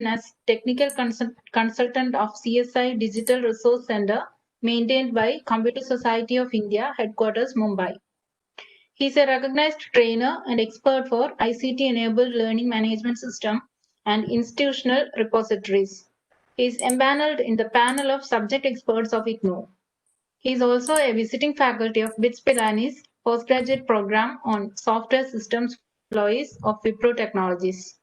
as Technical Consultant of CSI Digital Resource Center, maintained by Computer Society of India, headquarters Mumbai. He is a recognized trainer and expert for ICT-enabled learning management system and institutional repositories. He is empaneled in the panel of subject experts of IGNOU. He is also a visiting faculty of BITS Pilani's postgraduate program on software systems employees of Wipro Technologies.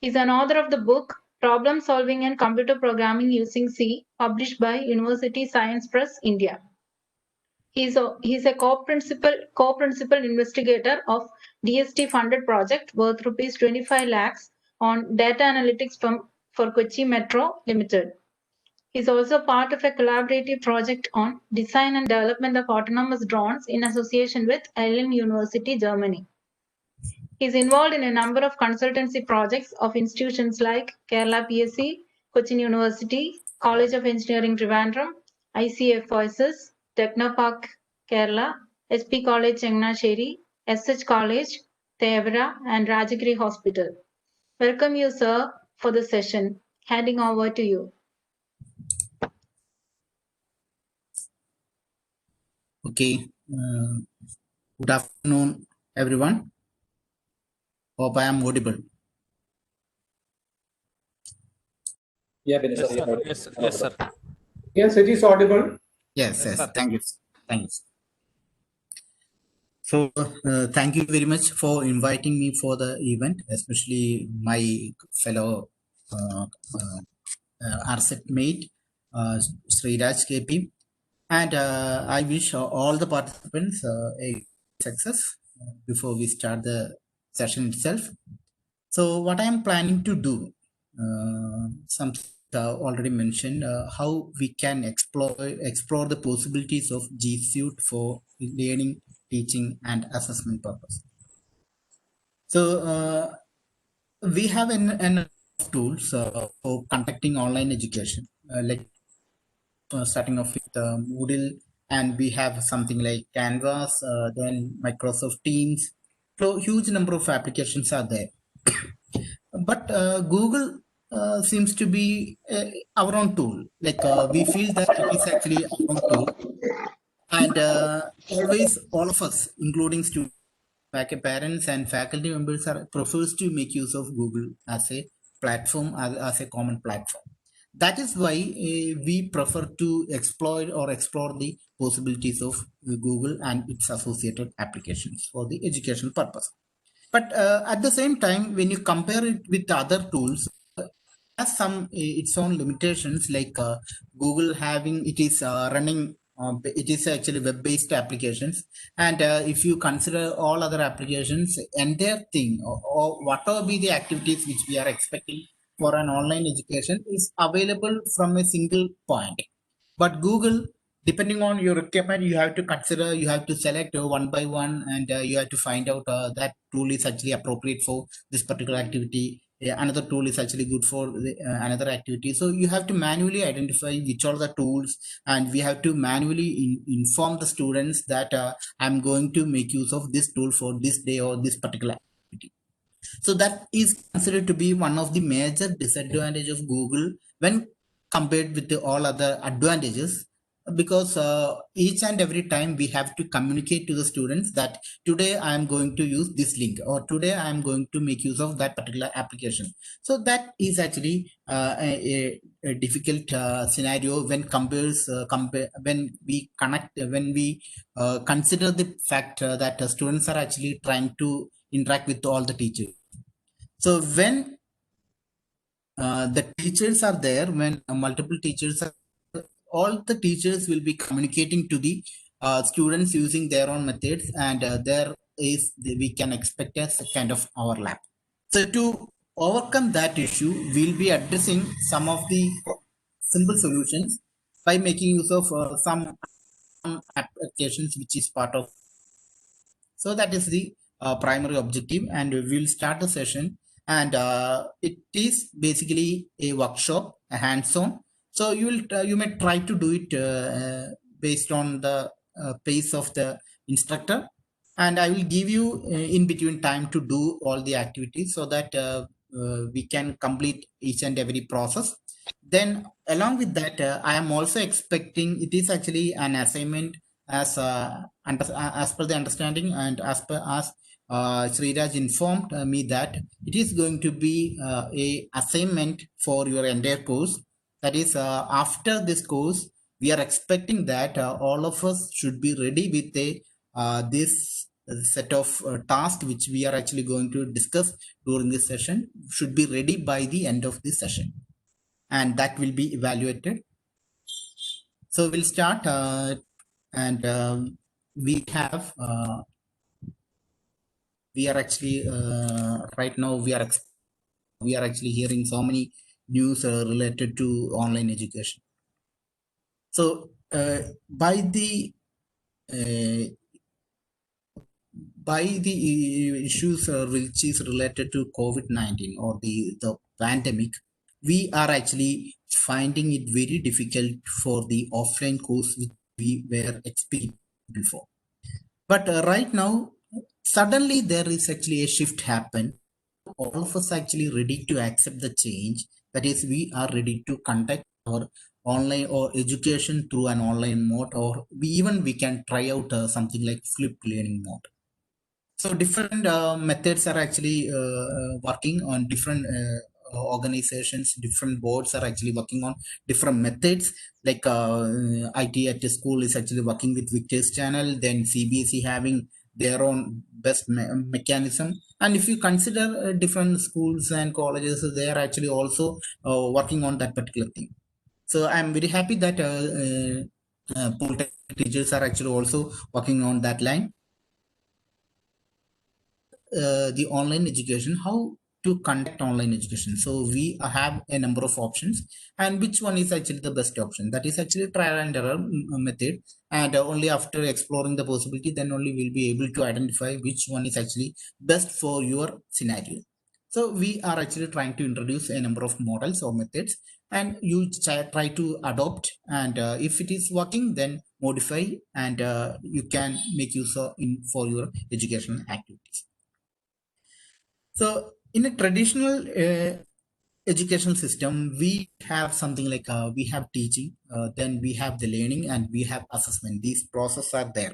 He is an author of the book Problem Solving and Computer Programming Using C, published by University Science Press, India. He is a co-principal investigator of DST-funded project worth rupees 25 lakhs on data analytics for Kochi Metro Limited. He is also part of a collaborative project on design and development of autonomous drones in association with LM University, Germany. He is involved in a number of consultancy projects of institutions like Kerala PSC, Cochin University, College of Engineering Trivandrum, ICFOSS, Technopark Kerala, SP College Chennasheri, SH College, Tevra, and Rajagiri Hospital. Welcome you, sir, for the session. Handing over to you. Okay. Good afternoon, everyone. Hope I am audible. Yeah, Yes, sir. Yes, sir. Yes, it is audible. Yes. Thank you. Thanks. So, thank you very much for inviting me for the event, especially my fellow RSET mate, Sriraj KP. And I wish all the participants a success before we start the session itself. So what I am planning to do, some already mentioned, how we can explore the possibilities of Gsuite for learning, teaching, and assessment purpose. So we have enough tools for conducting online education, like starting off with Moodle, and we have something like Canvas, then Microsoft Teams. So huge number of applications are there. But Google seems to be our own tool. Like we feel that it is actually our own tool, and always all of us, including students, parents, and faculty members, prefers to make use of Google as a platform, as a common platform. That is why we prefer to explore the possibilities of Google and its associated applications for the educational purpose. But at the same time, when you compare it with other tools, it has some its own limitations. Like Google having it is running. It is actually web-based applications, and if you consider all other applications, entire thing or whatever be the activities which we are expecting for an online education is available from a single point. But Google, depending on your requirement, you have to consider, you have to select one by one, and you have to find out that tool is actually appropriate for this particular activity. Another tool is actually good for another activity. So you have to manually identify which are the tools, and we have to manually inform the students that I'm going to make use of this tool for this day or this particular activity. So that is considered to be one of the major disadvantages of Google when compared with all other advantages, because each and every time we have to communicate to the students that today I am going to use this link, or today I am going to make use of that particular application. So that is actually a difficult scenario when when we consider the fact that students are actually trying to interact with all the teachers. So when the teachers are there, when multiple teachers are, all the teachers will be communicating to the students using their own methods, and we can expect a kind of overlap. So to overcome that issue, we'll be addressing some of the simple solutions by making use of some applications which is part of. So that is the primary objective, and we'll start the session. And it is basically a workshop, a hands-on. So you may try to do it based on the pace of the instructor, and I will give you in between time to do all the activities, so that we can complete each and every process. Then along with that, I am also expecting it is actually an assignment as per the understanding and as per as Sriraj informed me that it is going to be a assignment for your entire course. That is, after this course, we are expecting that all of us should be ready with a this set of tasks which we are actually going to discuss during this session should be ready by the end of this session, and that will be evaluated. So we'll start, and we have we are actually right now we are actually hearing so many news related to online education. So uh, by the issues which is related to COVID-19 or the pandemic, we are actually finding it very difficult for the offline course which we were experiencing before. But right now, suddenly there is actually a shift happen. All of us actually ready to accept the change. That is, we are ready to conduct our online or education through an online mode, or we can try out something like flipped learning mode. So different methods are actually working on different organizations. Different boards are actually working on different methods. Like IT at the school is actually working with Victor's channel. Then CBSE having their own best mechanism. And if you consider different schools and colleges, they are actually also working on that particular thing. So I'm very happy that polytechnic teachers are actually also working on that line. The online education, how to conduct online education. So we have a number of options, and which one is actually the best option? That is actually trial and error method, and only after exploring the possibility, then only we'll be able to identify which one is actually best for your scenario. So we are actually trying to introduce a number of models or methods, and you try to adopt, and if it is working, then modify, and you can make use of in for your educational activities. So in a traditional educational system, we have something like we have teaching, then we have the learning, and we have assessment. These processes are there.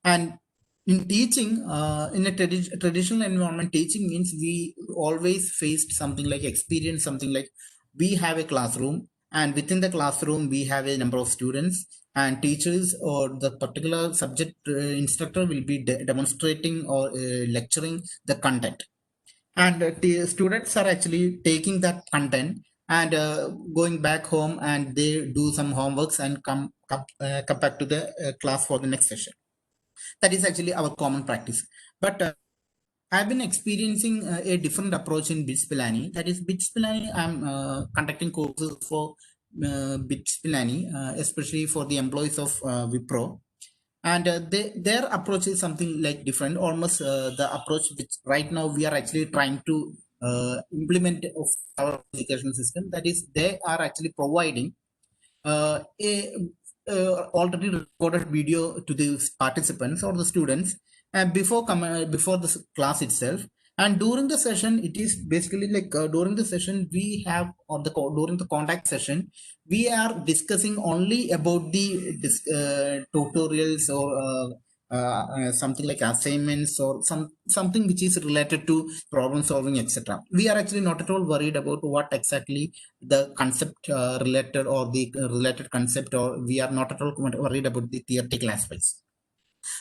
And in teaching, in a traditional environment, teaching means we always faced something like experience, something like we have a classroom, and within the classroom, we have a number of students, and teachers or the particular subject instructor will be demonstrating or lecturing the content, and the students are actually taking that content and going back home, and they do some homeworks and come back to the class for the next session. That is actually our common practice. But I've been experiencing a different approach in BITS Pilani. That is, BITS Pilani, I'm conducting courses for BITS Pilani, especially for the employees of Wipro, and their approach is something like different, almost the approach which right now we are actually trying to implement of our education system. That is, they are actually providing a already recorded video to the participants or the students, and before the class itself. And during the session, it is basically like during the session we have, or during the contact session, we are discussing only about the tutorials or something like assignments or something which is related to problem solving, etc. We are actually not at all worried about what exactly the concept related or the related concept, or we are not at all worried about the theoretical aspects.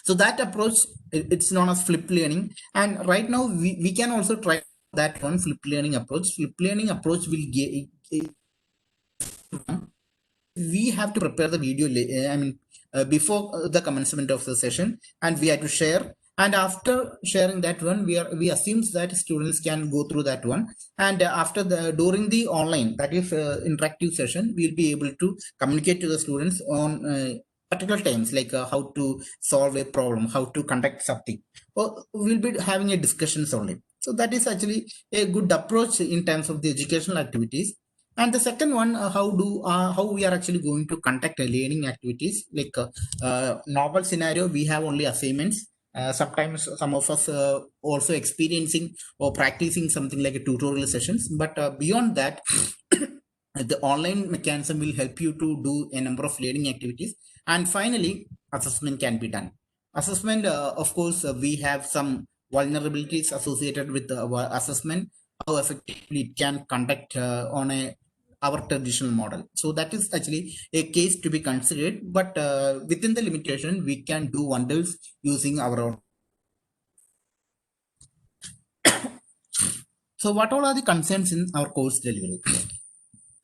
So that approach, it's known as flipped learning, and right now we can also try that one flipped learning approach. Flipped learning approach will we have to prepare the video before the commencement of the session, and we have to share, and after sharing that one, we assume that students can go through that one, and after the during the online, that is interactive session, we'll be able to communicate to the students on particular times, like how to solve a problem, how to conduct something, or we'll be having a discussions only. So that is actually a good approach in terms of the educational activities. And the second one, how we are actually going to conduct learning activities, like normal scenario, we have only assignments, Sometimes some of us also experiencing or practicing something like a tutorial sessions, but beyond that, the online mechanism will help you to do a number of learning activities, and finally assessment can be done. Assessment, of course, we have some vulnerabilities associated with our assessment, how effectively it can conduct on a our traditional model. So that is actually a case to be considered, but within the limitation we can do wonders using our own. So what all are the concerns in our course delivery?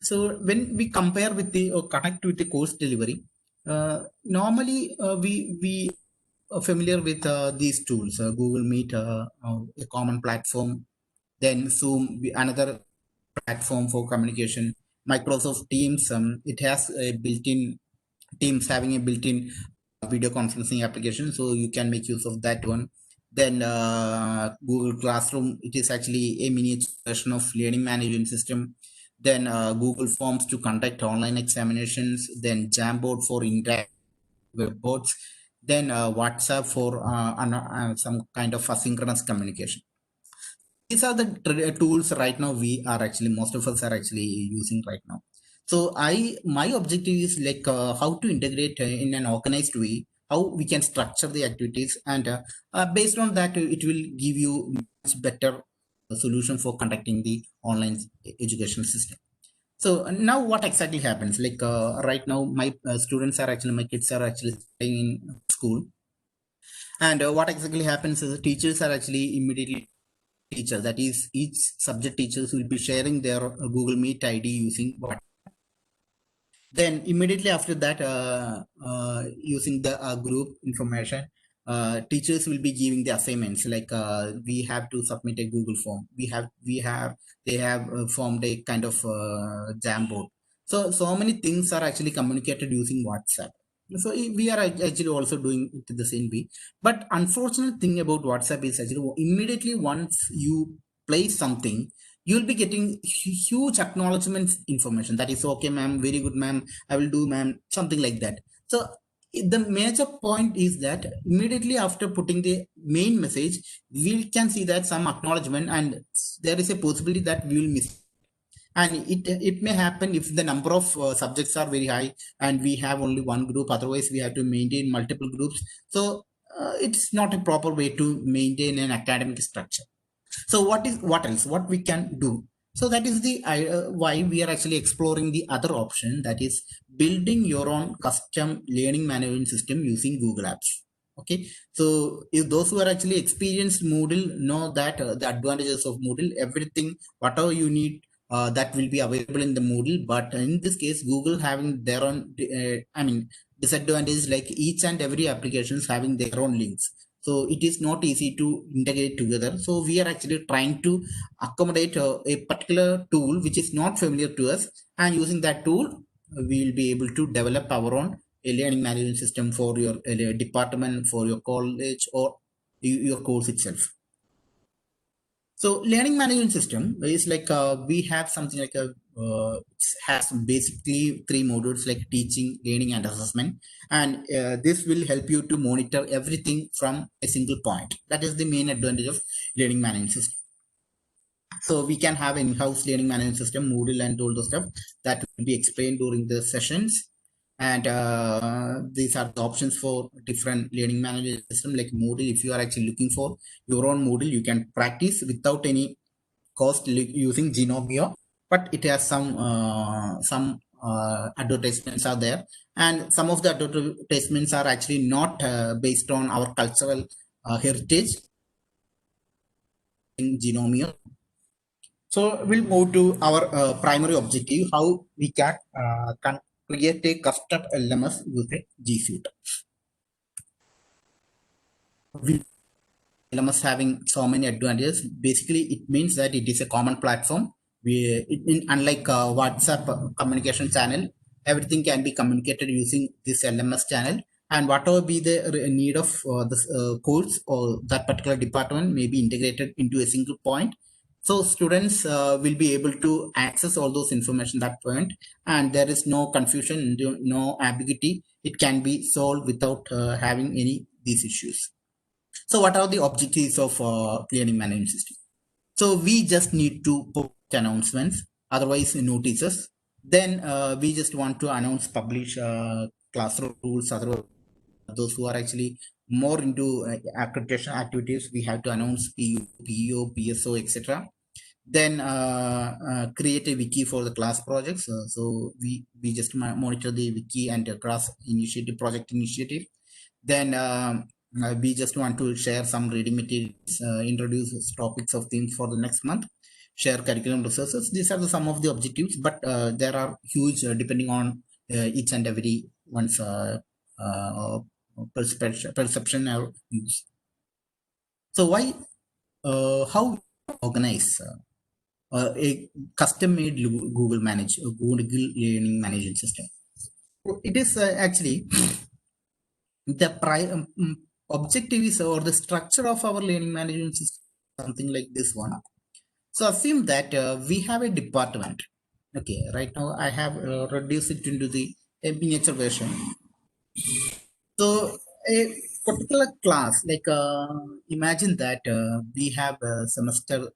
So when we compare with the or connect with the course delivery, normally we are familiar with these tools, Google Meet, a common platform, then Zoom, another platform for communication, Microsoft Teams, it has a built-in Teams having a built-in video conferencing application, so you can make use of that one. Then Google Classroom, it is actually a miniature version of learning management system. Then Google Forms to conduct online examinations. Then Jamboard for interactive web boards. Then WhatsApp for some kind of asynchronous communication. These are the tools right now we are actually, most of us are actually using right now. So my objective is like how to integrate in an organized way, how we can structure the activities, and based on that it will give you much better solution for conducting the online education system. So now what exactly happens, like right now my students are actually, my kids are actually staying in school, and what exactly happens is the teachers are actually immediately teacher, that is each subject teachers will be sharing their Google Meet ID using what. Then immediately after that, using the group information, teachers will be giving the assignments, like we have to submit a Google form, they have formed a kind of Jamboard. So many things are actually communicated using WhatsApp. So we are actually also doing it the same way. But unfortunate thing about WhatsApp is actually immediately once you place something, you'll be getting huge acknowledgement information, that is okay ma'am, very good ma'am, I will do ma'am, something like that. So the major point is that immediately after putting the main message, we can see that some acknowledgement, and there is a possibility that we will miss. And it may happen if the number of subjects are very high and we have only one group, otherwise we have to maintain multiple groups. So it's not a proper way to maintain an academic structure. So what else, what we can do? So that is the why we are actually exploring the other option, that is building your own custom learning management system using Google Apps. Okay, so if those who are actually experienced Moodle know that the advantages of Moodle, everything whatever you need, that will be available in the Moodle. But in this case, Google having their own disadvantages, like each and every applications having their own links, so it is not easy to integrate together. So we are actually trying to accommodate a particular tool which is not familiar to us, and using that tool we will be able to develop our own a learning management system for your department, for your college, or your course itself. So learning management system is like we have something like a has basically three modules, like teaching, learning, and assessment. And this will help you to monitor everything from a single point. That is the main advantage of learning management system. So we can have in-house learning management system, Moodle, and all those stuff that will be explained during the sessions. And these are the options for different learning management system like Moodle. If you are actually looking for your own Moodle, you can practice without any cost using Genomio, but it has some advertisements are there, and some of the advertisements are actually not based on our cultural heritage in Genomio. So we'll move to our primary objective, how we can create a custom LMS using Gsuite. LMS having so many advantages. Basically, it means that it is a common platform. Unlike WhatsApp communication channel, everything can be communicated using this LMS channel. And whatever be the need of the course or that particular department may be integrated into a single point. So students will be able to access all those information at that point, and there is no confusion, no ambiguity. It can be solved without having any these issues. So what are the objectives of learning management system? So we just need to post announcements, otherwise notices. Then we just want to announce, publish classroom rules. Otherwise, those who are actually more into accreditation activities, we have to announce PEO, PSO, etc. Then create a wiki for the class projects. So we just monitor the wiki and the class initiative, project initiative. Then we just want to share some reading materials, introduce topics of themes for the next month, share curriculum resources. These are some of the objectives, but there are huge depending on each and every one's uh, perception or use. So why, how organize a custom-made Google Google Learning Management System? It is actually the objective is, or the structure of our learning management system, something like this one. So assume that we have a department. Okay, right now I have reduced it into the miniature version. So a particular class, like imagine that we have semester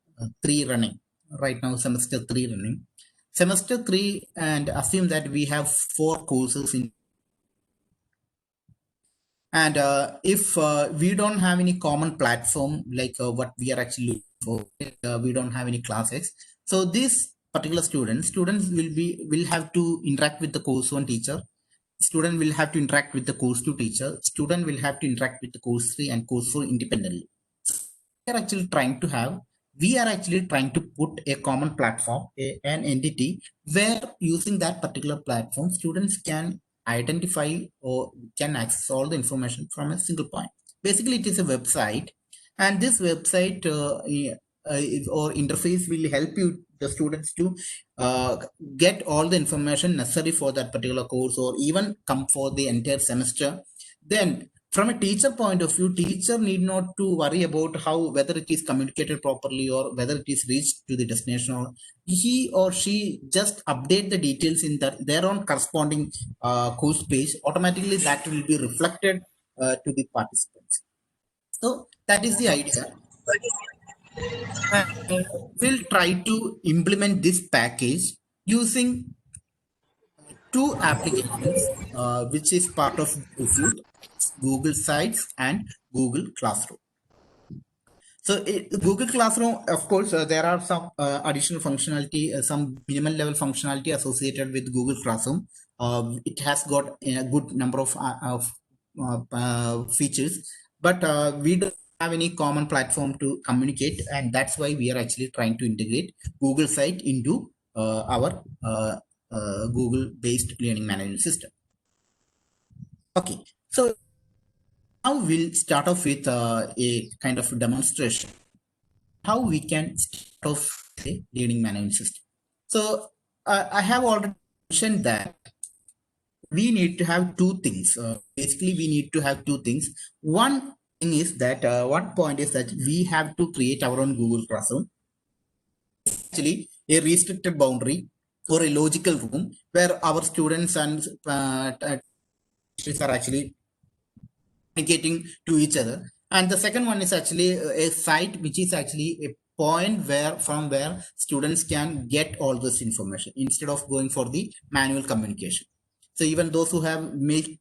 3 running right now, semester 3 running. Semester 3, and assume that we have 4 courses in. And if we don't have any common platform, like what we are actually looking for, we don't have any classes. So this particular students will have to interact with the course 1 teacher. Student will have to interact with the course 2 teacher. Student will have to interact with the course 3 and course 4 independently. We are actually trying to put a common platform, an entity, where using that particular platform, students can identify or can access all the information from a single point. Basically, it is a website, and this website or interface will help you, the students, to get all the information necessary for that particular course, or even come for the entire semester. Then from a teacher point of view, teacher need not to worry about how, whether it is communicated properly or whether it is reached to the destination, or he or she just update the details in their own corresponding course page. Automatically that will be reflected to the participants. So that is the idea. And we'll try to implement this package using 2 applications, which is part of Gsuite, Google Sites and Google Classroom. So Google Classroom, of course, there are some additional functionality, some minimal level functionality associated with Google Classroom. It has got a good number of features, but we don't have any common platform to communicate, and that's why we are actually trying to integrate Google Site into our Google-based learning management system. Okay, so now we'll start off with a kind of demonstration how we can start off a learning management system. So I have already mentioned that we need to have 2 things. Basically, we need to have 2 things. One thing is that one point is that we have to create our own Google Classroom. Actually, a restricted boundary or a logical room where our students and teachers are actually communicating to each other. And the second one is actually a site, which is actually a point from where students can get all this information instead of going for the manual communication. So even those who have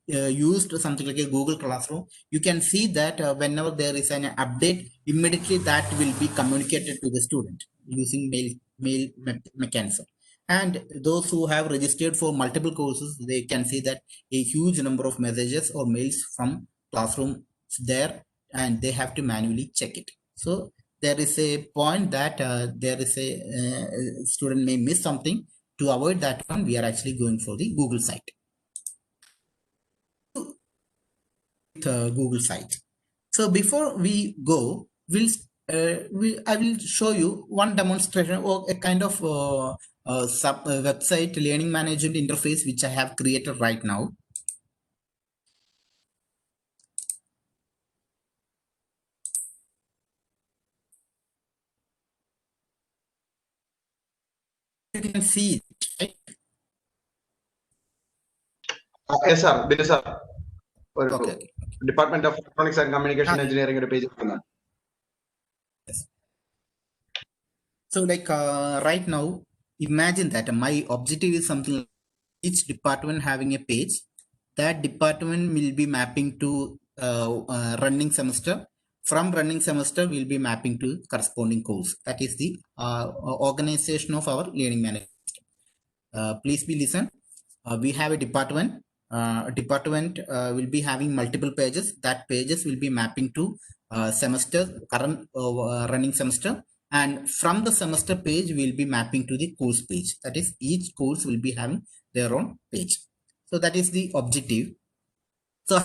used something like a Google Classroom, you can see that whenever there is an update, immediately that will be communicated to the student using mail mechanism. And those who have registered for multiple courses, they can see that a huge number of messages or mails from Classroom there, and they have to manually check it. So there is a point that there is a student may miss something. To avoid that one, we are actually going for the Google site. Google site. So before we go, I will show you one demonstration or a kind of website learning management interface which I have created right now. You can see it, right? Yes, sir. Yes, sir. Okay. Department of Electronics and Communication Engineering page. Yes. So like right now, imagine that my objective is something like each department having a page. That department will be mapping to running semester. From running semester, we'll be mapping to corresponding course. That is the organization of our learning management. Please be listen. We have a department. Department will be having multiple pages. That pages will be mapping to semester, current running semester. And from the semester page, we'll be mapping to the course page. That is, each course will be having their own page. So that is the objective. So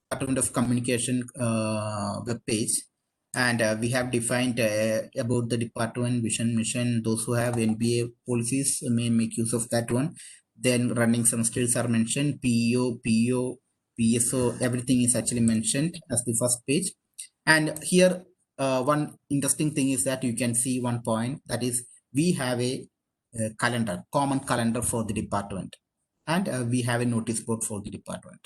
Department of Communication web page, and we have defined about the department vision, mission. Those who have NBA policies may make use of that one. Then running semesters are mentioned. PEO, PO, PSO, everything is actually mentioned as the first page. And here one interesting thing is that you can see one point, that is we have a calendar, common calendar for the department, and we have a notice board for the department.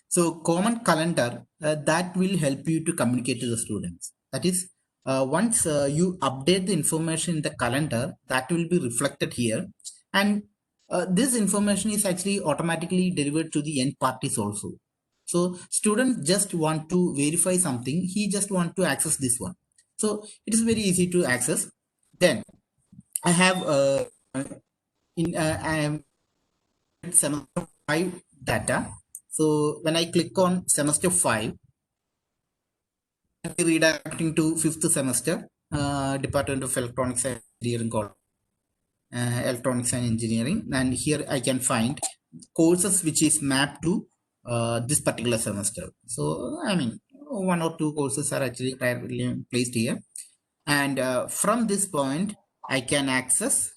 So common calendar that will help you to communicate to the students. That is, once you update the information in the calendar, that will be reflected here, and this information is actually automatically delivered to the end parties also. So students just want to verify something, he just want to access this one. So it is very easy to access. Then I have I am semester 5 data. So when I click on semester 5, I'll be redirecting to 5th semester, Department of Electronics and Engineering, Electronics and Engineering. And here I can find courses which is mapped to this particular semester. So, I mean, 1 or 2 courses are actually placed here. And from this point, I can access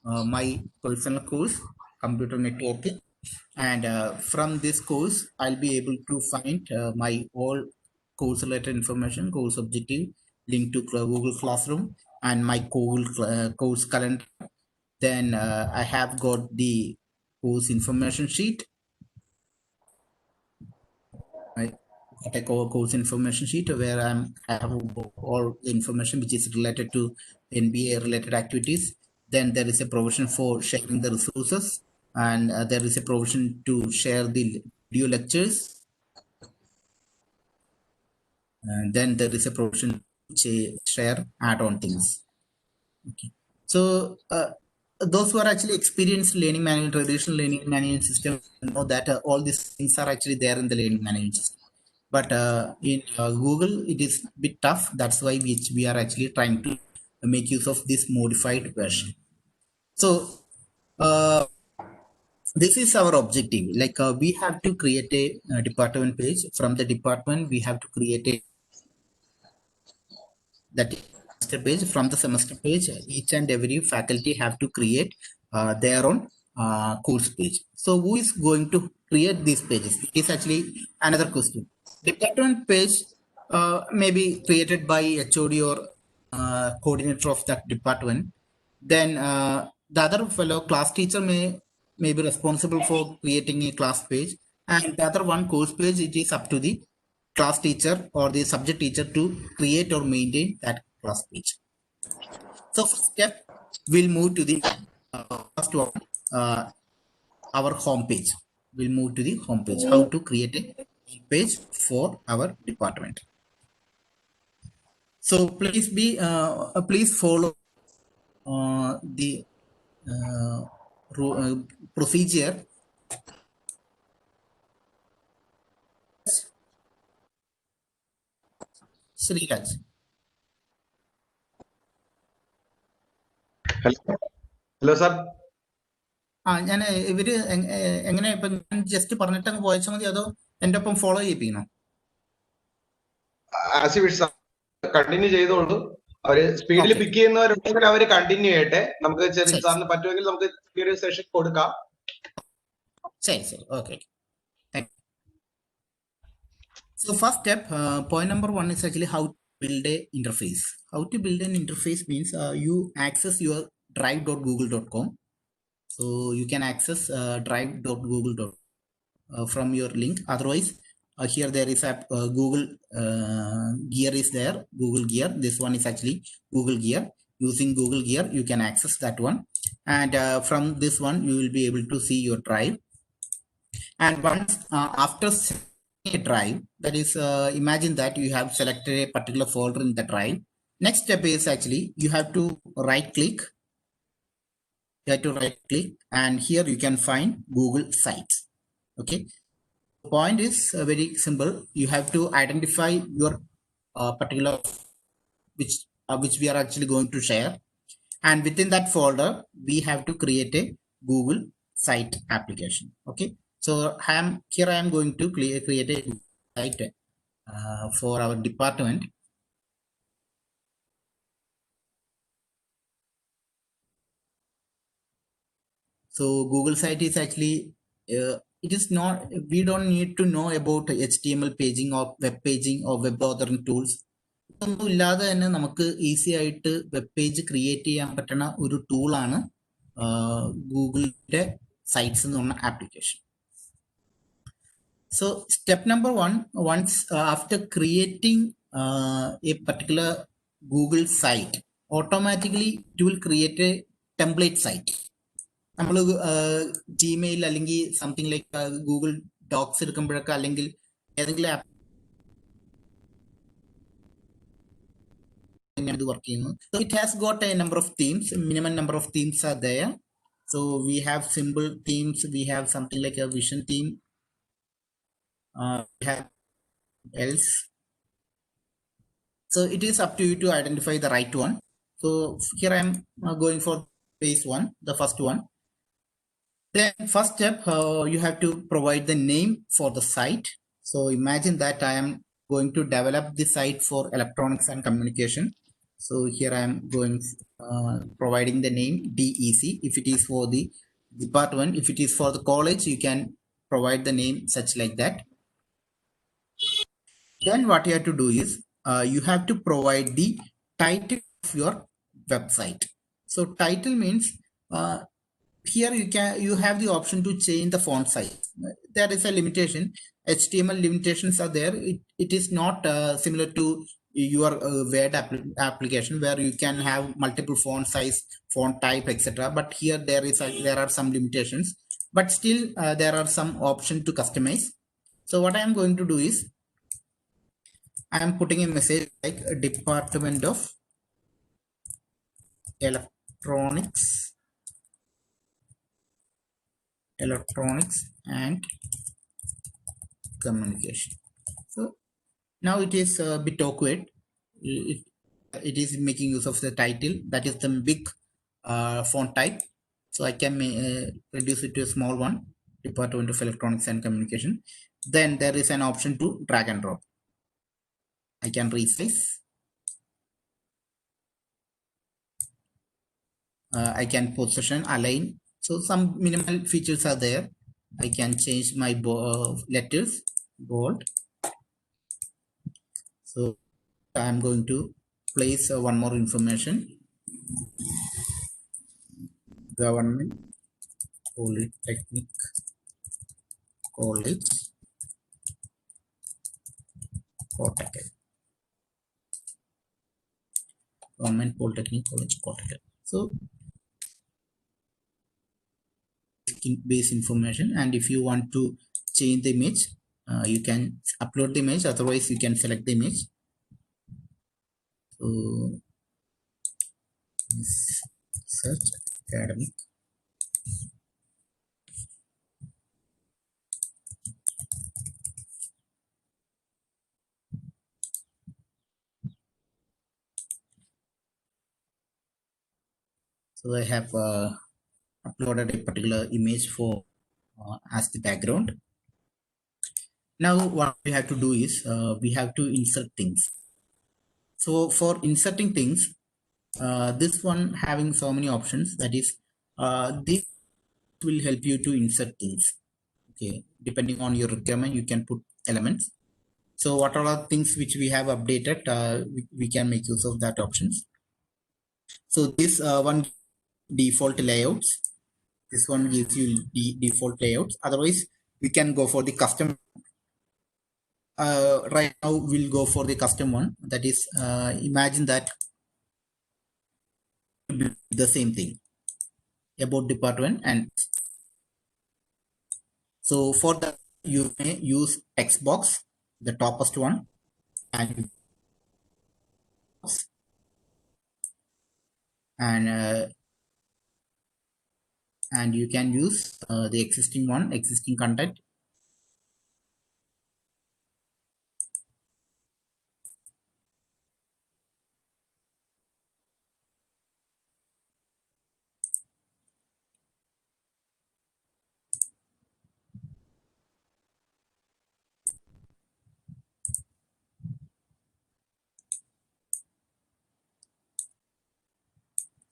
my personal course, computer networking. And from this course, I'll be able to find my all course related information, course objective, link to Google Classroom, and my course calendar. Then I have got the course information sheet. Right? A course information sheet where I have all the information which is related to NBA related activities. Then there is a provision for sharing the resources, and there is a provision to share the video lectures. And then there is a provision to share add-on things. Okay. So those who are actually experienced learning management, traditional learning management system, know that all these things are actually there in the learning management system. But in Google, it is a bit tough. That's why we are actually trying to make use of this modified version. So this is our objective. Like we have to create a department page. From the department, we have to create a that semester page. From the semester page, each and every faculty have to create their own course page. So who is going to create these pages? It is actually another question. Department page may be created by HOD or coordinator of that department. Then the other fellow class teacher may be responsible for creating a class page, and the other one course page, it is up to the class teacher or the subject teacher to create or maintain that class page. So first step, we'll move to the first one, our home page. We'll move to the home page. How to create a page for our department. So please follow the procedure. Sriraj. Hello, sir. ഞാൻ ഇവര് എങ്ങനെ ഇപ്പൊ ഞാൻ just പറഞ്ഞിട്ട് അങ്ങ് പോയച്ചാൽ മതി, അതോ എന്റെ ഒപ്പം ഫോളോ ചെയ്യിപ്പിക്കണോ? കണ്ടിന്യൂ ചെയ്തോളൂ. അവര് സ്പീഡിൽ പിക്ക് ചെയ്യുന്നവരുണ്ടെങ്കിൽ അവര് കണ്ടിന്യൂ ചെയ്യട്ടെ. നമുക്ക് ചെറിയ സാറിന് പറ്റുമെങ്കിൽ നമുക്ക് ചെറിയൊരു സെഷൻ കൊടുക്കാം. ശരി ശരി, okay. So first step, point number 1 is actually how to build a interface. How to build an interface means you access your drive.google.com. So you can access drive.google.com. from your link. Otherwise, here there is a Google gear is there. Google gear. This one is actually Google gear. Using Google gear, you can access that one. And from this one, you will be able to see your drive. And once after a drive, that is, imagine that you have selected a particular folder in the drive. Next step is actually you have to right click. You have to right click, and here you can find Google Sites. Okay. The point is very simple. You have to identify your particular which we are actually going to share, and within that folder we have to create a Google Site application. Okay. So I am going to create a site for our department. So Google Site is actually it is not, we don't need to know about HTML paging or web paging or web authoring tools. ഒന്നും ഇല്ലാതെ തന്നെ നമുക്ക് easy ആയിട്ട് web page create ചെയ്യാൻ പറ്റുന്ന ഒരു ടൂളാണ് ഗൂഗിളിന്റെ സൈറ്റ്സ് എന്ന് പറഞ്ഞ application. So step number one, once after creating a particular Google site, automatically it will create a template site. നമ്മൾ ജിമെയിൽ അല്ലെങ്കിൽ സംതിങ് ലൈക്ക് ഗൂഗിൾ ഡോക്സ് എടുക്കുമ്പോഴൊക്കെ അല്ലെങ്കിൽ ഏതെങ്കിലും ആപ്പ് ഇത് വർക്ക് ചെയ്യുന്നു. So it has got a number of themes, minimum number of themes are there. So we have simple themes, we have something like a vision theme, we have else. So it is up to you to identify the right one. So here I am going for phase one, the first one. Then first step, you have to provide the name for the site. So imagine that I am going to develop the site for electronics and communication. So here I am going providing the name DEC if it is for the department. If it is for the college, you can provide the name such like that. Then what you have to do is you have to provide the title of your website. So title means here you have the option to change the font size. There is a limitation. HTML limitations are there. It is not similar to your Word application where you can have multiple font size, font type, etc. But here there are some limitations. But still there are some options to customize. So what I am going to do is I am putting a message like Department of Electronics and Communication. So now it is a bit awkward. It is making use of the title, that is the big font type. So I can reduce it to a small one, Department of Electronics and Communication. Then there is an option to drag and drop. I can resize. I can position, align. So some minimal features are there. I can change my letters, bold. So I am going to place one more information. Government Polytechnic College, Kottakkal. Government Polytechnic College, Kottakkal. So base information, and if you want to change the image, you can upload the image. Otherwise, you can select the image. So search academic. So I have uploaded a particular image for as the background. Now what we have to do is we have to insert things. So for inserting things, this one having so many options, that is this will help you to insert things. Okay, depending on your requirement, you can put elements. So what are the things which we have updated, we can make use of that options. So this one default layouts. This one gives you the default layouts. Otherwise, we can go for the custom. Right now we'll go for the custom one. That is, imagine that the same thing about department, and so for that you may use text box, the topmost one, and and and you can use the existing one, existing content.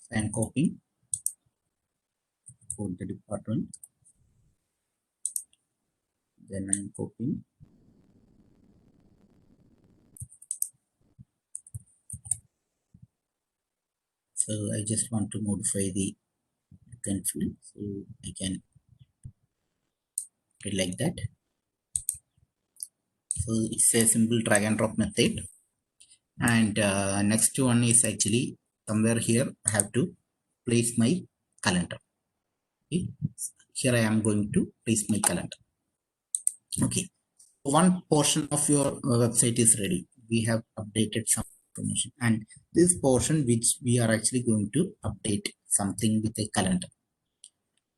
And copy for the department, then I'm copying. So I just want to modify the field, so I can do like that. So it's a simple drag and drop method. And next one is actually somewhere here I have to place my calendar. Okay. Here I am going to place my calendar. Okay, one portion of your website is ready. We have updated some information, and this portion which we are actually going to update something with a calendar.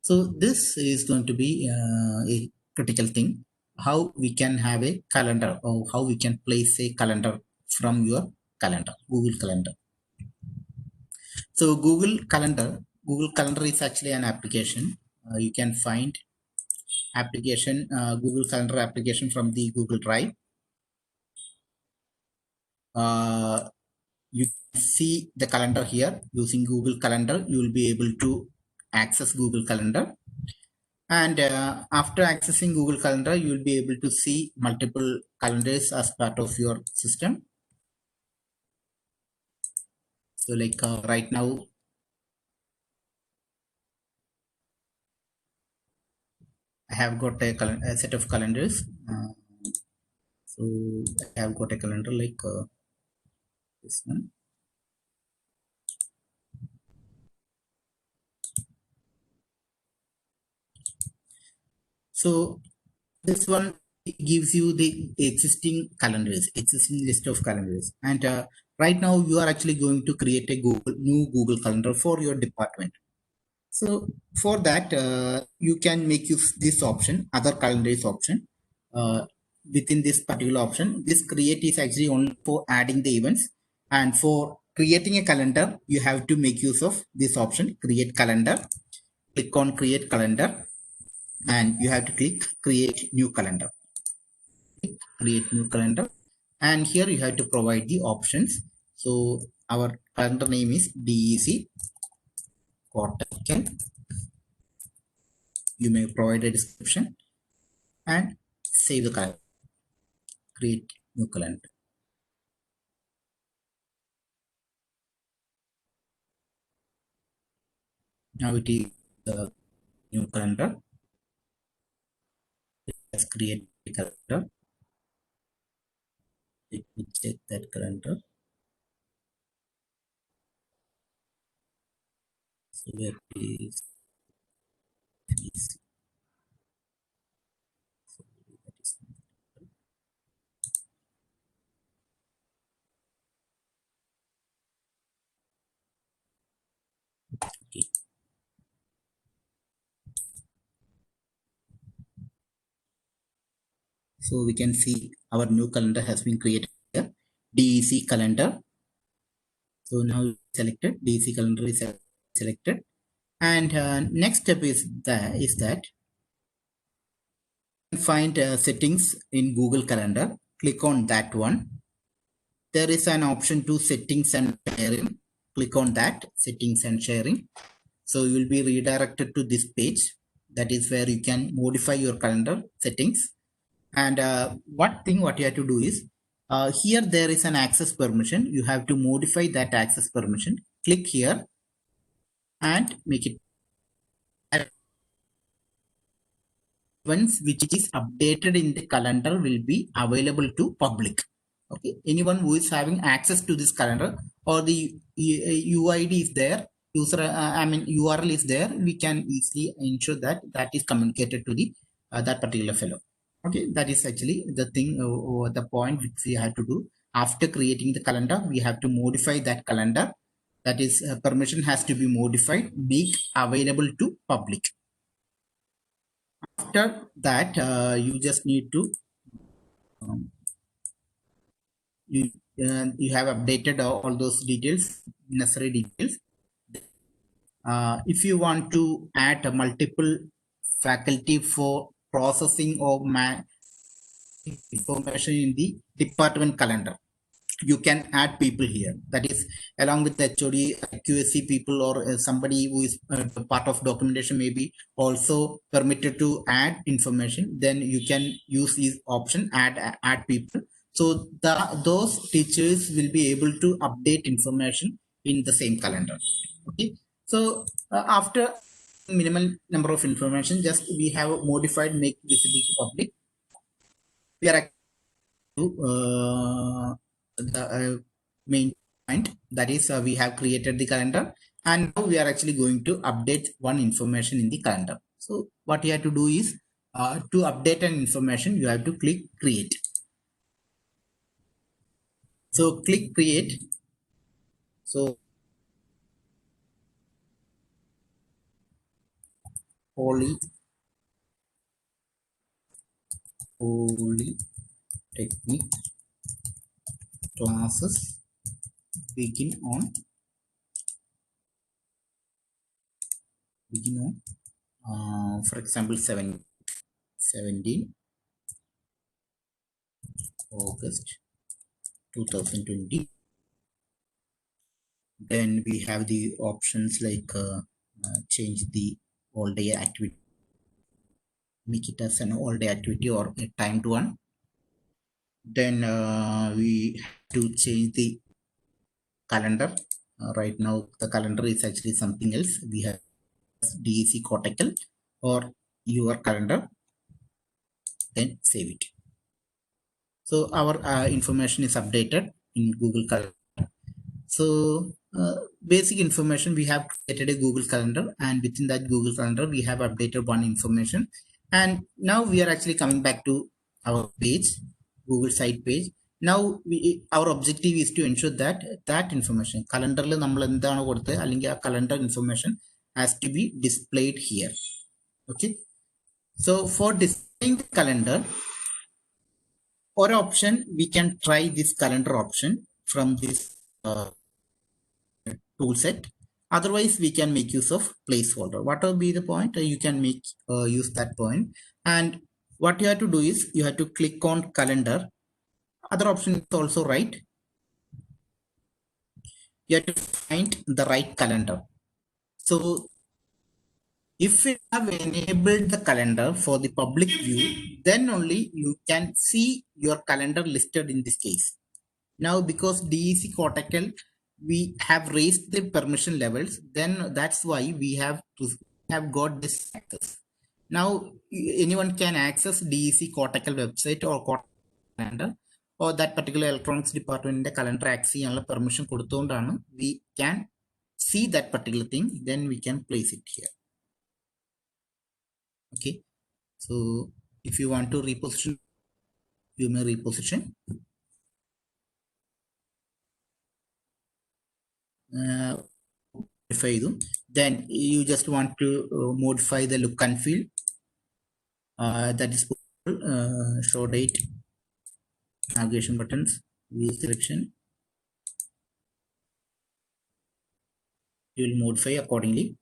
So this is going to be a critical thing, how we can have a calendar, or how we can place a calendar from your calendar, Google Calendar. So Google Calendar is actually an application. You can find application, Google Calendar application from the Google Drive. You can see the calendar here. Using Google Calendar, you will be able to access Google Calendar. And after accessing Google Calendar, you will be able to see multiple calendars as part of your system. So like right now, I have got a set of calendars. So I have got a calendar like this one. So this one gives you the existing calendars, existing list of calendars. And right now you are actually going to create a new Google Calendar for your department. So for that, you can make use this option, other calendars option. Within this particular option, this create is actually only for adding the events, and for creating a calendar, you have to make use of this option, create calendar. Click on create calendar, and you have to click create new calendar. Create new calendar, and here you have to provide the options. So our calendar name is DEC Kottakkal. You may provide a description and save the calendar. Create new calendar. Now it is the new calendar. Let's create a calendar. Let me check that calendar. So where is okay. So we can see our new calendar has been created here. DEC calendar. So now selected, DEC calendar is selected. And next step is that find settings in Google Calendar. Click on that one. There is an option to settings and sharing. Click on that, settings and sharing. So you will be redirected to this page. That is where you can modify your calendar settings. And what you have to do is, here there is an access permission. You have to modify that access permission. Click here and make it once which is updated in the calendar will be available to public. Okay, anyone who is having access to this calendar or the UID is there, URL is there, we can easily ensure that that is communicated to the that particular fellow. Okay, that is actually the thing or the point which we have to do. After creating the calendar, we have to modify that calendar. That is, permission has to be modified, make available to public. After that, you just need to you have updated all those details, necessary details. If you want to add a multiple faculty for processing of information in the department calendar, you can add people here. That is, along with the HOD, QSC people, or somebody who is part of documentation may be also permitted to add information. Then you can use this option, add people. So those teachers will be able to update information in the same calendar. Okay. So after minimal number of information, just we have modified make visible to public. We are the main point, that is we have created the calendar and now we are actually going to update one information in the calendar. So what you have to do is to update an information, you have to click create. So click create. So Polytechnic classes begin on for example 17 August 2020. Then we have the options like change the all day activity, make it as an all day activity or a timed one. Then we have to change the calendar. Right now the calendar is actually something else. We have DEC Cortical or your calendar, then save it. So our information is updated in Google Calendar. So basic information, we have created a Google Calendar, and within that Google Calendar we have updated one information. And now we are actually coming back to our page, Google site page. Now our objective is to ensure that that information calendar calendar information has to be displayed here. Okay, so for displaying the calendar, or option, we can try this calendar option from this tool set. Otherwise, we can make use of placeholder. What will be the point? You can make use that point. And what you have to do is you have to click on calendar. Other option is also right. You have to find the right calendar. So if you have enabled the calendar for the public view, then only you can see your calendar listed in this case. Now, because DEC Cortical, we have raised the permission levels, then that's why we have got this access. Now, anyone can access DEC Cortical website or Cortical calendar or that particular electronics department in the calendar access and permission we can see that particular thing, then we can place it here. Okay, so if you want to reposition, you may reposition. Then you just want to modify the look and feel. That is show date, navigation buttons, view selection. You will modify accordingly.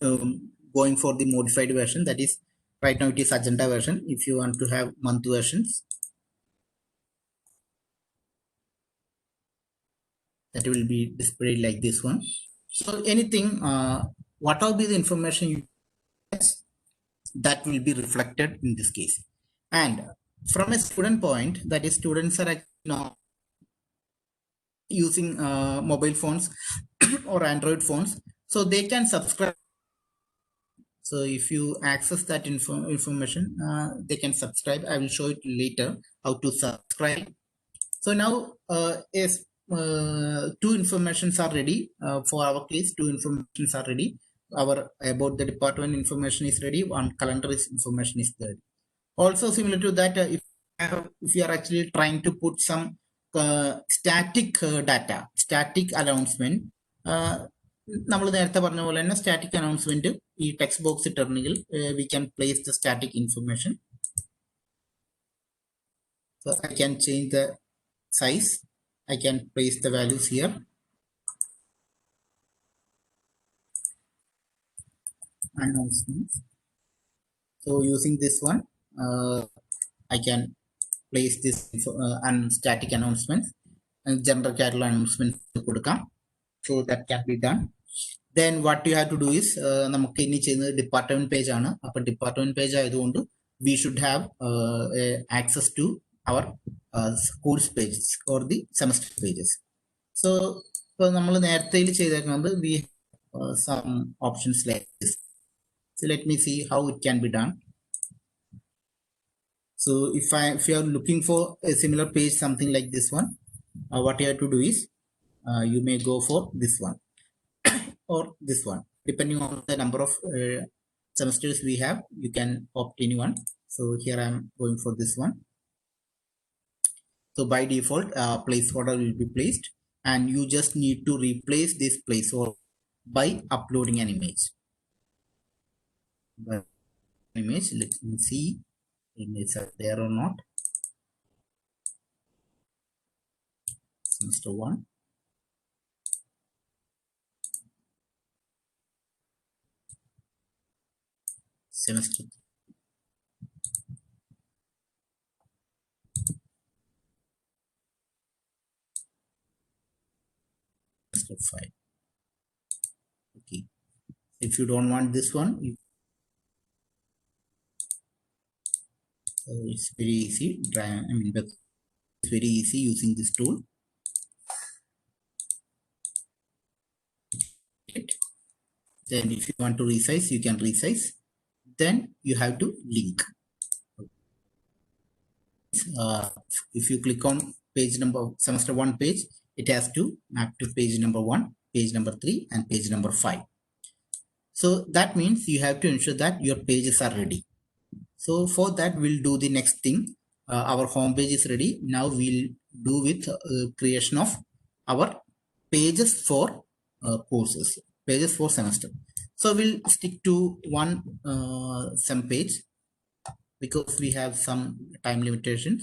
Going for the modified version, that is right now it is agenda version. If you want to have month versions, that will be displayed like this one. So anything, what will be the information you that will be reflected in this case. And from a student point, that is students are using mobile phones or Android phones. So they can subscribe. So if you access that information, they can subscribe. I will show it later how to subscribe. So now is two informations are ready for our case. Two informations are ready. Our about the department information is ready. One calendar information is there. Also similar to that, if you are actually trying to put some static data, static announcement, നമ്മൾ നേരത്തെ പറഞ്ഞ പോലെ തന്നെ static announcement ഈ text box ഇട്ടിട്ടുണ്ടെങ്കിൽ we can place the static information. So I can change the size. I can place the values here. Announcements. So using this one, I can place this static announcements and general catalog announcements. So that can be done. Then what you have to do is നമുക്ക് ഇനി ചെയ്യുന്നത് department page ആണ്. അപ്പോൾ department page ആയതുകൊണ്ട് we should have access to our schools pages or the semester pages. So ഇപ്പോൾ നമ്മൾ നേരത്തെ ചെയ്തേക്കുന്നത് we have some options like this. So let me see how it can be done. So if you are looking for a similar page, something like this one, what you have to do is you may go for this one or this one, depending on the number of semesters we have. You can opt any one. So here I am going for this one. So by default, placeholder will be placed, and you just need to replace this placeholder by uploading an image. Let me see images are there or not. Semester 1. Semester 5. Okay. If you don't want this one, it's very easy. It's very easy using this tool. Then if you want to resize, you can resize. Then you have to link. If you click on page number semester 1 page, it has to map to page number 1, page number 3, and page number 5. So that means you have to ensure that your pages are ready. So for that, we'll do the next thing. Our home page is ready. Now we'll do with creation of our pages for courses, pages for semester. So we'll stick to one sem page because we have some time limitations.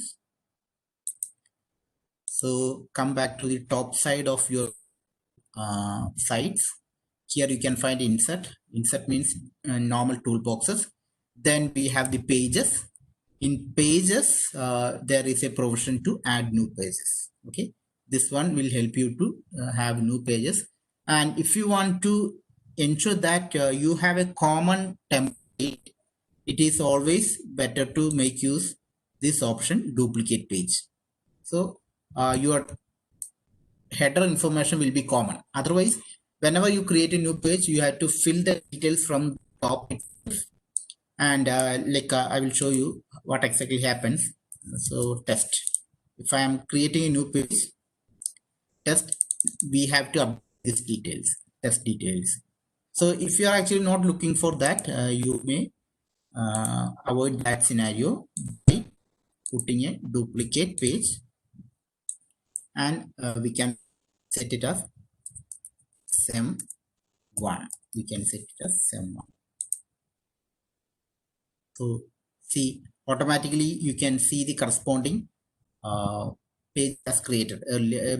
So come back to the top side of your sites. Here you can find insert. Insert means normal toolboxes. Then we have the pages. In pages, there is a provision to add new pages. Okay, this one will help you to have new pages. And if you want to ensure that you have a common template, it is always better to make use this option, duplicate page. So your header information will be common. Otherwise, whenever you create a new page, you have to fill the details from the top itself. And I will show you what exactly happens. So test. If I am creating a new page, test, we have to update these details, test details. So if you are actually not looking for that, you may avoid that scenario by putting a duplicate page, and we can set it as sem1. We can set it as sem1. So see, automatically you can see the corresponding page has created.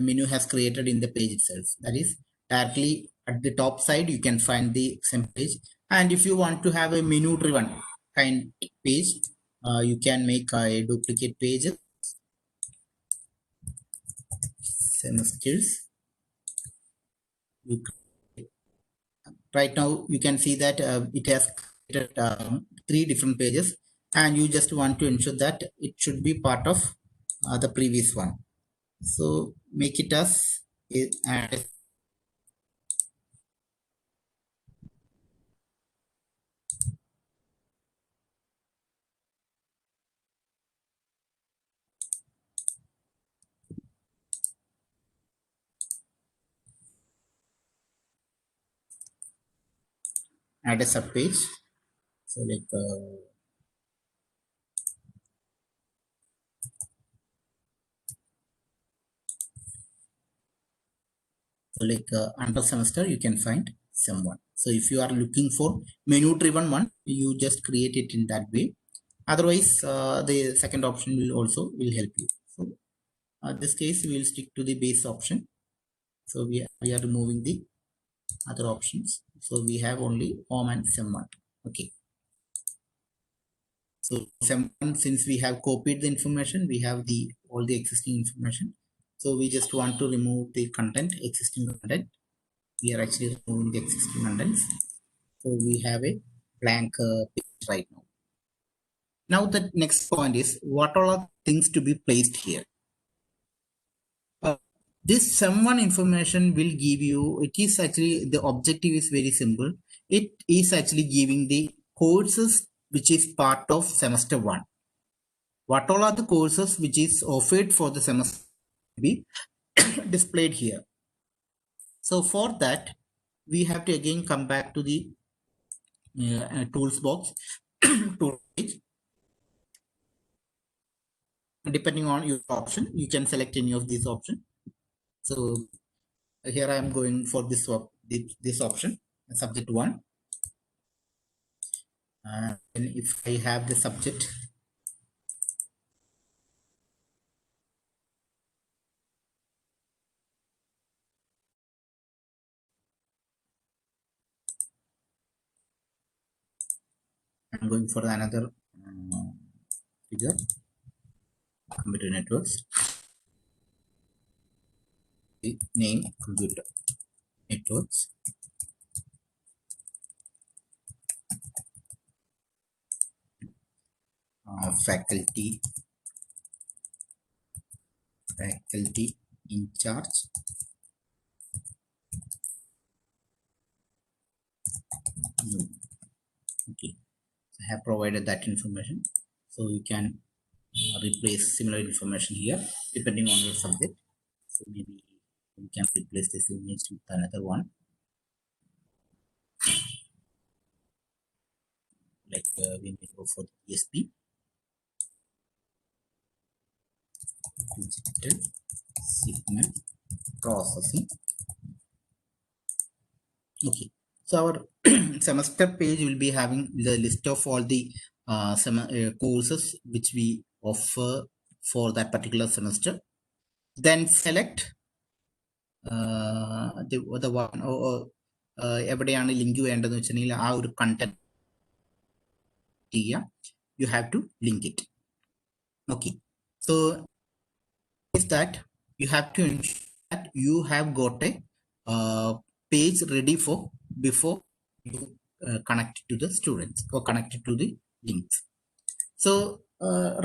Menu has created in the page itself. That is directly at the top side you can find the sem page. And if you want to have a menu driven kind page, you can make a duplicate page. Semesters. Right now you can see that it has created 3 different pages, and you just want to ensure that it should be part of the previous one. So make it as add a sub page. So like under semester you can find someone. So if you are looking for menu driven one, you just create it in that way. Otherwise the second option will help you. So this case we will stick to the base option. So we are removing the other options. So we have only home and someone. Okay. So someone, since we have copied the information, we have all the existing information. So we just want to remove the existing content. We are actually removing the existing contents. So we have a blank page right now. Now the next point is, what all are things to be placed here? This someone information will give you, it is actually, the objective is very simple. It is actually giving the courses which is part of semester 1. What all are the courses which is offered for the semester to be displayed here. So for that, we have to again come back to the tools box, tool page. Depending on your option, you can select any of these options. So here I am going for this option, subject 1. And if I have the subject, I'm going for another figure, computer networks. The name computer networks. Faculty in charge. Okay, I have provided that information, so you can replace similar information here depending on your subject. So maybe we can replace this image with another one, like we may go for ESP, digital signal processing. Okay, so our semester page will be having the list of all the courses which we offer for that particular semester. Then select the one എവിടെയാണ് link വേണ്ടതെന്ന് വെച്ചിട്ടുണ്ടെങ്കിൽ ആ ഒരു content you have to link it. Okay, so is that you have to ensure that you have got a page ready for before you connect to the students or connect to the links. So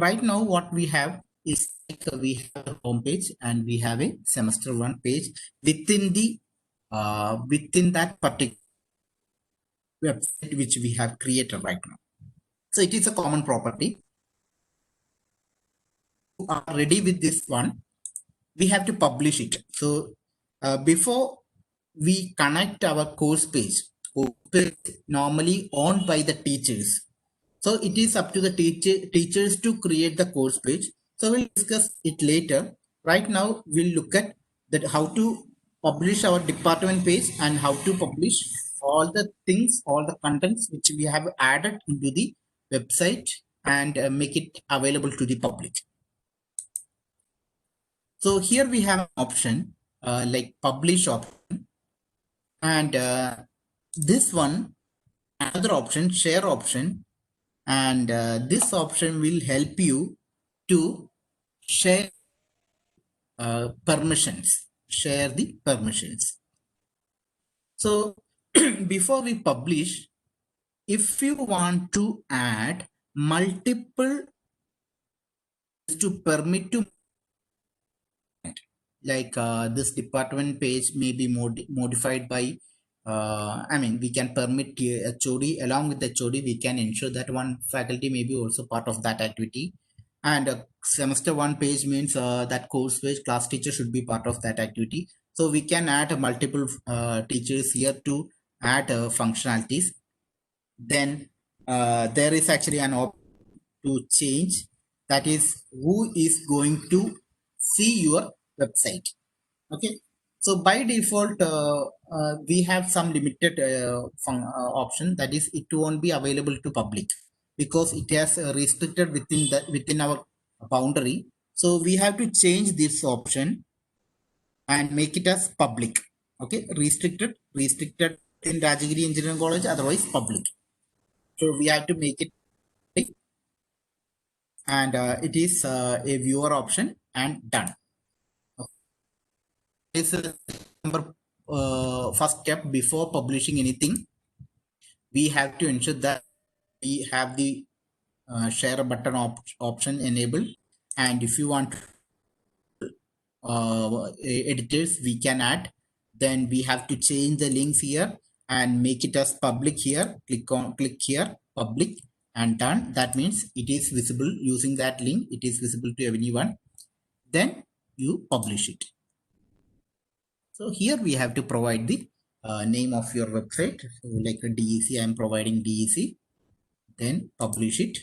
right now what we have is we have a home page and we have a semester 1 page within the within that particular website which we have created right now. So it is a common property. You are ready with this one, we have to publish it. So before we connect our course page normally owned by the teachers. So it is up to the teachers to create the course page. So we'll discuss it later. Right now we'll look at that how to publish our department page and how to publish all the things, all the contents which we have added into the website and make it available to the public. So here we have an option like publish option, and this one, another option, share option, and this option will help you to share permissions, share the permissions. So before we publish, if you want to add multiple to permit to, like this department page may be modified by I mean, we can permit HOD. Along with the HOD, we can ensure that one faculty may be also part of that activity. And semester 1 page means that course page, class teacher should be part of that activity. So we can add multiple teachers here to add functionalities. then there is actually an option to change, that is who is going to see your website. Okay, so by default we have some limited option, that is it won't be available to public because it has restricted within our boundary. So we have to change this option and make it as public. Okay, restricted in Rajagiri Engineering College, otherwise public. So we have to make it public, and it is a viewer option, and done. This is number first step before publishing anything. We have to ensure that we have the share button option enabled, and if you want editors we can add, then we have to change the links here and make it as public here. Click here, public, and done. That means it is visible using that link, it is visible to everyone. Then you publish it. So here we have to provide the name of your website. So like a DEC, I am providing DEC. Then publish it.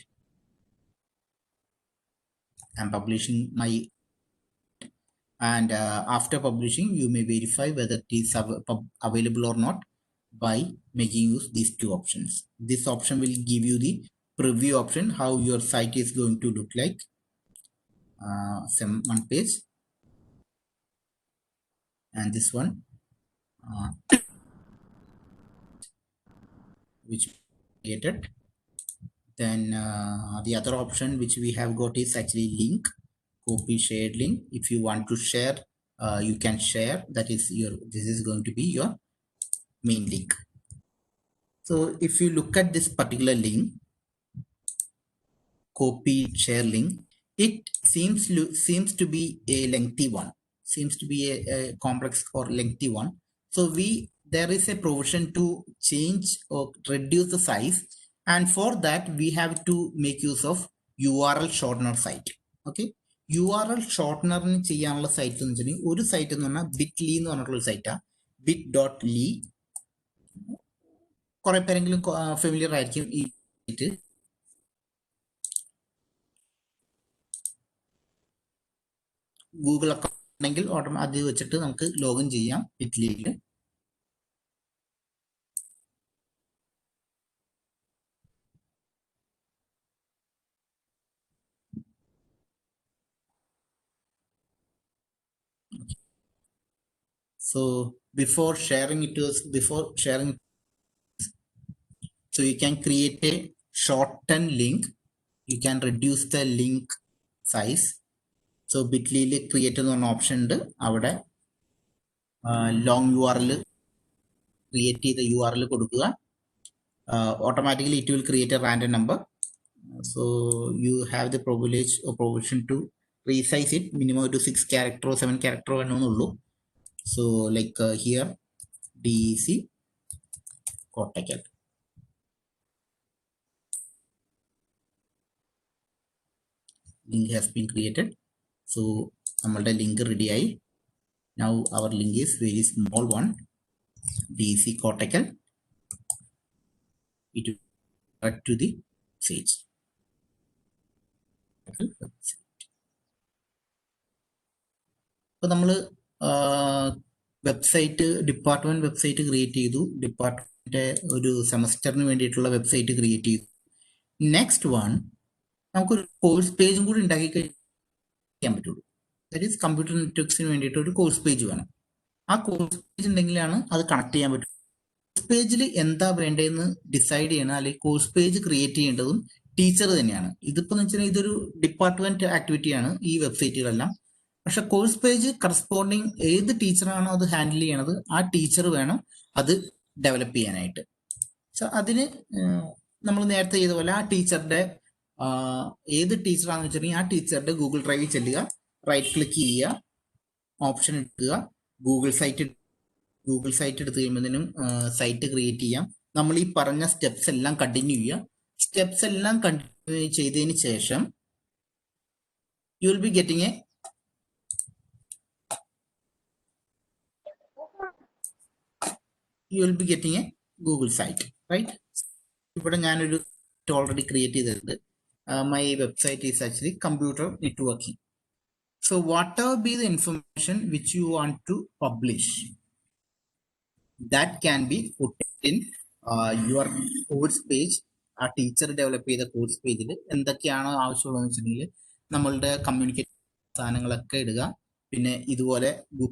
I'm publishing my, and after publishing you may verify whether it is available or not by making use these two options. This option will give you the preview option, how your site is going to look like. Some one page, and this one which created. Then the other option which we have got is actually link, copy shared link. If you want to share, you can share. That is your, this is going to be your main link. So if you look at this particular link, copy share link, it seems to be a lengthy one, seems to be a complex or lengthy one. So there is a provision to change or reduce the size, and for that we have to make use of URL shortener site. Okay, URL shortener ചെയ്യാനുള്ള site എന്ന് വെച്ചിട്ടുണ്ടെങ്കിൽ ഒരു site എന്ന് പറഞ്ഞാൽ bit.ly എന്ന് പറഞ്ഞിട്ടുള്ള സൈറ്റാണ്. bit.ly കുറെ പേരെങ്കിലും ഫെമിലിയർ ആയിരിക്കും ഈ സൈറ്റ്. ഗൂഗിൾ അക്കൗണ്ട് ഉണ്ടെങ്കിൽ അത് വെച്ചിട്ട് നമുക്ക് ലോഗിൻ ചെയ്യാം bit.ly. So before sharing, so you can create a shortened link. You can reduce the link size. So bit.ly create an option ഉണ്ട്. അവിടെ long URL create ചെയ്ത URL കൊടുക്കുക. Automatically it will create a random number. So you have the privilege or provision to resize it minimum to 6 character or 7 character എന്നൊന്നുള്ളൂ. So like here DEC Cortical. Link has been created. So our link ready. Now our link is very small one, DEC Cortical. It will direct to the page. So നമ്മൾ website department website create ചെയ്തു, department ഒരു സെമസ്റ്ററിന് വേണ്ടിയിട്ടുള്ള website create ചെയ്തു. Next one നമുക്കൊരു course പേജും കൂടി ഉണ്ടാക്കി കഴിക്കാൻ പറ്റുള്ളൂ. ദാറ്റ് ഈസ് കമ്പ്യൂട്ടർ നെറ്റ്വർക്സിന് വേണ്ടിയിട്ട് ഒരു കോഴ്സ് പേജ് വേണം. ആ കോഴ്സ് പേജ് ഉണ്ടെങ്കിലാണ് അത് കണക്ട് ചെയ്യാൻ പറ്റും. കോഴ്സ് പേജിൽ എന്താ വേണ്ടതെന്ന് ഡിസൈഡ് ചെയ്യണം, അല്ലെങ്കിൽ കോഴ്സ് പേജ് ക്രിയേറ്റ് ചെയ്യേണ്ടതും ടീച്ചർ തന്നെയാണ്. ഇതിപ്പോ എന്ന് വെച്ചാൽ ഇതൊരു ഡിപ്പാർട്ട്മെന്റ് ആക്ടിവിറ്റിയാണ് ഈ വെബ്സൈറ്റുകളെല്ലാം. പക്ഷെ കോഴ്സ് പേജ് കറസ്പോണ്ടിങ് ഏത് ടീച്ചറാണോ അത് ഹാൻഡിൽ ചെയ്യണത് ആ ടീച്ചർ വേണം അത് ഡെവലപ്പ് ചെയ്യാനായിട്ട്. സോ അതിന് നമ്മൾ നേരത്തെ ചെയ്ത പോലെ ആ ടീച്ചറുടെ ഏത് ടീച്ചറാണെന്ന് വെച്ചിട്ടുണ്ടെങ്കിൽ ആ ടീച്ചറുടെ ഗൂഗിൾ ഡ്രൈവിൽ ചെല്ലുക, റൈറ്റ് ക്ലിക്ക് ചെയ്യുക, ഓപ്ഷൻ എടുക്കുക, ഗൂഗിൾ സൈറ്റ് എടുത്ത് കഴിയുമ്പോഴത്തേനും സൈറ്റ് ക്രിയേറ്റ് ചെയ്യാം. നമ്മൾ ഈ പറഞ്ഞ സ്റ്റെപ്സ് എല്ലാം കണ്ടിന്യൂ ചെയ്യുക. സ്റ്റെപ്സ് എല്ലാം കണ്ടിന്യൂ ചെയ്തതിന് ശേഷം U will be getting A Google site, right? ഇവിടെ ഞാനൊരു already create ചെയ്തിട്ടുണ്ട്. My website is actually computer networking. So whatever be the information which you want to publish, that can be put in your course page. ആ teacher develop ചെയ്ത course പേജിൽ എന്തൊക്കെയാണോ ആവശ്യമുള്ളതെന്ന് വെച്ചിട്ടുണ്ടെങ്കിൽ നമ്മളുടെ communication സാധനങ്ങളൊക്കെ ഇടുക. പിന്നെ ഇതുപോലെ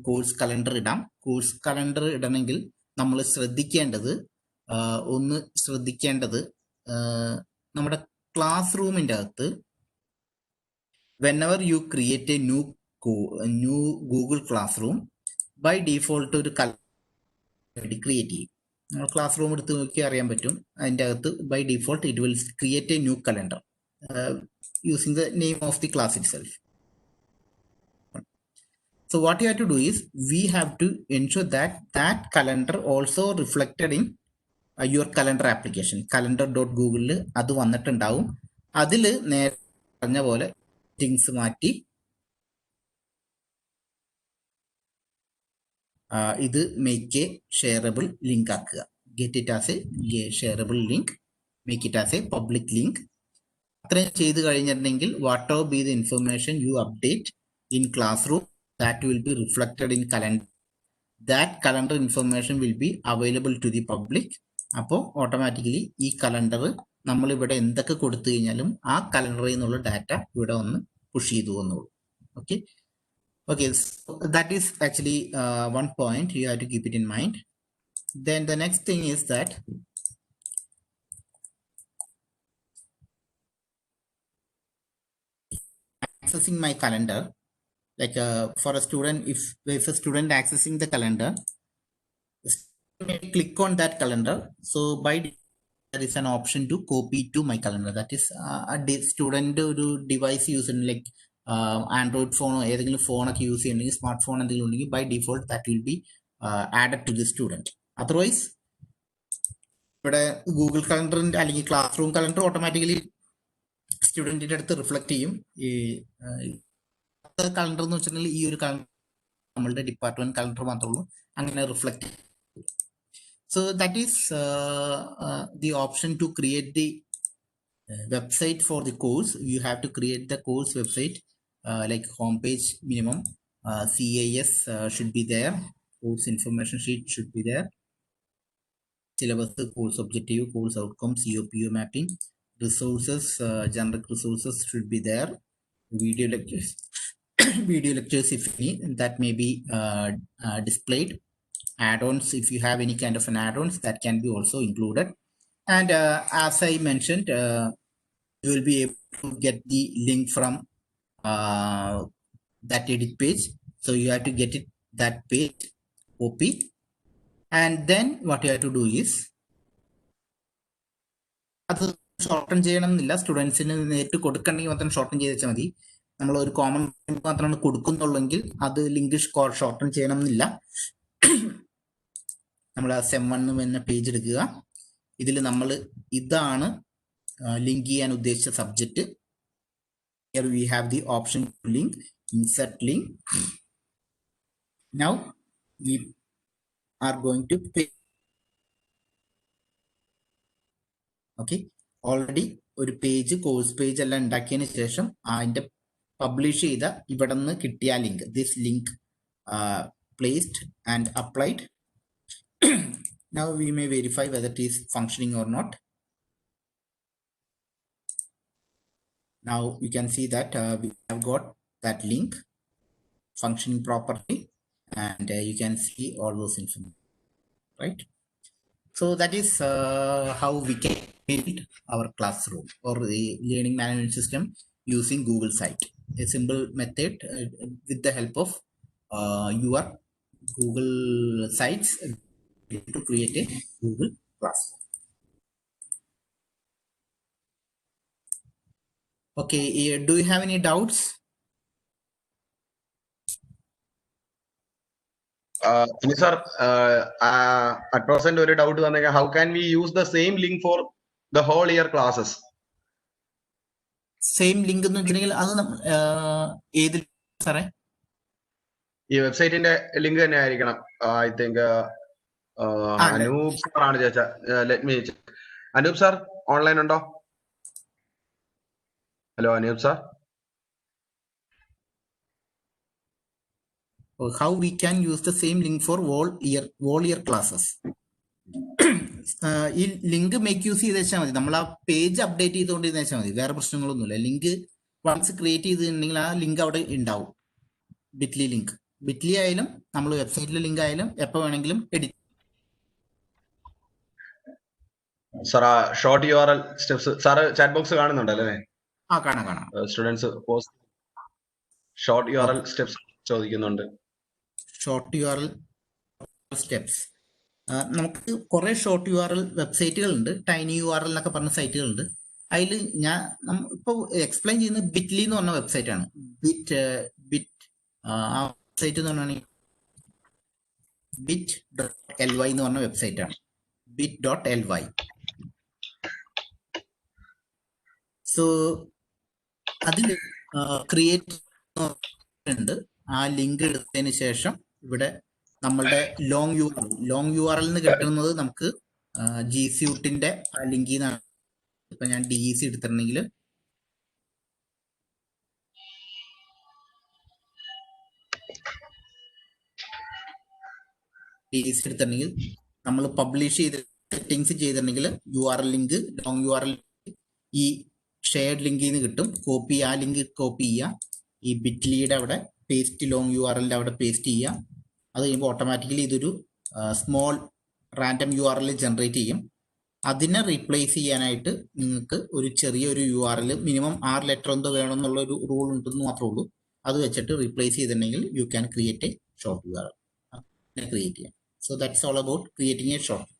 കോഴ്സ് കലണ്ടർ ഇടാം. കോഴ്സ് കലണ്ടർ ഇടണമെങ്കിൽ നമ്മൾ ശ്രദ്ധിക്കേണ്ടത് നമ്മുടെ ക്ലാസ് റൂമിൻ്റെ അകത്ത് whenever you create a new Google Classroom, by default ഒരു ക്രിയേറ്റ് ചെയ്യും. നമ്മൾ ക്ലാസ് റൂം എടുത്ത് നോക്കി അറിയാൻ പറ്റും. അതിൻ്റെ അകത്ത് by default it will create a new calendar using the name of the class itself. So what you have to do is we have to ensure that that calendar also reflected in your calendar application. calendar.google അത് വന്നിട്ടുണ്ടാവും. അതിൽ നേരെ പറഞ്ഞ പോലെ things മാറ്റി ഇത് make a shareable link ആക്കുക. Get it as a shareable link, make it as a public link. അത്രയും ചെയ്ത് കഴിഞ്ഞിട്ടുണ്ടെങ്കിൽ whatever be the information you update in classroom, that will be reflected in calendar. That calendar information will be available to the public. അപ്പോൾ automatically ഈ calendar നമ്മളിവിടെ എന്തൊക്കെ കൊടുത്തു കഴിഞ്ഞാലും ആ കലണ്ടറിൽ നിന്നുള്ള ഡാറ്റ ഇവിടെ ഒന്ന് പുഷ് ചെയ്തു വന്നോളൂ. Okay, so that is actually one point you have to keep it in mind. Then the next thing is that accessing my calendar, like for a student, if a student accessing the calendar, click on that calendar. So by there is an option to copy to my calendar. That is a student device using like android ഫോണോ ഏതെങ്കിലും ഫോണൊക്കെ use ചെയ്യണമെങ്കിൽ smart phone എന്തെങ്കിലും ഉണ്ടെങ്കിൽ by default that will be added to the student. Otherwise ഇവിടെ Google കലണ്ടറിൻ്റെ അല്ലെങ്കിൽ classroom calendar automatically സ്റ്റുഡൻറ്റിൻ്റെ അടുത്ത് റിഫ്ലക്ട് ചെയ്യും. ഈ കലണ്ടർ എന്ന് വെച്ചിട്ടുണ്ടെങ്കിൽ ഈ ഒരു കലണ്ടർ നമ്മളുടെ ഡിപ്പാർട്ട്മെന്റ് കലണ്ടർ മാത്രമേ ഉള്ളൂ, അങ്ങനെ reflect. So that is the option to create the website for the course. You have to create the course website. Like homepage minimum, CAS should be there, course information sheet should be there, syllabus, course objective, course outcome, COPU mapping, resources, generic resources should be there, video lectures if any, that may be displayed, add-ons if you have any kind of an add-ons that can be also included. And as I mentioned, you will be able to get the link from that edit page. So you have to get it that page, copy, and then what you have to do is അത് shorten ചെയ്യണം എന്നില്ല. സ്റ്റുഡൻസിന് നേരിട്ട് കൊടുക്കണമെങ്കിൽ മാത്രം shorten ചെയ്ത് വെച്ചാൽ മതി. നമ്മൾ ഒരു കോമൺ മാത്രമാണ് കൊടുക്കുന്നുള്ളെങ്കിൽ അത് ലിങ്ക് ഷോർട്ടൺ ചെയ്യണം എന്നില്ല. നമ്മൾ SEM1 എന്ന പേജ് എടുക്കുക. ഇതിൽ നമ്മൾ ഇതാണ് ലിങ്ക് ചെയ്യാൻ ഉദ്ദേശിച്ച subject. Here we have the option to link, insert link. Now we are going to pay. Okay, already ഒരു പേജ് കോഴ്സ് പേജ് എല്ലാം ഉണ്ടാക്കിയതിന് ശേഷം അതിൻ്റെ പബ്ലിഷ് ചെയ്ത ഇവിടെ നിന്ന് കിട്ടിയ link, this link placed and applied. Now we may verify whether it is functioning or not. Now you can see that we have got that link functioning properly, and you can see all those information, right? So that is how we can build our classroom or the learning management system using Google Site. A simple method with the help of your Google Sites to create a Google Classroom. Okay, do you have any doubts? Sir, at present ഒരു doubt വന്നേക്കാം. How can we use the same link for the whole year classes? Same link എന്ന് വെച്ചിട്ടുണ്ടെങ്കിൽ അത് ഏത് സാറേ? ഈ വെബ്സൈറ്റിന്റെ link തന്നെ ആയിരിക്കണം. ഐ തിങ്ക് അനൂപ് സാറാണ് ചോദിച്ചാൽ. Let me Anoop sir online ഉണ്ടോ? Hello Anoop sir. How we can use the same link for all year classes. ഈ ലിങ്ക് മേക്ക് യൂസ് ചെയ്ത് വെച്ചാൽ മതി. നമ്മൾ ആ പേജ് അപ്ഡേറ്റ് ചെയ്തുകൊണ്ടിരുന്ന വെച്ചാൽ മതി. വേറെ പ്രശ്നങ്ങളൊന്നുമില്ല. ലിങ്ക് വൺസ് ക്രിയേറ്റ് ചെയ്തിട്ടുണ്ടെങ്കിൽ ആ ലിങ്ക് അവിടെ ഉണ്ടാവും. ബിറ്റ്ലി ലിങ്ക്, ബിറ്റ്ലി ആയാലും നമ്മൾ വെബ്സൈറ്റിലെ ലിങ്ക് ആയാലും എപ്പോൾ വേണമെങ്കിലും എഡിറ്റ്. സാർ ആ short URL steps sir chat box കാണുന്നുണ്ടല്ലേ? ആ കാണാം. Students post short URL steps ചോദിക്കുന്നുണ്ട്. ഷോർട്ട് URL സ്റ്റെപ്സ് നമുക്ക് കുറെ ഷോർട്ട് URL വെബ്സൈറ്റുകളുണ്ട്. ടൈനി URL എന്നൊക്കെ പറഞ്ഞ സൈറ്റുകളുണ്ട്. അതിൽ ഞാൻ ഇപ്പോൾ എക്സ്പ്ലെയിൻ ചെയ്യുന്നത് ബിറ്റ്ലി എന്ന് പറഞ്ഞ വെബ്സൈറ്റ് ആണ്. ആ വെബ്സൈറ്റ് എന്ന് പറഞ്ഞാൽ bit.ly എന്ന് പറഞ്ഞ വെബ്സൈറ്റ് ആണ്. bit.ly. സോ അതിൽ ക്രിയേറ്റ് ഉണ്ട്. ആ ലിങ്ക് എടുത്തതിന് ശേഷം ഇവിടെ നമ്മളുടെ ലോങ് URL കിട്ടുന്നത് നമുക്ക് Gsuite ആ ലിങ്കിൽ നിന്നാണ്. ഇപ്പൊ ഞാൻ DEC എടുത്തിട്ടുണ്ടെങ്കിൽ നമ്മൾ പബ്ലിഷ് ചെയ്ത് സെറ്റിങ്സ് ചെയ്തിട്ടുണ്ടെങ്കിൽ URL ലിങ്ക് ലോങ് URL ഈ ഷെയർഡ് ലിങ്കിൽ നിന്ന് കിട്ടും. ആ ലിങ്ക് കോപ്പി ചെയ്യുക, ഈ ബിറ്റ്ലിയുടെ അവിടെ പേസ്റ്റ്, ലോങ് URL അവിടെ പേസ്റ്റ് ചെയ്യുക. അത് കഴിയുമ്പോൾ ഓട്ടോമാറ്റിക്കലി ഇതൊരു സ്മോൾ റാൻഡം URL ജനറേറ്റ് ചെയ്യും. അതിനെ റീപ്ലേസ് ചെയ്യാനായിട്ട് നിങ്ങൾക്ക് ഒരു ചെറിയൊരു URL മിനിമം 6 ലെറ്റർ എന്തോ വേണമെന്നുള്ള ഒരു റൂൾ ഉണ്ടെന്ന് മാത്രമേ ഉള്ളൂ. അത് വെച്ചിട്ട് റീപ്ലേസ് ചെയ്തിട്ടുണ്ടെങ്കിൽ you can create a short URL. Create ചെയ്യാം. So that's all about creating a short.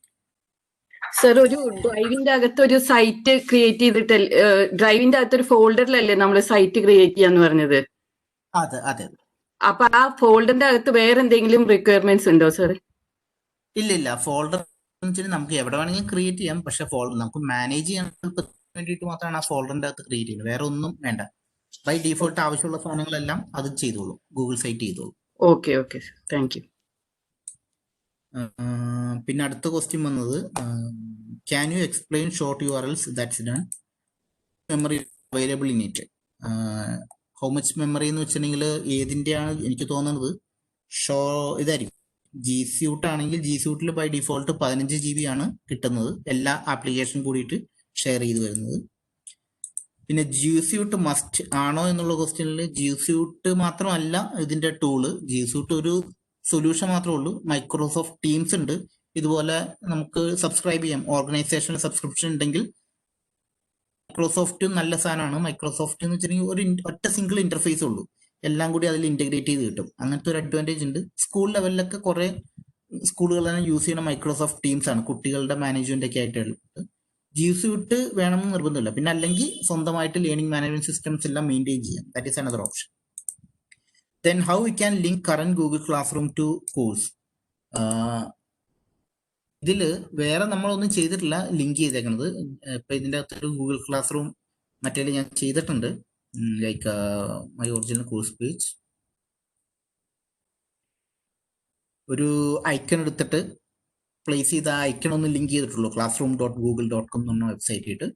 Sir, ഒരു ഡ്രൈവിന്റെ അകത്ത് ഒരു സൈറ്റ് ക്രിയേറ്റ് ചെയ്തിട്ട് ഡ്രൈവിന്റെ അകത്ത് ഒരു ഫോൾഡറിലല്ലേ നമ്മൾ സൈറ്റ് ക്രിയേറ്റ് ചെയ്യാന്ന് പറഞ്ഞത്? അതെ. അപ്പൊ ആ ഫോൾഡറിന്റെ അകത്ത് വേറെ എന്തെങ്കിലും റിക്വയർമെന്റ്സ് ഉണ്ടോ സർ? ഇല്ല. ഫോൾഡർ നമുക്ക് എവിടെ വേണമെങ്കിലും ക്രിയേറ്റ് ചെയ്യാം. പക്ഷെ നമുക്ക് മാനേജ് ചെയ്യാൻ വേണ്ടിയിട്ട് മാത്രമാണ് ആ ഫോൾഡറിന്റെ അകത്ത് ക്രിയേറ്റ് ചെയ്യുന്നത്. വേറെ ഒന്നും വേണ്ട. ബൈ ഡിഫോൾട്ട് ആവശ്യമുള്ള സാധനങ്ങളെല്ലാം അത് ചെയ്തോളൂ, ഗൂഗിൾ സൈറ്റ് ചെയ്തോളൂ. Okay, thank you. പിന്നെ അടുത്ത ക്വസ്റ്റ്യൻ വന്നത്, can you explain short URLs that's done, memory available in it? How much memory എന്ന് വെച്ചിട്ടുണ്ടെങ്കിൽ ഏതിൻ്റെയാണ് എനിക്ക് തോന്നുന്നത് ഇതായിരിക്കും. Gsuite ആണെങ്കിൽ Gsuite ബൈ ഡിഫോൾട്ട് 15 GB ആണ് കിട്ടുന്നത്, എല്ലാ ആപ്ലിക്കേഷൻ കൂടിയിട്ട് ഷെയർ ചെയ്ത് വരുന്നത്. പിന്നെ Gsuite മസ്റ്റ് ആണോ എന്നുള്ള ക്വസ്റ്റ്യനിൽ Gsuite മാത്രമല്ല ഇതിന്റെ ടൂള്. Gsuite ഒരു സൊല്യൂഷൻ മാത്രമേ ഉള്ളൂ. മൈക്രോസോഫ്റ്റ് ടീംസ് ഉണ്ട്. ഇതുപോലെ നമുക്ക് സബ്സ്ക്രൈബ് ചെയ്യാം. ഓർഗനൈസേഷൻ സബ്സ്ക്രിപ്ഷൻ ഉണ്ടെങ്കിൽ മൈക്രോസോഫ്റ്റ് നല്ല സാധനമാണ്. മൈക്രോസോഫ്റ്റ് എന്ന് വെച്ചിട്ടുണ്ടെങ്കിൽ ഒരു ഒറ്റ സിംഗിൾ ഇന്റർഫേസ് ഉള്ളൂ, എല്ലാം കൂടി അതിൽ ഇന്റഗ്രേറ്റ് ചെയ്ത് കിട്ടും. അങ്ങനത്തെ ഒരു അഡ്വാൻറ്റേജ് ഉണ്ട്. സ്കൂൾ ലെവലിലൊക്കെ കുറെ സ്കൂളുകൾ തന്നെ യൂസ് ചെയ്യുന്ന മൈക്രോസോഫ്റ്റ് ടീംസ് ആണ്, കുട്ടികളുടെ മാനേജ്മെന്റ് ഒക്കെ ആയിട്ടുള്ളത്. Gsuite വേണമെന്ന് നിർബന്ധമില്ല. പിന്നെ അല്ലെങ്കിൽ സ്വന്തമായിട്ട് ലേണിംഗ് മാനേജ്മെന്റ് സിസ്റ്റംസ് എല്ലാം മെയിൻറ്റെയിൻ ചെയ്യാം. That is another option. Then how we can link current Google Classroom to course? ഇതിൽ വേറെ നമ്മളൊന്നും ചെയ്തിട്ടില്ല ലിങ്ക് ചെയ്തേക്കുന്നത്. ഇപ്പൊ ഇതിൻ്റെ അകത്തൊരു ഗൂഗിൾ ക്ലാസ് റൂം മറ്റേ ഞാൻ ചെയ്തിട്ടുണ്ട്. Like my original course page, ഒരു ഐക്കൺ എടുത്തിട്ട് പ്ലേസ് ചെയ്ത ആ ഐക്കൺ ഒന്ന് ലിങ്ക് ചെയ്തിട്ടുള്ളൂ. classroom.google.com എന്ന് പറഞ്ഞ വെബ്സൈറ്റ് ആയിട്ട്.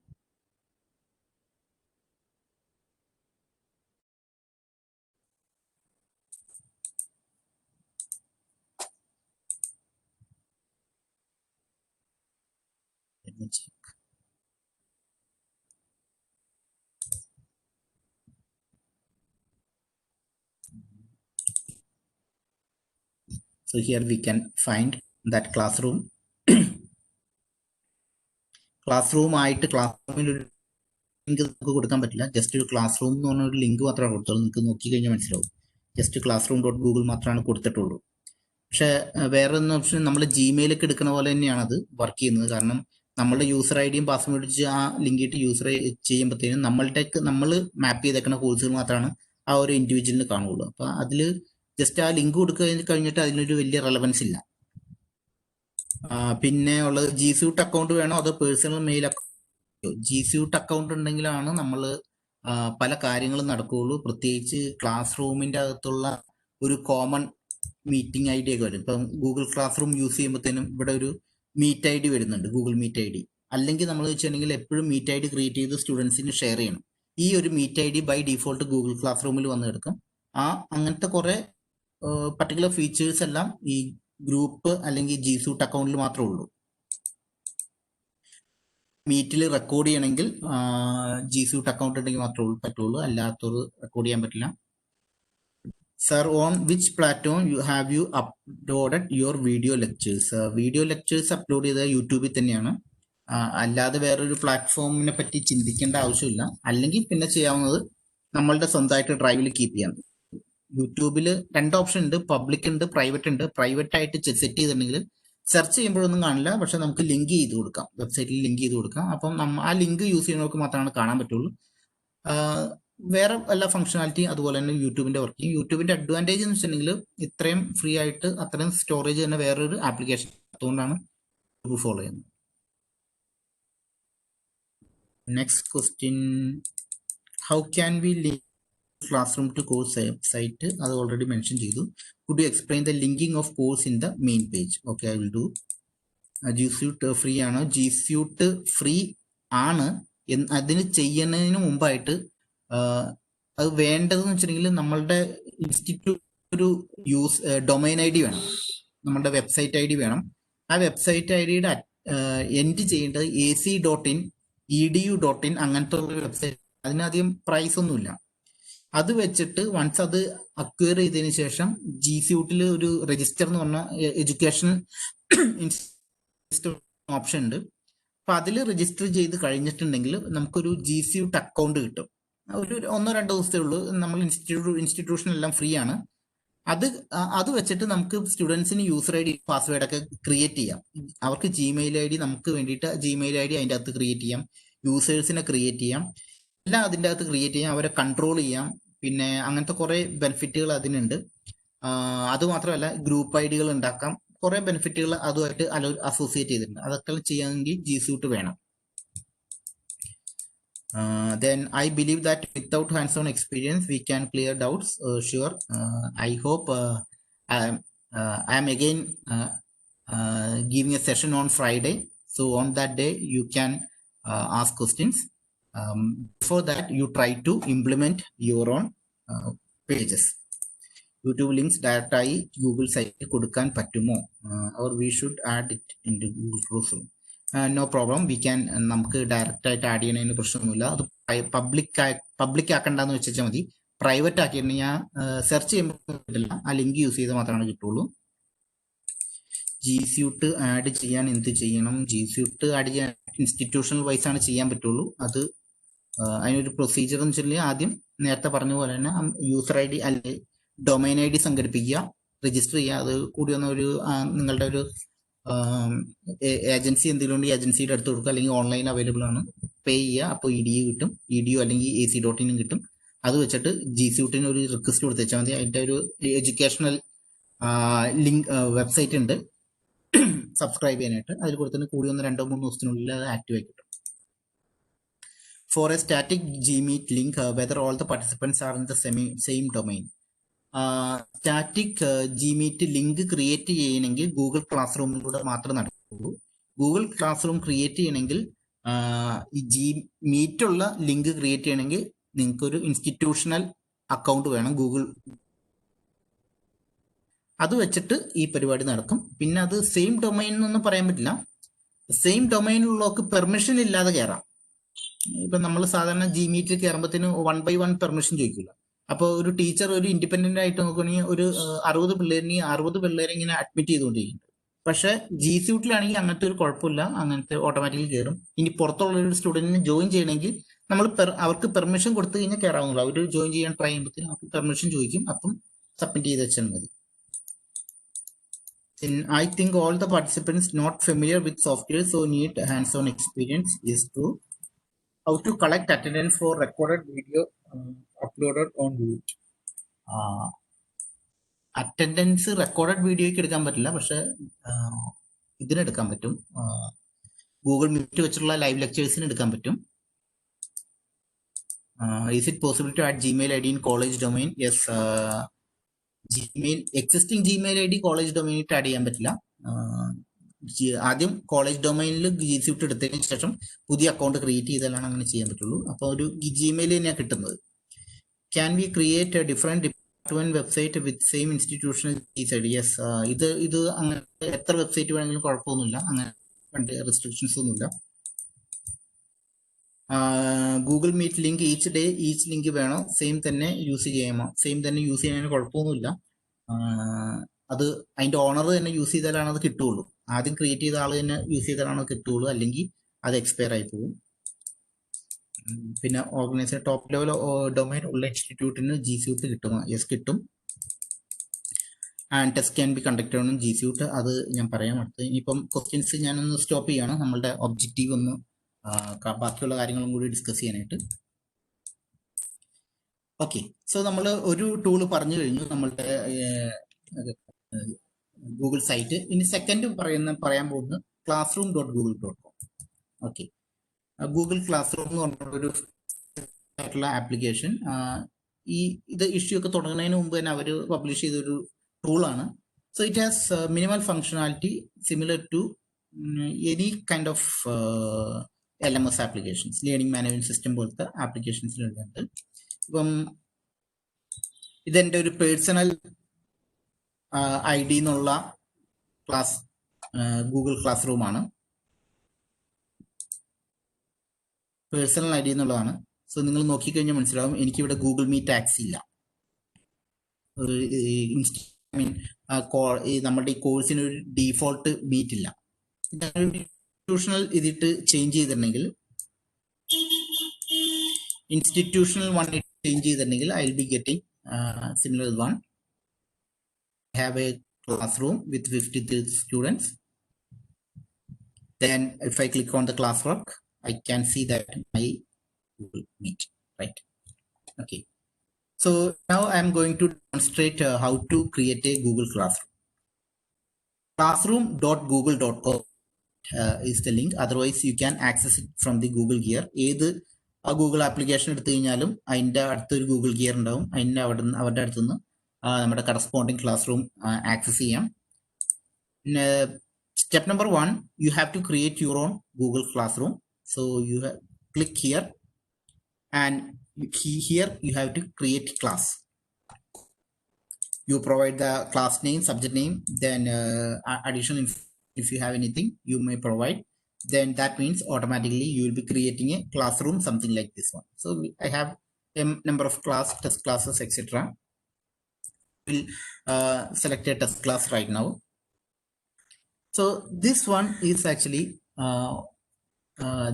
Let me check. So here we can find that classroom. classroom ആയിട്ട് ക്ലാസ്റൂമിൽ ഒരു ലിങ്ക് നമുക്ക് കൊടുക്കാൻ പറ്റില്ല. ജസ്റ്റ് ഒരു ക്ലാസ് റൂം എന്ന് പറഞ്ഞ ഒരു ലിങ്ക് മാത്രമാണ് കൊടുത്തുള്ളൂ. നിങ്ങൾക്ക് നോക്കിക്കഴിഞ്ഞാൽ മനസ്സിലാവും. ജസ്റ്റ് classroom.google മാത്രമാണ് കൊടുത്തിട്ടുള്ളൂ. പക്ഷെ വേറെ ഒന്ന് ഓപ്ഷൻ നമ്മൾ ജിമെയിലൊക്കെ എടുക്കുന്ന പോലെ തന്നെയാണ് അത് വർക്ക് ചെയ്യുന്നത്. കാരണം നമ്മളുടെ യൂസർ ഐഡിയും പാസ്വേഡ് വെച്ച് ആ ലിങ്ക് ഇട്ട് യൂസർ ചെയ്യുമ്പോഴത്തേനും നമ്മൾ മാപ്പ് ചെയ്തേക്കുന്ന കോഴ്സുകൾ മാത്രമാണ് ആ ഒരു ഇൻഡിവിജ്വലിന് കാണുള്ളൂ. അപ്പൊ അതിൽ ജസ്റ്റ് ആ ലിങ്ക് കൊടുക്കുക കഴിഞ്ഞിട്ട് അതിനൊരു വലിയ റെലവൻസ് ഇല്ല. പിന്നെ ഉള്ളത് Gsuite അക്കൗണ്ട് വേണോ അതോ personal mail account? Gsuite account ഉണ്ടെങ്കിലാണ് നമ്മൾ പല കാര്യങ്ങളും നടക്കുകയുള്ളൂ. പ്രത്യേകിച്ച് ക്ലാസ് റൂമിന്റെ അകത്തുള്ള ഒരു കോമൺ മീറ്റിംഗ് ഐഡി ഒക്കെ വരും. ഇപ്പം ഗൂഗിൾ ക്ലാസ് റൂം യൂസ് ചെയ്യുമ്പോഴത്തേനും ഇവിടെ ഒരു മീറ്റ് ID വരുന്നുണ്ട്, ഗൂഗിൾ മീറ്റ് ID. അല്ലെങ്കിൽ നമ്മൾ വെച്ചിട്ടുണ്ടെങ്കിൽ എപ്പോഴും മീറ്റ് ഐ ഡി ക്രിയേറ്റ് ചെയ്ത് സ്റ്റുഡൻസിന് ഷെയർ ചെയ്യണം. ഈ ഒരു meet I D by default Google class റൂമിൽ വന്ന് എടുക്കും. അങ്ങനത്തെ കുറെ പർട്ടിക്കുലർ ഫീച്ചേഴ്സ് എല്ലാം ഈ ഗ്രൂപ്പ് അല്ലെങ്കിൽ Gsuite അക്കൗണ്ടിൽ മാത്രമേ ഉള്ളൂ. മീറ്റിൽ റെക്കോർഡ് ചെയ്യണമെങ്കിൽ Gsuite അക്കൗണ്ട് ഉണ്ടെങ്കിൽ മാത്രമേ പറ്റുള്ളൂ, അല്ലാത്തവർ റെക്കോർഡ് ചെയ്യാൻ പറ്റില്ല. Sir, on which platform have you uploaded your video lectures? Video lectures upload ചെയ്തത് യൂട്യൂബിൽ തന്നെയാണ്. അല്ലാതെ വേറൊരു പ്ലാറ്റ്ഫോമിനെ പറ്റി ചിന്തിക്കേണ്ട ആവശ്യമില്ല. അല്ലെങ്കിൽ പിന്നെ ചെയ്യാവുന്നത് നമ്മളുടെ സ്വന്തമായിട്ട് ഡ്രൈവിൽ കീപ്പ് ചെയ്യാം. യൂട്യൂബിൽ 2 ഓപ്ഷൻ ഉണ്ട്, പബ്ലിക് ഉണ്ട്, പ്രൈവറ്റ് ഉണ്ട്. പ്രൈവറ്റ് ആയിട്ട് സെറ്റ് ചെയ്തിട്ടുണ്ടെങ്കിൽ സെർച്ച് ചെയ്യുമ്പോഴൊന്നും കാണില്ല, പക്ഷെ നമുക്ക് ലിങ്ക് ചെയ്ത് കൊടുക്കാം, വെബ്സൈറ്റിൽ ലിങ്ക് ചെയ്ത് കൊടുക്കാം. അപ്പം ആ ലിങ്ക് യൂസ് ചെയ്യുന്നവർക്ക് മാത്രമാണ് കാണാൻ പറ്റുള്ളൂ. വേറെ എല്ലാ ഫംഗ്ഷനാലിറ്റിയും അതുപോലെ തന്നെ യൂട്യൂബിന്റെ വർക്ക് ചെയ്യും. യൂട്യൂബിന്റെ അഡ്വാൻറ്റേജ് എന്ന് വെച്ചിട്ടുണ്ടെങ്കിൽ ഇത്രയും ഫ്രീ ആയിട്ട് അത്രയും സ്റ്റോറേജ് തന്നെ വേറൊരു ആപ്ലിക്കേഷൻ അതുകൊണ്ടാണ് യൂട്യൂബ് ഫോളോ ചെയ്യുന്നത്. Next question, how can we link classroom to course website? അത് ഓൾറെഡി മെൻഷൻ ചെയ്തു. Could you explain the linking of course in the main page? Okay, I will do. Gsuite free ആണ്. Gsuite free ആണ്. അതിന് ചെയ്യുന്നതിന് മുമ്പായിട്ട് അത് വേണ്ടതെന്ന് വെച്ചിട്ടുണ്ടെങ്കിൽ നമ്മളുടെ ഇൻസ്റ്റിറ്റ്യൂട്ട് ഒരു ഡൊമൈൻ ഐ ഡി വേണം, നമ്മളുടെ വെബ്സൈറ്റ് ഐ ഡി വേണം. ആ വെബ്സൈറ്റ് ഐ ഡിയുടെ എൻഡ് ചെയ്യേണ്ടത് ac.in, edu.in അങ്ങനത്തെ ഒരു വെബ്സൈറ്റ്. അതിനധികം പ്രൈസ് ഒന്നുമില്ല. അത് വെച്ചിട്ട് വൺസ് അത് അക്വയർ ചെയ്തതിന് ശേഷം Gsuite ഒരു രജിസ്റ്റർ എന്ന് പറഞ്ഞ എഡ്യൂക്കേഷണൽ ഓപ്ഷൻ ഉണ്ട്. അപ്പൊ അതിൽ രജിസ്റ്റർ ചെയ്ത് കഴിഞ്ഞിട്ടുണ്ടെങ്കിൽ നമുക്കൊരു Gsuite അക്കൗണ്ട് കിട്ടും. ഒരു 1-2 ദിവസത്തേ ഉള്ളൂ. നമ്മൾ ഇൻസ്റ്റിറ്റ്യൂഷൻ എല്ലാം ഫ്രീ ആണ്. അത് വെച്ചിട്ട് നമുക്ക് സ്റ്റുഡൻസിന് യൂസർ ഐ ഡി പാസ്വേഡ് ഒക്കെ ക്രിയേറ്റ് ചെയ്യാം. അവർക്ക് ജിമെയിൽ ഐ ഡി നമുക്ക് വേണ്ടിയിട്ട് ജിമെയിൽ ഐ ഡി അതിൻ്റെ അകത്ത് ക്രിയേറ്റ് ചെയ്യാം, യൂസേഴ്സിനെ ക്രിയേറ്റ് ചെയ്യാം, എല്ലാം അതിൻ്റെ അകത്ത് ക്രിയേറ്റ് ചെയ്യാം, അവരെ കൺട്രോൾ ചെയ്യാം. പിന്നെ അങ്ങനത്തെ കുറെ ബെനിഫിറ്റുകൾ അതിനുണ്ട്. അതുമാത്രമല്ല ഗ്രൂപ്പ് ഐ ഡികൾ ഉണ്ടാക്കാം, കുറെ ബെനിഫിറ്റുകൾ അതുമായിട്ട് അസോസിയേറ്റ് ചെയ്തിട്ടുണ്ട്. അതൊക്കെ ചെയ്യാമെങ്കിൽ Gsuite വേണം. Then I believe that without hands-on experience we can clear doubts. Sure. I hope I am again giving a session on Friday. So on that day you can ask questions. Before that you try to implement your own pages. YouTube links direct ആയി Google സൈറ്റിൽ കൊടുക്കാൻ പറ്റുമോ? or we should add it into Google Classroom? No problem, we can. നമുക്ക് direct ആയിട്ട് add ചെയ്യണതിന് പ്രശ്നമൊന്നുമില്ല. അത് public ആക്കണ്ടെന്ന് വെച്ചാൽ മതി. പ്രൈവറ്റ് ആക്കിയിട്ടുണ്ടെങ്കിൽ ഞാൻ സെർച്ച് ചെയ്യുമ്പോൾ കിട്ടില്ല, ആ ലിങ്ക് യൂസ് ചെയ്ത് മാത്രമാണ് കിട്ടുള്ളൂ. Gsuite ആഡ് ചെയ്യാൻ എന്ത് ചെയ്യണം? Gsuite ആഡ് ചെയ്യാൻ ഇൻസ്റ്റിറ്റ്യൂഷണൽ വൈസ് ആണ് ചെയ്യാൻ പറ്റുള്ളൂ. അത് അതിനൊരു പ്രൊസീജിയർ എന്ന് വെച്ചിട്ടുണ്ടെങ്കിൽ ആദ്യം നേരത്തെ പറഞ്ഞ പോലെ തന്നെ യൂസർ ഐ ഡി അല്ലെങ്കിൽ ഡൊമൈൻ ഐ ഡി സംഘടിപ്പിക്കുക, രജിസ്റ്റർ ചെയ്യുക. അത് കൂടി വന്ന ഒരു നിങ്ങളുടെ ഒരു ഏജൻസി എന്തെങ്കിലും ഉണ്ടെങ്കിൽ ഏജൻസിയുടെ അടുത്ത് കൊടുക്കുക, അല്ലെങ്കിൽ ഓൺലൈൻ അവൈലബിൾ ആണ്, പേ ചെയ്യുക. അപ്പോൾ EDU കിട്ടും, EDU അല്ലെങ്കിൽ ac.in കിട്ടും. അത് വെച്ചിട്ട് Gsuite ഒരു റിക്വസ്റ്റ് കൊടുത്തേച്ചാൽ മതി. അതിൻ്റെ ഒരു എഡ്യൂക്കേഷണൽ ലിങ്ക് വെബ്സൈറ്റ് ഉണ്ട് സബ്സ്ക്രൈബ് ചെയ്യാനായിട്ട്. അതിൽ കൊടുത്തിട്ട് കൂടി വന്ന് 2-3 ദിവസത്തിനുള്ളിൽ അത് ആക്റ്റീവ് ആയി കിട്ടും. For a static Gmeet link, whether all the participants are in the same domain. Static Gmeet link create ചെയ്യണമെങ്കിൽ ഗൂഗിൾ ക്ലാസ് റൂമിലൂടെ മാത്രമേ നടക്കുള്ളൂ. ഗൂഗിൾ ക്ലാസ് റൂം ക്രിയേറ്റ് ചെയ്യണമെങ്കിൽ ഈ Gmeet ഉള്ള ലിങ്ക് ക്രിയേറ്റ് ചെയ്യണമെങ്കിൽ നിങ്ങൾക്ക് ഒരു ഇൻസ്റ്റിറ്റ്യൂഷണൽ അക്കൗണ്ട് വേണം ഗൂഗിൾ. അത് വെച്ചിട്ട് ഈ പരിപാടി നടക്കും. പിന്നെ അത് സെയിം ഡൊമൈൻ എന്നൊന്നും പറയാൻ പറ്റില്ല. സെയിം ഡൊമൈനിലുള്ളവർക്ക് പെർമിഷൻ ഇല്ലാതെ കയറാം. ഇപ്പൊ നമ്മൾ സാധാരണ Gmeet കയറുമ്പോഴത്തേന് 1 by 1 പെർമിഷൻ ചോദിക്കില്ല. അപ്പോൾ ഒരു ടീച്ചർ ഒരു ഇൻഡിപെൻഡന്റ് ആയിട്ട് നോക്കുകയാണെങ്കിൽ ഒരു 60 പിള്ളേരെ ഇങ്ങനെ അഡ്മിറ്റ് ചെയ്തുകൊണ്ടിരിക്കും. പക്ഷെ Gsuite അങ്ങനത്തെ ഒരു കുഴപ്പമില്ല, അങ്ങനത്തെ ഓട്ടോമാറ്റിക്കലി കയറും. ഇനി പുറത്തുള്ള ഒരു സ്റ്റുഡന്റിന് ജോയിൻ ചെയ്യണമെങ്കിൽ നമ്മൾ അവർക്ക് പെർമിഷൻ കൊടുത്തു കഴിഞ്ഞാൽ കയറാവുന്നില്ല. അവർ ജോയിൻ ചെയ്യാൻ ട്രൈ ചെയ്യുമ്പോഴത്തേനും അവർക്ക് പെർമിഷൻ ചോദിക്കും, അപ്പം സബ്മിറ്റ് ചെയ്ത് വെച്ചാൽ മതി. I think all the participants not familiar with software so need hands-on experience. Is true. How to collect attendance for recorded video uploaded on Gsuite? Attendance recorded വീഡിയോയ്ക്ക് എടുക്കാൻ പറ്റില്ല, പക്ഷെ ഇതിനെടുക്കാൻ പറ്റും. ഗൂഗിൾ മീറ്റ് വെച്ചുള്ള ലൈവ് ലെക്ചേഴ്സിന് എടുക്കാൻ പറ്റും. Is it possible to add Gmail ID in college domain? Yes. Existing Gmail ID college ഡൊമൈനിട്ട് add ചെയ്യാൻ പറ്റില്ല. ആദ്യം കോളേജ് ഡൊമൈനിൽ Gsuite എടുത്തതിന് ശേഷം പുതിയ അക്കൗണ്ട് ക്രിയേറ്റ് ചെയ്താലാണ് അങ്ങനെ ചെയ്യാൻ പറ്റുള്ളൂ. അപ്പോൾ ഒരു ജിമെയിൽ തന്നെയാണ് കിട്ടുന്നത്. Can we create a different department website with same institutional side? Yes, ഇത് അങ്ങനെ എത്ര വെബ്സൈറ്റ് വേണമെങ്കിലും കുഴപ്പമൊന്നുമില്ല, അങ്ങനെ റെസ്ട്രിക്ഷൻസ് ഒന്നുമില്ല. Google meet link each link വേണോ? സെയിം തന്നെ യൂസ് ചെയ്യാമോ? സെയിം തന്നെ യൂസ് ചെയ്യുന്നതിന് കുഴപ്പമൊന്നുമില്ല. അത് അതിന്റെ ഓണർ തന്നെ യൂസ് ചെയ്താലാണ് അത് കിട്ടുള്ളൂ. ആദ്യം ക്രിയേറ്റ് ചെയ്ത ആൾ തന്നെ യൂസ് ചെയ്താലാണ് കിട്ടുള്ളൂ, അല്ലെങ്കിൽ അത് എക്സ്പയർ ആയി പോകും. പിന്നെ ഓർഗനൈസേഷൻ ടോപ്പ് ലെവൽ ഡൊമൈൻ ഉള്ള ഇൻസ്റ്റിറ്റ്യൂട്ടിന് Gsuite കിട്ടുമോ? യെസ്, കിട്ടും. And test can be conducted on Gsuite, അത് ഞാൻ പറയാം അടുത്ത്. ഇനിയിപ്പം ക്വസ്റ്റ്യൻസ് ഞാനൊന്ന് സ്റ്റോപ്പ് ചെയ്യാണ്, നമ്മളുടെ ഒബ്ജക്റ്റീവ് ഒന്ന് ബാക്കിയുള്ള കാര്യങ്ങളും കൂടി ഡിസ്കസ് ചെയ്യാനായിട്ട്. ഓക്കെ, സോ നമ്മൾ ഒരു ടൂള് പറഞ്ഞു കഴിഞ്ഞു, നമ്മളുടെ ഗൂഗിൾ സൈറ്റ്. ഇനി സെക്കൻഡ് പറയാൻ പോകുന്നത് classroom.google.com. Okay, Google class room എന്ന് പറഞ്ഞൊരു ആയിട്ടുള്ള ആപ്ലിക്കേഷൻ. ഇത് ഇഷ്യൂ ഒക്കെ തുടങ്ങുന്നതിന് മുമ്പ് തന്നെ അവർ പബ്ലിഷ് ചെയ്തൊരു ടൂളാണ്. So it has minimal functionality similar to any kind of LMS applications, learning management system പോലത്തെ ആപ്ലിക്കേഷൻസിലുണ്ട്. ഇപ്പം ഇതെൻ്റെ ഒരു പേഴ്സണൽ ID എന്നുള്ള ഗൂഗിൾ ക്ലാസ് റൂമാണ്. പേഴ്സണൽ ID എന്നുള്ളതാണ്. സോ നിങ്ങൾ നോക്കിക്കഴിഞ്ഞാൽ മനസ്സിലാവും എനിക്കിവിടെ ഗൂഗിൾ മീറ്റ് ആക്സ് ഇല്ല. നമ്മുടെ ഈ കോഴ്സിന് ഒരു ഡീഫോൾട്ട് മീറ്റ് ഇല്ല. ഇൻസ്റ്റിറ്റ്യൂഷണൽ ഇതിട്ട് ചേഞ്ച് ചെയ്തിട്ടുണ്ടെങ്കിൽ I will be getting similar one. I have a classroom with 53 students. Then if I click on the classwork, I can see that my Google Meet, right? Okay. So now I am going to demonstrate how to create a Google Classroom. Classroom.google.com is the link. Otherwise, you can access it from the Google Gear. ഏത് Google application എടുത്തു കഴിഞ്ഞാലും അതിൻ്റെ അടുത്തൊരു Google gear ഉണ്ടാവും. അതിൻ്റെ അവരുടെ അടുത്തുനിന്ന് നമ്മുടെ കറസ്പോണ്ടിങ് ക്ലാസ് റൂം ആക്സസ് ചെയ്യാം. പിന്നെ step number 1, you have to create your own Google Classroom. So you click here, and here you have to create class. You provide the class name, subject name, then additional if you have anything you may provide. Then that means automatically you will be creating a classroom, something like this one. So I have a number of test classes, etc. We'll select a test class right now. So this one is actually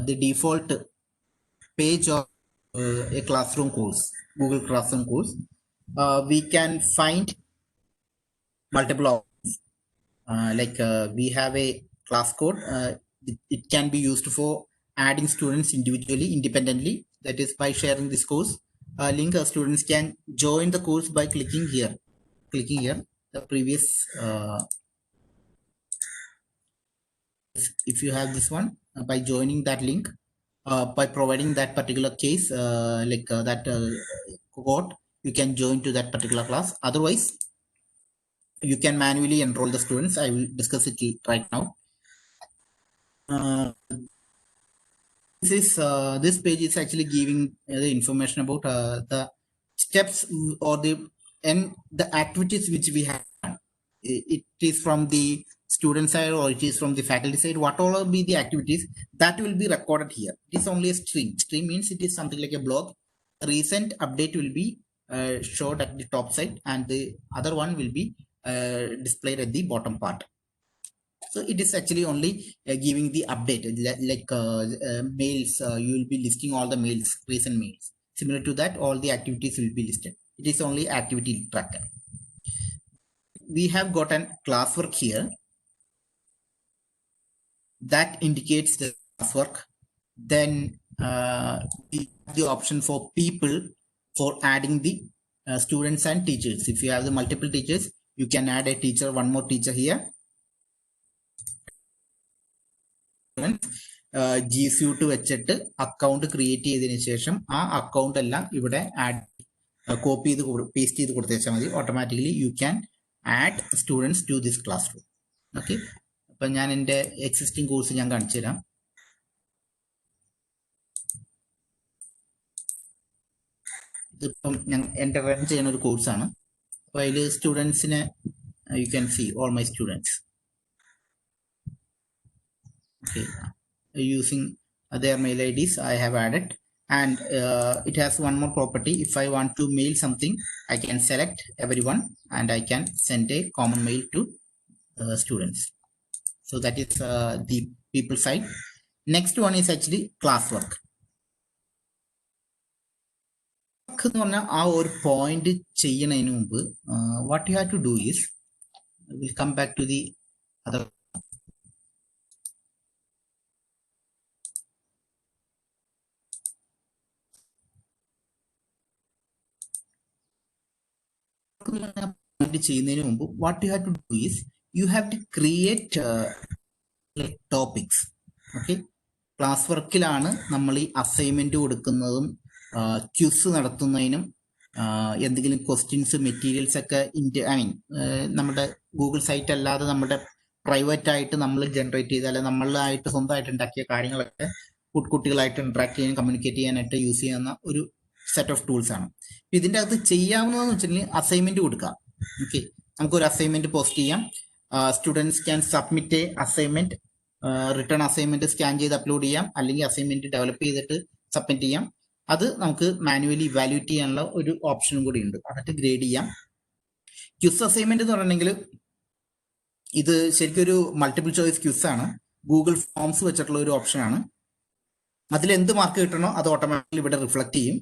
the default page of a classroom course, Google Classroom course. We can find multiple options. We have a class code. It can be used for adding students individually, independently. That is by sharing this course link. Students can join the course by clicking here. The previous, if you have this one, by joining that link, by providing that particular case, code, you can join to that particular class. Otherwise, you can manually enroll the students. I will discuss it right now. This page is actually giving the information about the steps or the activities which we have. It is from the student side or it is from the faculty side. What all will be the activities that will be recorded here. It is only a stream. Stream means it is something like a blog. A recent update will be showed at the top side, and the other one will be displayed at the bottom part. So it is actually only giving the update, mails. You will be listing all the mails, recent mails. Similar to that, all the activities will be listed. It is only activity tracker. We have got an classwork here that indicates the classwork. Then the option for people for adding the students and teachers. If you have the multiple teachers, you can add a teacher, one more teacher here. Gsuite വെച്ചിട്ട് account create ചെയ്തതിനു ശേഷം ആ account എല്ലാം ഇവിടെ add copy ചെയ്ത് paste ചെയ്ത് കൊടുത്തേച്ചാൽ മതി. Automatically you can add students to this classroom. Okay, ഇപ്പം ഞാൻ എൻ്റെ എക്സിസ്റ്റിംഗ് കോഴ്സ് ഞാൻ കാണിച്ചു തരാം. ഇതിപ്പം ഞാൻ എൻ്റെ റൺ ചെയ്യുന്ന ഒരു കോഴ്സാണ്. അപ്പോൾ അതിൽ സ്റ്റുഡൻസിനെ you can see all my students. Okay, using their mail IDs I have added, and it has one more property. If I want to mail something, I can select everyone and I can send a common mail to students. So that is the people side. Next one is actually classwork. എന്ന് പറഞ്ഞാൽ ആ ഒരു point ചെയ്യുന്നതിന് മുമ്പ് what you have to do is, we'll come back to the other. ചെയ്യുന്നതിന് മുമ്പ് what you have to do is, you have to create topics. Okay, class വർക്കിലാണ് നമ്മൾ ഈ അസൈൻമെന്റ് കൊടുക്കുന്നതും ക്യൂസ് നടത്തുന്നതിനും എന്തെങ്കിലും ക്വസ്റ്റ്യൻസ് മെറ്റീരിയൽസ് ഒക്കെ നമ്മുടെ ഗൂഗിൾ സൈറ്റ് അല്ലാതെ നമ്മുടെ പ്രൈവറ്റ് ആയിട്ട് നമ്മൾ ജനറേറ്റ് ചെയ്ത അല്ലെ നമ്മളായിട്ട് സ്വന്തമായിട്ട് ഉണ്ടാക്കിയ കാര്യങ്ങളൊക്കെ കുട്ടികളായിട്ട് ഇന്ററാക്ട് ചെയ്യാൻ കമ്മ്യൂണിക്കേറ്റ് ചെയ്യാനായിട്ട് യൂസ് ചെയ്യുന്ന ഒരു സെറ്റ് ഓഫ് ടൂൾസ് ആണ്. ഇതിൻ്റെ അകത്ത് ചെയ്യാവുന്നതെന്ന് വെച്ചിട്ടുണ്ടെങ്കിൽ അസൈൻമെന്റ് കൊടുക്കാം. ഓക്കെ, നമുക്കൊരു അസൈൻമെന്റ് പോസ്റ്റ് ചെയ്യാം. Students can submit assignment, return assignment scan ചെയ്ത് അപ്ലോഡ് ചെയ്യാം, അല്ലെങ്കിൽ അസൈൻമെന്റ് ഡെവലപ്പ് ചെയ്തിട്ട് സബ്മിറ്റ് ചെയ്യാം. അത് നമുക്ക് മാനുവലി ഇവാലുവേറ്റ് ചെയ്യാനുള്ള ഒരു ഓപ്ഷനും കൂടി ഉണ്ട്. എന്നിട്ട് ഗ്രേഡ് ചെയ്യാം. ക്യൂസ് അസൈൻമെന്റ് എന്ന് പറഞ്ഞിട്ടുണ്ടെങ്കിൽ ഇത് ശരിക്കും ഒരു മൾട്ടിപ്പിൾ ചോയ്സ് ക്യൂസ് ആണ്. ഗൂഗിൾ ഫോംസ് വെച്ചിട്ടുള്ള ഒരു ഓപ്ഷൻ ആണ്. അതിൽ എന്ത് മാർക്ക് കിട്ടണോ അത് ഓട്ടോമാറ്റിക്കലി ഇവിടെ റിഫ്ലക്ട് ചെയ്യും.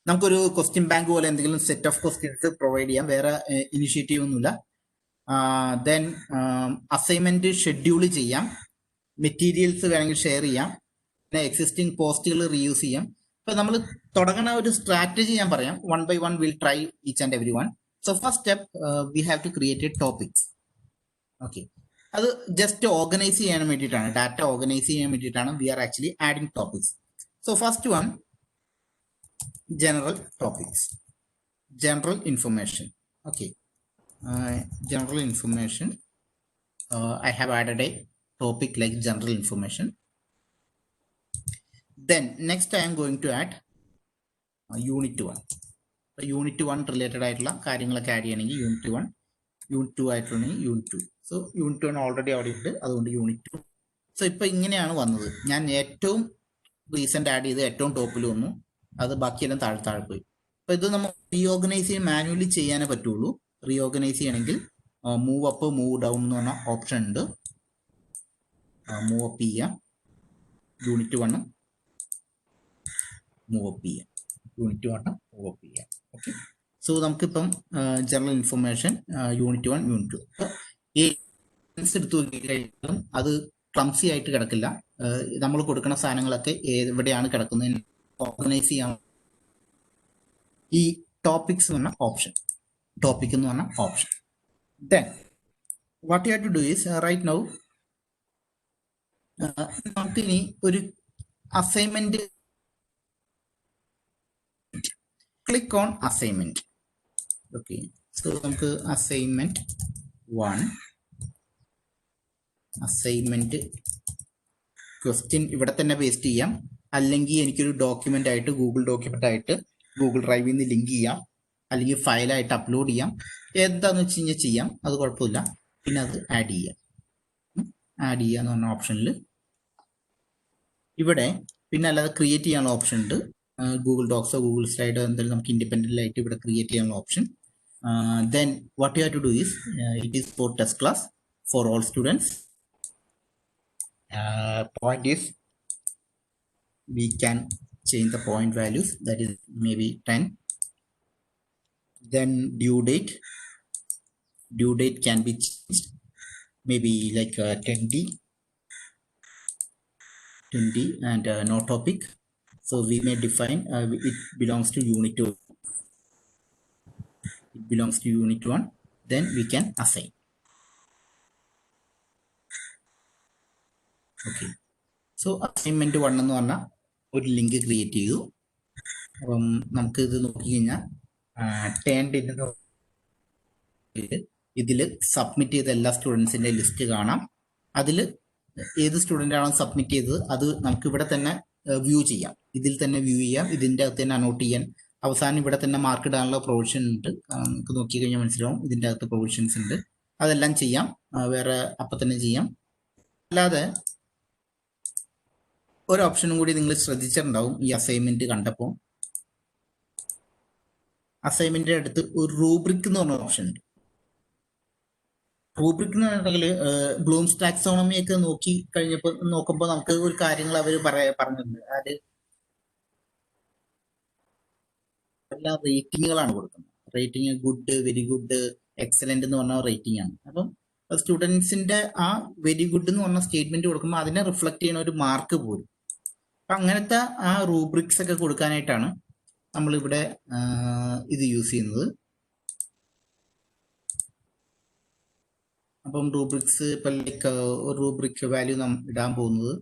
നമുക്കൊരു ക്വസ്റ്റ്യൻ ബാങ്ക് പോലെ എന്തെങ്കിലും സെറ്റ് ഓഫ് ക്വസ്റ്റ്യൻസ് പ്രൊവൈഡ് ചെയ്യാം. വേറെ ഇനിഷ്യേറ്റീവ് ഒന്നുമില്ല. ദെൻ അസൈൻമെന്റ് ഷെഡ്യൂൾ ചെയ്യാം, മെറ്റീരിയൽസ് വേണമെങ്കിൽ ഷെയർ ചെയ്യാം, പിന്നെ എക്സിസ്റ്റിംഗ് പോസ്റ്റുകൾ റീയൂസ് ചെയ്യാം. ഇപ്പൊ നമ്മൾ തുടങ്ങുന്ന ഒരു സ്ട്രാറ്റജി ഞാൻ പറയാം. 1 by 1 will try each and every one. So first step, we have to create a topics. Okay, അത് ജസ്റ്റ് ഓർഗനൈസ് ചെയ്യാൻ വേണ്ടിയിട്ടാണ്, ഡാറ്റ ഓർഗനൈസ് ചെയ്യാൻ വേണ്ടിയിട്ടാണ് we are actually adding topics. So first one, general topics, general information. Okay, general information. I have added a topic like general information. Then next I am going to add unit 1. Unit 1 related ആയിട്ടുള്ള കാര്യങ്ങളൊക്കെ add ചെയ്യണമെങ്കിൽ unit 1, unit 2 ആയിട്ടുണ്ടെങ്കിൽ unit 2. So unit 1 already അവിടെ ഉണ്ട്, അതുകൊണ്ട് unit 2. So ഇപ്പൊ ഇങ്ങനെയാണ് വന്നത്. ഞാൻ ഏറ്റവും റീസെന്റ് ആഡ് ചെയ്ത് ഏറ്റവും ടോപ്പിൽ വന്നു, അത് ബാക്കിയെല്ലാം താഴെ പോയി. അപ്പൊ ഇത് നമ്മൾ റീഓർഗനൈസ് ചെയ്യാൻ മാനുവലി ചെയ്യാനേ പറ്റുള്ളൂ. റീഓർഗനൈസ് ചെയ്യണമെങ്കിൽ മൂവ് അപ്പ് മൂവ് ഡൗൺ എന്ന് പറഞ്ഞ ഓപ്ഷൻ ഉണ്ട്. മൂവ് അപ്പ് ചെയ്യാം, യൂണിറ്റ് 1 മൂവ് അപ്പ് ചെയ്യാം, യൂണിറ്റ് 1 മൂവ് അപ്പ് ചെയ്യാം. ഓക്കെ, സോ നമുക്കിപ്പം ജനറൽ ഇൻഫർമേഷൻ യൂണിറ്റ് 1 യൂണിറ്റ് 2 എടുത്തു നോക്കിക്കഴിഞ്ഞാലും അത് ക്ലംസി ആയിട്ട് കിടക്കില്ല. നമ്മൾ കൊടുക്കുന്ന സാധനങ്ങളൊക്കെ എവിടെയാണ് കിടക്കുന്നതിന് ഓർഗനൈസ് ചെയ്യാൻ ഈ ടോപ്പിക്സ് എന്ന് പറഞ്ഞ ഓപ്ഷൻ, ടോപ്പിക് എന്ന് പറഞ്ഞ option. Then what you have to do is, right now നമുക്കിനി ഒരു assignment, click on assignment. Okay, so നമുക്ക് അസൈൻമെന്റ് 1, അസൈൻമെന്റ് ക്വസ്റ്റ്യൻ ഇവിടെ തന്നെ പേസ്റ്റ് ചെയ്യാം, അല്ലെങ്കിൽ എനിക്കൊരു ഡോക്യുമെന്റ് ആയിട്ട് ഗൂഗിൾ ഡോക്യുമെന്റ് ആയിട്ട് ഗൂഗിൾ ഡ്രൈവിൽ നിന്ന് ലിങ്ക് ചെയ്യാം, അല്ലെങ്കിൽ ഫയലായിട്ട് അപ്ലോഡ് ചെയ്യാം. എന്താന്ന് വെച്ച് കഴിഞ്ഞാൽ ചെയ്യാം, അത് കുഴപ്പമില്ല. പിന്നെ അത് ആഡ് ചെയ്യാം, ആഡ് ചെയ്യുക എന്ന് പറഞ്ഞ ഓപ്ഷനിൽ ഇവിടെ, പിന്നെ അല്ലാതെ ക്രിയേറ്റ് ചെയ്യാനുള്ള ഓപ്ഷൻ ഉണ്ട്. ഗൂഗിൾ ഡോക്സോ ഗൂഗിൾ സ്ലൈഡോ എന്തെങ്കിലും നമുക്ക് ഇൻഡിപെൻഡന്റ് ആയിട്ട് ഇവിടെ ക്രിയേറ്റ് ചെയ്യാനുള്ള option. Then what you have to do is, it is for test class for all students. Point is, we can change the point values, that is maybe 10. Then due date can be changed, maybe like 10D and no topic. So we may define it belongs to unit 2. It belongs to unit 1. Then we can assign. Okay, so assignment 1 എന്ന് പറഞ്ഞ ഒരു link create ചെയ്തു. അപ്പം നമുക്ക് ഇത് നോക്കി കഴിഞ്ഞാൽ turned in ഇതിൽ സബ്മിറ്റ് ചെയ്ത എല്ലാ സ്റ്റുഡൻസിൻ്റെ ലിസ്റ്റ് കാണാം. അതിൽ ഏത് സ്റ്റുഡൻ്റ് ആണോ സബ്മിറ്റ് ചെയ്തത് അത് നമുക്ക് ഇവിടെ തന്നെ വ്യൂ ചെയ്യാം. ഇതിൽ തന്നെ വ്യൂ ചെയ്യാം. ഇതിൻ്റെ അകത്ത് തന്നെ അനോട്ട് ചെയ്യാൻ അവസാനം ഇവിടെ തന്നെ മാർക്ക് ഇടാനുള്ള പ്രൊവിഷൻ ഉണ്ട്. നമുക്ക് നോക്കി കഴിഞ്ഞാൽ മനസ്സിലാവും ഇതിൻ്റെ അകത്ത് പ്രൊവിഷൻസ് ഉണ്ട്. അതെല്ലാം ചെയ്യാം. വേറെ അപ്പം തന്നെ ചെയ്യാം. അല്ലാതെ ഒരു ഓപ്ഷനും കൂടി നിങ്ങൾ ശ്രദ്ധിച്ചിട്ടുണ്ടാവും ഈ അസൈൻമെന്റ് കണ്ടപ്പോൾ. അസൈൻമെന്റിന്റെ അടുത്ത് ഒരു റൂബ്രിക് എന്ന് പറഞ്ഞ ഓപ്ഷൻ ഉണ്ട്. റൂബ്രിക് എന്ന് പറഞ്ഞിട്ടുണ്ടെങ്കിൽ ബ്ലൂംസ് ടാക്സോണമി ഒക്കെ നോക്കുമ്പോൾ നമുക്ക് ഒരു കാര്യങ്ങൾ അവർ പറഞ്ഞിട്ടുണ്ട്. അത് എല്ലാ റേറ്റിങ്ങുകളാണ് കൊടുക്കുന്നത്. Rating good, very good, excellent എന്ന് പറഞ്ഞ റേറ്റിംഗ് ആണ്. അപ്പം സ്റ്റുഡൻസിന്റെ ആ വെരി ഗുഡ് എന്ന് പറഞ്ഞ സ്റ്റേറ്റ്മെന്റ് കൊടുക്കുമ്പോൾ അതിനെ റിഫ്ലക്ട് ചെയ്യുന്ന ഒരു മാർക്ക് പോലും. അപ്പം അങ്ങനത്തെ ആ റൂബ്രിക്സ് ഒക്കെ കൊടുക്കാനായിട്ടാണ് നമ്മളിവിടെ ഇത് യൂസ് ചെയ്യുന്നത്. അപ്പം റൂബ്രിക്സ് ഇപ്പം ലൈക്ക് റൂബ്രിക് വാല്യൂ ഇടാൻ പോകുന്നത്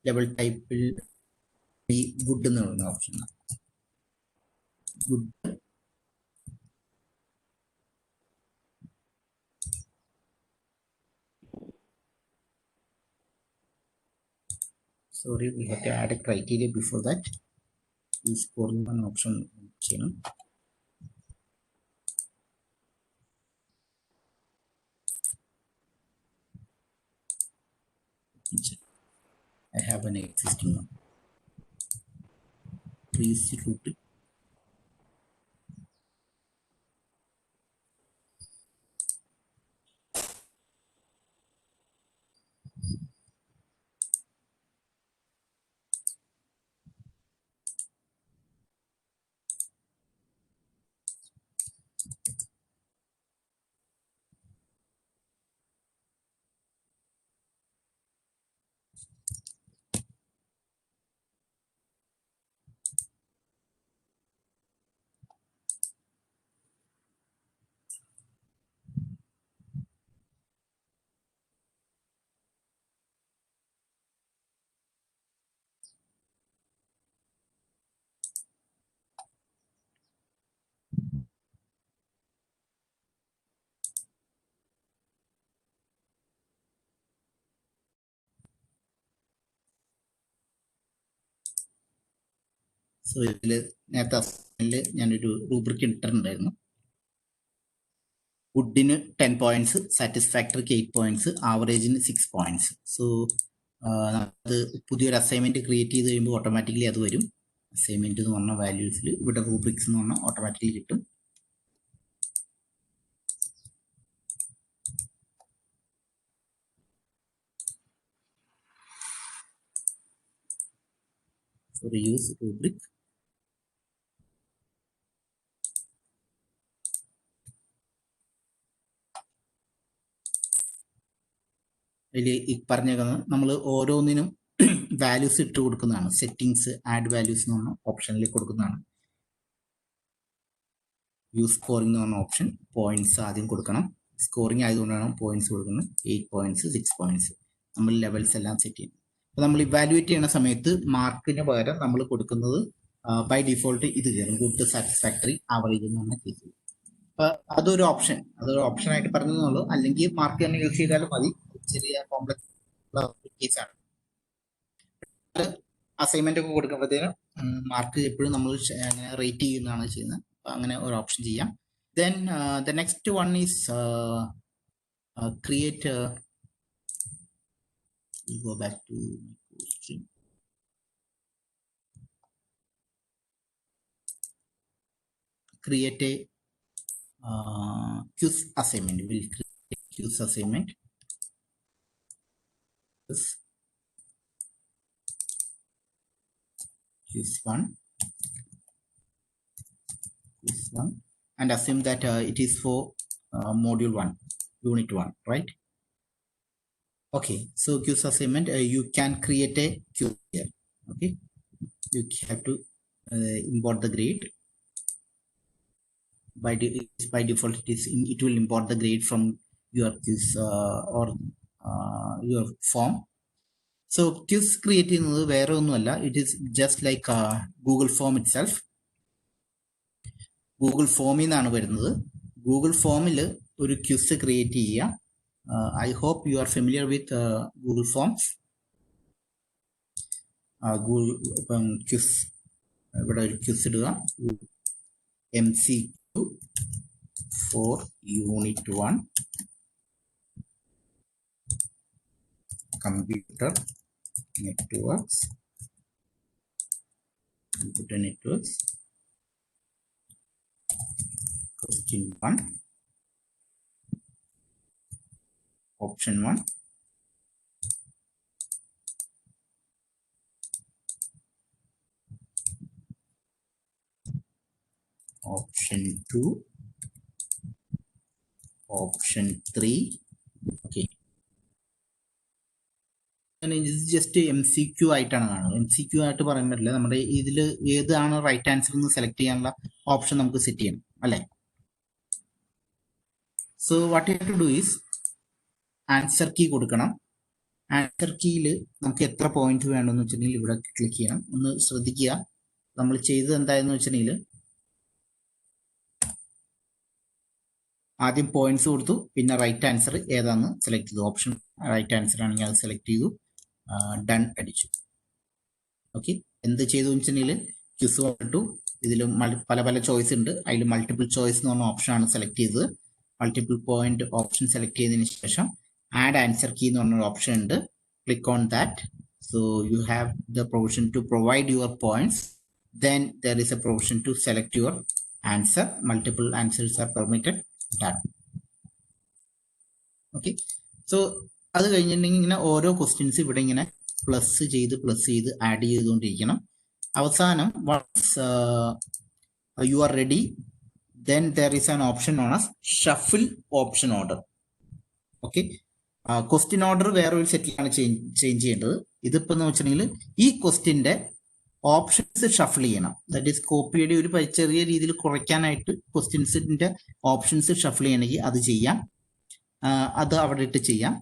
ലെവൽ ടൈപ്പിൽ ഗുഡ് എന്ന് പറയുന്ന ഓപ്ഷനാണ്. Good, sorry, we have to add a criteria before that. ഈ സ്കോറിംഗ് one ഓപ്ഷൻ ചെയ്യണം. I have an existing one. Please root it. So ഇതിൽ നേരത്തെ അസൈൻമെന്റിൽ ഞാനൊരു റൂബ്രിക് ഇട്ടിട്ടുണ്ടായിരുന്നു. ഗുഡിന് 10 പോയിന്റ്സ്, സാറ്റിസ്ഫാക്ടറിക്ക് 8 പോയിന്റ്സ്, ആവറേജിന് 6 പോയിന്റ്സ്. സോ അത് പുതിയൊരു അസൈൻമെന്റ് ക്രിയേറ്റ് ചെയ്ത് കഴിയുമ്പോൾ ഓട്ടോമാറ്റിക്കലി അത് വരും. അസൈൻമെന്റ് എന്ന് പറഞ്ഞ വാല്യൂസിൽ ഇവിടെ റൂബ്രിക്സ് എന്ന് പറഞ്ഞാൽ ഓട്ടോമാറ്റിക്കലി കിട്ടും. So reuse rubric. അതിൽ ഈ പറഞ്ഞേക്കുന്നത് നമ്മൾ ഓരോന്നിനും വാല്യൂസ് ഇട്ട് കൊടുക്കുന്നതാണ്. സെറ്റിങ്സ്, ആഡ് വാല്യൂസ് എന്ന് പറഞ്ഞ ഓപ്ഷനിൽ കൊടുക്കുന്നതാണ്. യൂസ് സ്കോറിംഗ് എന്ന് പറഞ്ഞ ഓപ്ഷൻ, പോയിന്റ്സ് ആദ്യം കൊടുക്കണം. സ്കോറിംഗ് ആയതുകൊണ്ടാണ് പോയിന്റ്സ് കൊടുക്കുന്നത്. 8 പോയിന്റ്സ്, 6 പോയിന്റ്സ്. നമ്മൾ ലെവൽസ് എല്ലാം സെറ്റ് ചെയ്യും. അപ്പോൾ നമ്മൾ ഇവാലുവേറ്റ് ചെയ്യുന്ന സമയത്ത് മാർക്കിന് പകരം നമ്മൾ കൊടുക്കുന്നത് ബൈ ഡിഫോൾട്ട് ഇത് കയറും. ഗുഡ്, സാറ്റിസ്ഫാക്ടറി, ആവറേജ് എന്ന് പറഞ്ഞ കേസ്. അപ്പൊ അതൊരു ഓപ്ഷനായിട്ട് പറഞ്ഞതേ. അല്ലെങ്കിൽ മാർക്ക് തന്നെ യൂസ് ചെയ്താലും മതി. ചെറിയ കോംപ്ലക്സ് കേസാണ്. അസൈൻമെന്റ് ഒക്കെ കൊടുക്കുമ്പോഴത്തേനും മാർക്ക് എപ്പോഴും നമ്മൾ റേറ്റ് ചെയ്യുന്നതാണ് ചെയ്യുന്നത്. അപ്പൊ അങ്ങനെ ഒരു ഓപ്ഷൻ ചെയ്യാം. Then the next one is create. Go back to my question. Create a quiz assignment. We'll create a quiz assignment. Quiz one, and assume that it is for module 1, unit 1, right? Okay, so quiz assignment, you can create a quiz here. Okay, you have to import the grade. By default it will import the grade from your quiz or your form. So quiz create ചെയ്യുന്നത് വേറെ ഒന്നുമല്ല. It is just like Google form itself. Google ഫോമിൽ നിന്നാണ് വരുന്നത്. Google ഫോമിൽ ഒരു quiz create ചെയ്യുക. I hope you are familiar with Google Forms. Google quiz ഇവിടെ ഒരു ക്വിസ് ഇടുക. MCQ for Unit 1 Computer Networks. Computer Networks. Question 1. Option 1. Option 2. Option 3. Okay. ഇത് ജസ്റ്റ് MCQ ആയിട്ടാണ് കാണുന്നത്. MCQ ആയിട്ട് പറയാൻ പറ്റില്ല. നമ്മുടെ ഇതിൽ ഏതാണ് റൈറ്റ് ആൻസർ എന്ന് സെലക്ട് ചെയ്യാനുള്ള ഓപ്ഷൻ നമുക്ക് സെറ്റ് ചെയ്യണം അല്ലേ. So what you have to do is answer key കൊടുക്കണം. ആൻസർ കീയിൽ നമുക്ക് എത്ര പോയിന്റ് വേണമെന്ന് വെച്ചിട്ടുണ്ടെങ്കിൽ ഇവിടെ ക്ലിക്ക് ചെയ്യണം. ഒന്ന് ശ്രദ്ധിക്കുക, നമ്മൾ ചെയ്തത് എന്തായെന്ന് വെച്ചിട്ടുണ്ടെങ്കിൽ ആദ്യം പോയിന്റ്സ് കൊടുത്തു, പിന്നെ റൈറ്റ് ആൻസർ ഏതാണെന്ന് സെലക്ട് ചെയ്തു. ഓപ്ഷൻ റൈറ്റ് ആൻസർ ആണെങ്കിൽ അത് സെലക്ട് ചെയ്തു, ഡൺ അടിച്ചു. ഓക്കെ, എന്ത് ചെയ്തു വെച്ചിട്ടുണ്ടെങ്കിൽ ക്വിസ് വന്നിട്ടു. ഇതിൽ പല പല ചോയ്സ് ഉണ്ട്. അതിൽ മൾട്ടിപ്പിൾ ചോയ്സ് എന്ന് പറഞ്ഞ ഓപ്ഷൻ ആണ് സെലക്ട് ചെയ്തത്. മൾട്ടിപ്പിൾ പോയിന്റ് ഓപ്ഷൻ സെലക്ട് ചെയ്തതിന് ശേഷം ആഡ് ആൻസർ കീ എന്ന് പറഞ്ഞൊരു ഓപ്ഷൻ ഉണ്ട്. Click on that. So you have the provision to provide your points. Then there is a provision to select your answer. Multiple answers are permitted. Done. Okay. So അത് കഴിഞ്ഞിട്ടുണ്ടെങ്കിൽ ഇങ്ങനെ ഓരോ questions ഇവിടെ ഇങ്ങനെ plus ചെയ്ത് add ചെയ്തുകൊണ്ടിരിക്കണം. അവസാനം once you are ready, then there is an option known as shuffle option order. Okay. Question order വേറെ ഒരു സെറ്റിലാണ് ചേഞ്ച് ചെയ്യേണ്ടത്. ഇതിപ്പോ എന്ന് വെച്ചിട്ടുണ്ടെങ്കിൽ ഈ ക്വസ്റ്റ്യന്റെ ഓപ്ഷൻസ് ഷഫിൾ ചെയ്യണം. ദാറ്റ് ഈസ് കോപ്പിയുടെ ഒരു ചെറിയ രീതിയിൽ കുറയ്ക്കാനായിട്ട് ക്വസ്റ്റ്യൻസിന്റെ ഓപ്ഷൻസ് ഷഫിൾ ചെയ്യണമെങ്കിൽ അത് ചെയ്യാം. അത് അവിടെ ഇട്ട് ചെയ്യാം.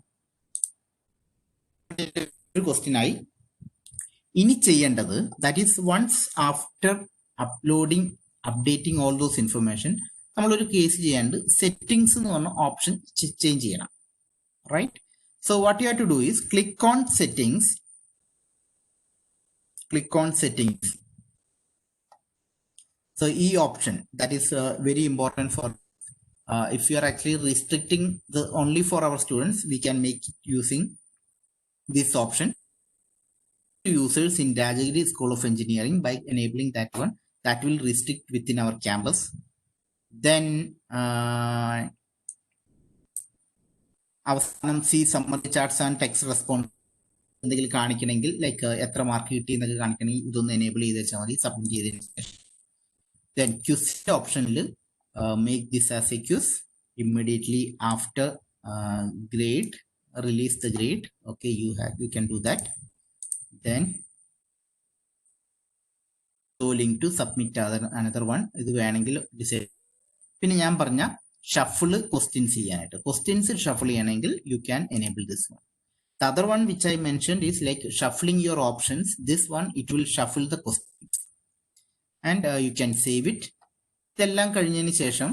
ഒരു ക്വസ്റ്റ്യൻ ആയി. ഇനി ചെയ്യേണ്ടത് that is once after updating all those information നമ്മളൊരു കേസ് ചെയ്യാണ്ട് സെറ്റിംഗ്സ് എന്ന് പറഞ്ഞ ഓപ്ഷൻ ചേഞ്ച് ചെയ്യണം. Right. So what you have to do is click on settings. Click on settings. So E option, that is very important for if you are actually restricting the only for our students, we can make it using this option. Users in Rajagiri School of Engineering by enabling that one, that will restrict within our campus. Then our see summary charts and text response. എന്തെങ്കിലും കാണിക്കണമെങ്കിൽ like എത്ര mark കിട്ടി എന്നൊക്കെ കാണിക്കണമെങ്കിൽ ഇതൊന്ന് enable ചെയ്ത് വെച്ചാൽ മതി. Submit ചെയ്തതിന് ശേഷം ദെൻ ക്യൂസിന്റെ ഓപ്ഷനിൽ make this as a quiz immediately after grade, release the grade. Okay, you can do that. Then link to submit another one. ഇത് വേണമെങ്കിൽ ഡിസൈഡ്. പിന്നെ ഞാൻ പറഞ്ഞ ഷഫിള് ക്വസ്റ്റ്യൻസ് ചെയ്യാനായിട്ട്, ക്വസ്റ്റ്യൻസ് ഷഫിൾ ചെയ്യണമെങ്കിൽ you can enable this one. The other one which I mentioned is like shuffling your options. This one, it will shuffle the questions and you can save it. ഇതെല്ലാം കഴിഞ്ഞതിന് ശേഷം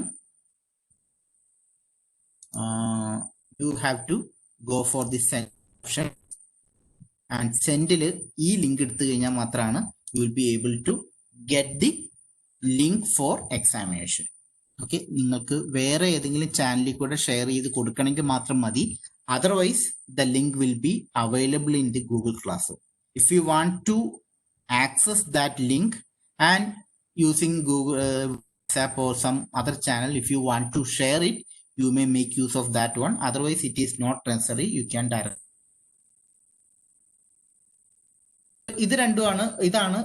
you have to go for this send option and sendൽ ഈ link എടുത്തു കഴിഞ്ഞാൽ മാത്രമാണ് you will be able to get the link for examination. Okay, നിങ്ങൾക്ക് വേറെ ഏതെങ്കിലും ചാനലിൽ കൂടെ ഷെയർ ചെയ്ത് കൊടുക്കണമെങ്കിൽ മാത്രം മതി. Otherwise, the link will be available in the Google Classroom. If you want to access that link and using Google WhatsApp or some other channel, if you want to share it, you may make use of that one. Otherwise, it is not necessary. You can direct. ഇതാണ്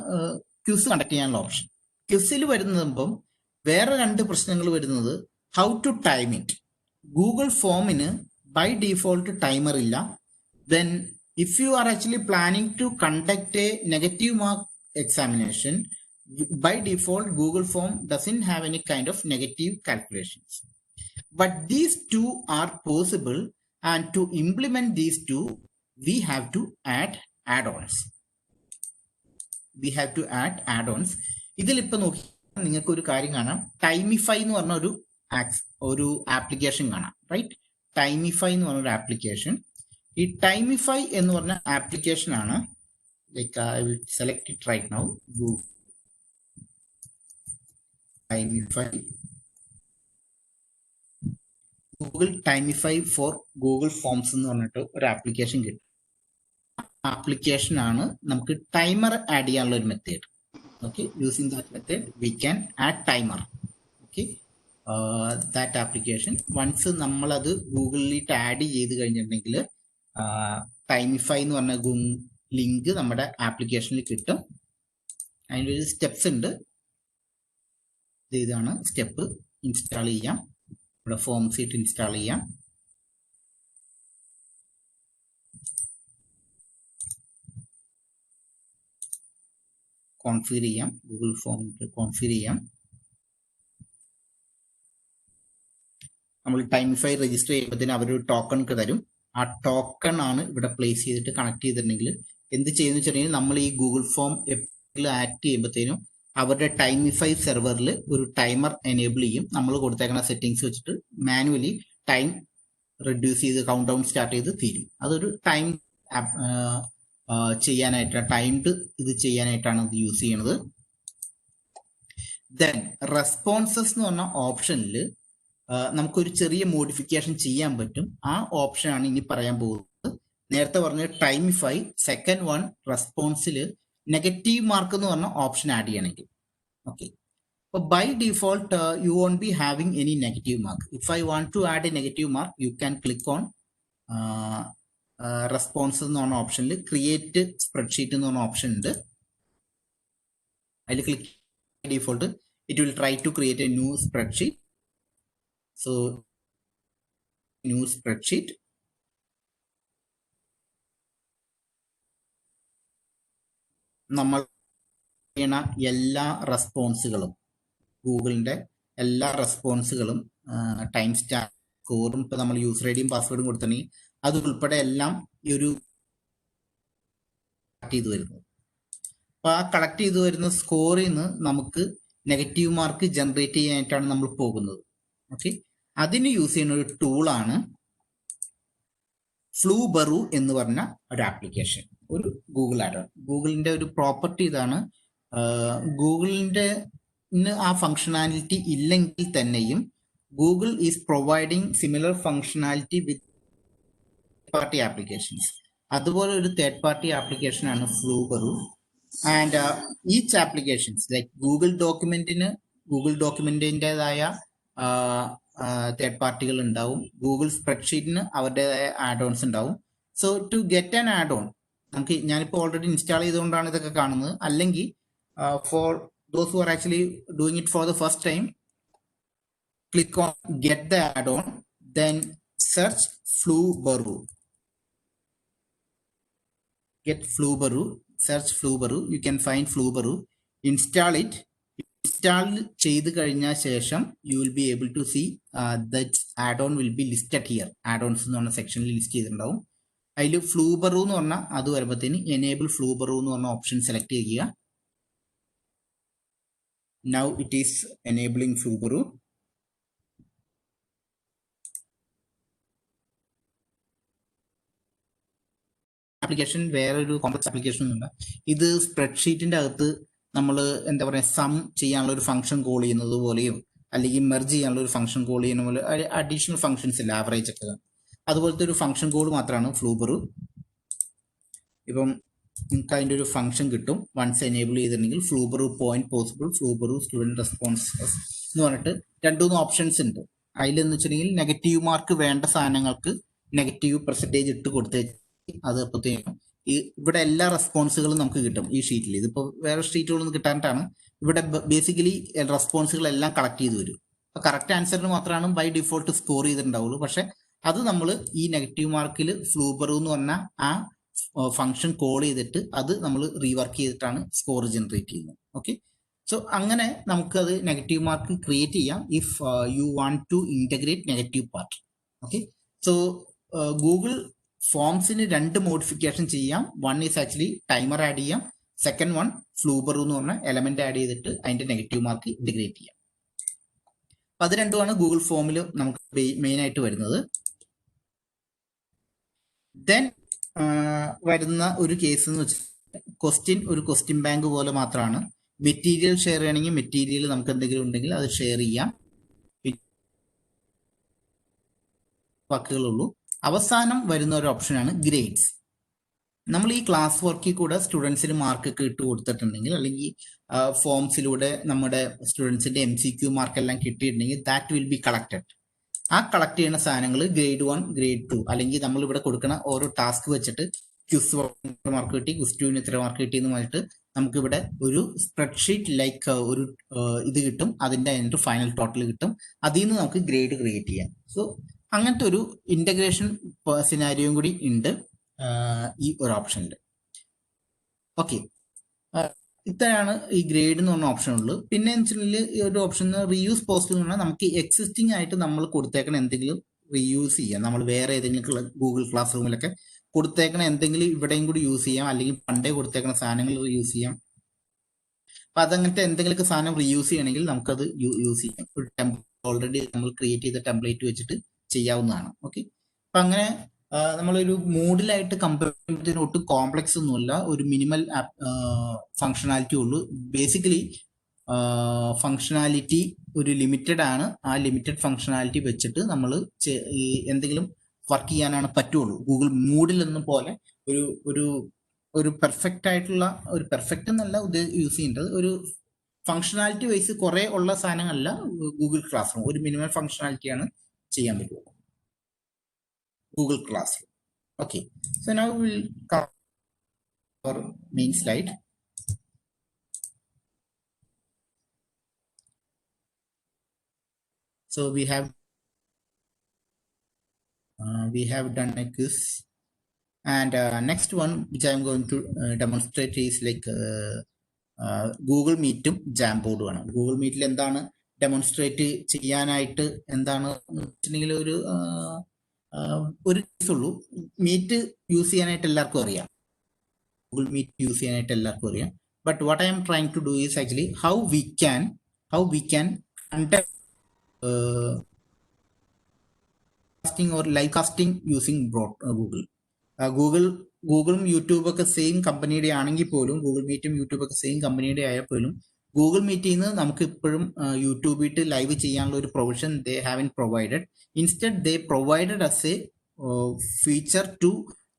quiz conduct ചെയ്യാനുള്ള option. ക്യൂസിൽ വരുന്നതുമ്പം വേറെ രണ്ട് പ്രശ്നങ്ങൾ വരുന്നത് how to time it. Google ഫോമിന് by default timer illa. Then if you are actually planning to conduct a negative mark examination, by default Google form doesn't have any kind of negative calculations. But these two are possible, and to implement these two we have to add add-ons. We have to add add-ons. ഇതിൽ ഇപ്പൊ നോക്കി നിങ്ങൾക്ക് ഒരു കാര്യം കാണാം. ടൈമിഫൈ എന്ന് പറഞ്ഞ ഒരു ഒരു ആപ്ലിക്കേഷൻ കാണാം, റൈറ്റ്? ടൈമിഫൈ എന്ന് പറഞ്ഞൊരു ആപ്ലിക്കേഷൻ. ഈ ടൈമിഫൈ എന്ന് പറഞ്ഞ ആപ്ലിക്കേഷൻ ആണ്, like I will select it right now. Timify, Google Timify for Google forms എന്ന് പറഞ്ഞിട്ട് ഒരു ആപ്ലിക്കേഷൻ കിട്ടും. ആപ്ലിക്കേഷൻ ആണ് നമുക്ക് ടൈമർ ആഡ് ചെയ്യാനുള്ള ഒരു method. Okay, using that method we can add timer. Okay, that application once നമ്മളത് ഗൂഗിളിലിട്ട് ആഡ് ചെയ്ത് കഴിഞ്ഞിട്ടുണ്ടെങ്കിൽ ടൈമിഫൈ എന്ന് പറഞ്ഞ ലിങ്ക് നമ്മുടെ ആപ്ലിക്കേഷനിൽ കിട്ടും. അതിൻ്റെ ഒരു സ്റ്റെപ്സ് ഉണ്ട്. ഇതാണ് സ്റ്റെപ്പ്. ഇൻസ്റ്റാൾ ചെയ്യാം, ഇവിടെ ഫോം സീറ്റ് ഇൻസ്റ്റാൾ ചെയ്യാം. കോൺഫിഗർ ചെയ്യാം, ഗൂഗിൾ ഫോം കോൺഫിഗർ ചെയ്യാം. നമ്മൾ ടൈമിഫൈ രജിസ്റ്റർ ചെയ്യുമ്പോഴത്തേന് അവരൊരു ടോക്കൺ തരും. ആ ടോക്കൺ ആണ് ഇവിടെ പ്ലേസ് ചെയ്തിട്ട് കണക്ട് ചെയ്തിട്ടുണ്ടെങ്കിൽ എന്ത് ചെയ്യുന്ന വെച്ചിട്ടുണ്ടെങ്കിൽ നമ്മൾ ഈ ഗൂഗിൾ ഫോം എപ്പോഴും ആക്ട് ചെയ്യുമ്പോഴത്തേനും അവരുടെ ടൈമിഫൈ സെർവറിൽ ഒരു ടൈമർ എനേബിൾ ചെയ്യും. നമ്മൾ കൊടുത്തേക്കുന്ന സെറ്റിംഗ്സ് വെച്ചിട്ട് മാനുവലി ടൈം റെഡ്യൂസ് ചെയ്ത് കൗണ്ട് ഡൗൺ സ്റ്റാർട്ട് ചെയ്ത് തീരും. അതൊരു ടൈം ചെയ്യാനായിട്ടാണ്, ടൈംഡ് ഇത് ചെയ്യാനായിട്ടാണ് ഇത് യൂസ് ചെയ്യണത്. ദെൻ റെസ്പോൺസസ് എന്ന് പറഞ്ഞ ഓപ്ഷനിൽ നമുക്കൊരു ചെറിയ മോഡിഫിക്കേഷൻ ചെയ്യാൻ പറ്റും. ആ ഓപ്ഷനാണ് ഇനി പറയാൻ പോകുന്നത്. നേരത്തെ പറഞ്ഞ ടൈമിഫൈ സെക്കൻഡ് വൺ റെസ്പോൺസിൽ നെഗറ്റീവ് മാർക്ക് എന്ന് പറഞ്ഞ ഓപ്ഷൻ ആഡ് ചെയ്യണമെങ്കിൽ, ഓക്കെ, അപ്പോൾ by default you won't be having any negative mark. If I want to add a negative mark you can click on response എന്ന് പറഞ്ഞ ഓപ്ഷനിൽ ക്രിയേറ്റ് സ്പ്രെഡ്ഷീറ്റ് എന്ന് പറഞ്ഞ ഓപ്ഷൻ ഉണ്ട്. അതിൽ click default it will try to create a new spreadsheet. So new spreadsheet, നമ്മൾ ചെയ്യണ എല്ലാ റെസ്പോൺസുകളും, ഗൂഗിളിന്റെ എല്ലാ റെസ്പോൺസുകളും ടൈം സ്റ്റാമ്പ് സ്കോറും ഇപ്പൊ നമ്മൾ യൂസർ ഐഡിയും പാസ്വേഡും കൊടുത്തിട്ടുണ്ടെങ്കിൽ അത് ഉൾപ്പെടെ എല്ലാം ഈ ഒരു ചെയ്തു വരുന്നത്. അപ്പൊ ആ കളക്ട് ചെയ്തു വരുന്ന സ്കോറിൽ നിന്ന് നമുക്ക് നെഗറ്റീവ് മാർക്ക് ജനറേറ്റ് ചെയ്യാനായിട്ടാണ് നമ്മൾ പോകുന്നത്. ഓക്കെ, അതിന് യൂസ് ചെയ്യുന്ന ഒരു ടൂളാണ് ഫ്ലൂബറു എന്ന് പറഞ്ഞ ഒരു ആപ്ലിക്കേഷൻ, ഒരു ഗൂഗിൾ ആഡ് ഓൺ. ഗൂഗിളിന്റെ ഒരു പ്രോപ്പർട്ടി ഇതാണ്. ഗൂഗിളിന്റെ ആ ഫങ്ഷനാലിറ്റി ഇല്ലെങ്കിൽ തന്നെയും Google is providing similar functionality with party applications. അതുപോലെ ഒരു തേർഡ് പാർട്ടി ആപ്ലിക്കേഷൻ ആണ് Flubaroo. And each applications like Google ഡോക്യുമെന്റിൻ്റെതായ തേർഡ് പാർട്ടികൾ ഉണ്ടാവും. ഗൂഗിൾ സ്പ്രെഡ്ഷീറ്റിന് അവരുടേതായ ആഡ് ഓൺസ് ഉണ്ടാവും. So to get an add on, നമുക്ക് ഞാനിപ്പോൾ ഓൾറെഡി ഇൻസ്റ്റാൾ ചെയ്തുകൊണ്ടാണ് ഇതൊക്കെ കാണുന്നത്. അല്ലെങ്കിൽ for those who are actually doing it for the first time, click on get the add on, then search Flubaroo. Get Floobaroo, search Floobaroo, you can find Floobaroo, install it. Install ചെയ്ത് കഴിഞ്ഞ ശേഷം you will be able to see that add-on will be listed here. Add-ons എന്ന് പറഞ്ഞ സെക്ഷനിൽ list ചെയ്തിട്ടുണ്ടാവും. അതിൽ Floobaroo എന്ന് പറഞ്ഞാൽ അത് വരുമ്പോഴത്തേന് enable Floobaroo എന്ന് പറഞ്ഞ ഓപ്ഷൻ സെലക്ട് ചെയ്യുക. Now it is enabling Floobaroo. Application വേറൊരു കോംപ്ലക്സ് ആപ്ലിക്കേഷൻ ഒന്നുമില്ല. ഇത് സ്പ്രെഡ്ഷീറ്റിന്റെ അകത്ത് നമ്മൾ എന്താ പറയുക സം ചെയ്യാനുള്ള ഒരു ഫംഗ്ഷൻ കോൾ ചെയ്യുന്നത് പോലെയും അല്ലെങ്കിൽ മെർജ് ചെയ്യാനുള്ള ഒരു ഫംഗ്ഷൻ കോൾ ചെയ്യുന്ന പോലെ അഡീഷണൽ ഫംഗ്ഷൻസ് ഇല്ല, ആവറേജ് ഒക്കെ അതുപോലത്തെ ഒരു ഫംഗ്ഷൻ കോൾ മാത്രമാണ് ഫ്ലൂബറു. ഇപ്പം നിങ്ങൾക്ക് അതിൻ്റെ ഒരു ഫംഗ്ഷൻ കിട്ടും. വൺസ് എനേബിൾ ചെയ്തിട്ടുണ്ടെങ്കിൽ ഫ്ലൂബറു പോയിന്റ് പോസിബിൾ, ഫ്ലൂബറു സ്റ്റുഡൻറ് റെസ്പോൺസ് എന്ന് പറഞ്ഞിട്ട് 2-3 ഓപ്ഷൻസ് ഉണ്ട്. അതിലെന്ന് വെച്ചിട്ടുണ്ടെങ്കിൽ നെഗറ്റീവ് മാർക്ക് വേണ്ട സാധനങ്ങൾക്ക് നെഗറ്റീവ് പെർസെൻറ്റേജ് ഇട്ട് കൊടുത്ത് അത് അപ്പോഴത്തേക്കും ഇവിടെ എല്ലാ റെസ്പോൺസുകളും നമുക്ക് കിട്ടും ഈ ഷീറ്റിൽ. ഇതിപ്പോൾ വേറെ ഷീറ്റുകളൊന്നും കിട്ടാനായിട്ടാണ്. ഇവിടെ ബേസിക്കലി റെസ്പോൺസുകളെല്ലാം കളക്ട് ചെയ്ത് വരും. അപ്പോൾ കറക്റ്റ് ആൻസറിന് മാത്രമാണ് ബൈ ഡിഫോൾട്ട് സ്കോർ ചെയ്തിട്ടുണ്ടാവുള്ളൂ. പക്ഷെ അത് നമ്മൾ ഈ നെഗറ്റീവ് മാർക്കിൽ ഫ്ലൂബറു എന്ന് പറഞ്ഞ ആ ഫംഗ്ഷൻ കോൾ ചെയ്തിട്ട് അത് നമ്മൾ റീവർക്ക് ചെയ്തിട്ടാണ് സ്കോർ ജനറേറ്റ് ചെയ്യുന്നത്. ഓക്കെ, സോ അങ്ങനെ നമുക്കത് നെഗറ്റീവ് മാർക്ക് ക്രിയേറ്റ് ചെയ്യാം if you want to integrate negative part. Okay, so Google ഫോംസിന് 2 മോഡിഫിക്കേഷൻ ചെയ്യാം. One is actually timer add ചെയ്യാം. സെക്കൻഡ് വൺ ഫ്ലൂബറു എന്ന് പറഞ്ഞ എലമെന്റ് ആഡ് ചെയ്തിട്ട് അതിന്റെ നെഗറ്റീവ് മാർക്ക് ഇന്റഗ്രേറ്റ് ചെയ്യാം. അത് രണ്ടുമാണ് ഗൂഗിൾ ഫോമിൽ നമുക്ക് മെയിൻ ആയിട്ട് വരുന്നത്. ദെൻ വരുന്ന ഒരു കേസ് എന്ന് വെച്ചാൽ ഒരു ക്വസ്റ്റ്യൻ ബാങ്ക് പോലെ മാത്രമാണ്. മെറ്റീരിയൽ ഷെയർ ചെയ്യണമെങ്കിൽ മെറ്റീരിയൽ നമുക്ക് എന്തെങ്കിലും ഉണ്ടെങ്കിൽ അത് ഷെയർ ചെയ്യാം, വാക്കുകളുള്ളൂ. അവസാനം വരുന്ന ഒരു ഓപ്ഷനാണ് ഗ്രേഡ്സ്. നമ്മൾ ഈ ക്ലാസ് വർക്കിൽ കൂടെ സ്റ്റുഡൻസിന് മാർക്കൊക്കെ ഇട്ട് കൊടുത്തിട്ടുണ്ടെങ്കിൽ, അല്ലെങ്കിൽ ഫോംസിലൂടെ നമ്മുടെ സ്റ്റുഡൻസിന്റെ MCQ മാർക്കെല്ലാം കിട്ടിയിട്ടുണ്ടെങ്കിൽ ദാറ്റ് വിൽ ബി കളക്റ്റഡ്. ആ കളക്ട് ചെയ്യുന്ന സാധനങ്ങൾ ഗ്രേഡ് 1, ഗ്രേഡ് 2 അല്ലെങ്കിൽ നമ്മൾ ഇവിടെ കൊടുക്കുന്ന ഓരോ ടാസ്ക് വെച്ചിട്ട് ക്വിസ് മാർക്ക് കിട്ടി, ക്വിസ് 2 ഇത്ര മാർക്ക് കിട്ടി എന്ന് പറഞ്ഞിട്ട് നമുക്ക് ഇവിടെ ഒരു സ്പ്രെഡ്ഷീറ്റ് ലൈക്ക് ഒരു ഇത് കിട്ടും. അതിന്റെ അതിന്റെ ഫൈനൽ ടോട്ടൽ കിട്ടും. അതിൽ നിന്ന് നമുക്ക് ഗ്രേഡ് ക്രിയേറ്റ് ചെയ്യാം. സോ അങ്ങനത്തെ ഒരു ഇന്റഗ്രേഷൻ സിനാരിയോയും കൂടി ഉണ്ട് ഈ ഒരു ഓപ്ഷനിൽ. ഓക്കെ, ഇത്രയാണ് ഈ ഗ്രേഡ് എന്ന് പറഞ്ഞ ഓപ്ഷൻ ഉള്ളത്. പിന്നെ വെച്ചിട്ടുണ്ടെങ്കിൽ ഈ ഒരു ഓപ്ഷൻ റീയൂസ് പോസ്റ്റ് എന്ന് പറഞ്ഞാൽ നമുക്ക് എക്സിസ്റ്റിംഗ് ആയിട്ട് നമ്മൾ കൊടുത്തേക്കണ എന്തെങ്കിലും റീയൂസ് ചെയ്യാം. നമ്മൾ വേറെ ഏതെങ്കിലും ഗൂഗിൾ ക്ലാസ് റൂമിലൊക്കെ കൊടുത്തേക്കണ എന്തെങ്കിലും ഇവിടെയും കൂടി യൂസ് ചെയ്യാം, അല്ലെങ്കിൽ പണ്ടേ കൊടുത്തേക്കണ സാധനങ്ങൾ റീയൂസ് ചെയ്യാം. അപ്പൊ അതങ്ങനത്തെ എന്തെങ്കിലുമൊക്കെ സാധനം റീയൂസ് ചെയ്യണമെങ്കിൽ നമുക്കത് യൂസ് ചെയ്യാം. ഒരു ഓൾറെഡി നമ്മൾ ക്രിയേറ്റ് ചെയ്ത ടെംപ്ലേറ്റ് വെച്ചിട്ട് ചെയ്യാവുന്നതാണ്. ഓക്കെ, അപ്പൊ അങ്ങനെ നമ്മളൊരു മൂഡിലായിട്ട് കമ്പയർ ചെയ്യുന്നതിന് ഒട്ടും കോംപ്ലക്സ് ഒന്നുമില്ല, ഒരു മിനിമൽ ഫങ്ഷണാലിറ്റി ഉള്ളൂ. ബേസിക്കലി ഫങ്ഷണാലിറ്റി ഒരു ലിമിറ്റഡ് ആണ്. ആ ലിമിറ്റഡ് ഫങ്ഷണാലിറ്റി വെച്ചിട്ട് നമ്മൾ എന്തെങ്കിലും വർക്ക് ചെയ്യാനാണ് പറ്റുള്ളൂ. ഗൂഗിൾ മൂഡിലൊന്നും പോലെ ഒരു പെർഫെക്റ്റ് ആയിട്ടുള്ള, ഒരു പെർഫെക്റ്റ് എന്നല്ല യൂസ് ചെയ്യേണ്ടത്, ഒരു ഫങ്ഷണാലിറ്റി വൈസ് കുറെ ഉള്ള സാധനങ്ങളല്ല ഗൂഗിൾ ക്ലാസ് റൂം. ഒരു മിനിമം ഫങ്ഷണാലിറ്റിയാണ് ചെയ്യാൻ പറ്റുള്ളൂ Google Classroom. Okay, so now we will cover our main slide. So we have done a quiz, and next one which I am going to demonstrate is like Google Meet Jamboard ആണ്. Google Meet എന്താണ് demonstrate ചെയ്യാനായിട്ട് എന്താണ് വെച്ചിട്ടുണ്ടെങ്കിൽ ഒരു കേസുള്ളൂ. Meet use ചെയ്യാനായിട്ട് എല്ലാവർക്കും അറിയാം, Google meet use ചെയ്യാനായിട്ട് എല്ലാവർക്കും അറിയാം. But what I am trying to do is actually how we can conduct casting or live casting using ഗൂഗിളും യൂട്യൂബ് ഒക്കെ സെയിം കമ്പനിയുടെ ആണെങ്കിൽ പോലും, ഗൂഗിൾ മീറ്റും യൂട്യൂബ് ഒക്കെ സെയിം കമ്പനിയുടെ ആയാൽ പോലും, ഗൂഗിൾ മീറ്റിൽ നിന്ന് നമുക്ക് ഇപ്പോഴും യൂട്യൂബിട്ട് ലൈവ് ചെയ്യാനുള്ള ഒരു provision they haven't provided. Instead they provided as a feature to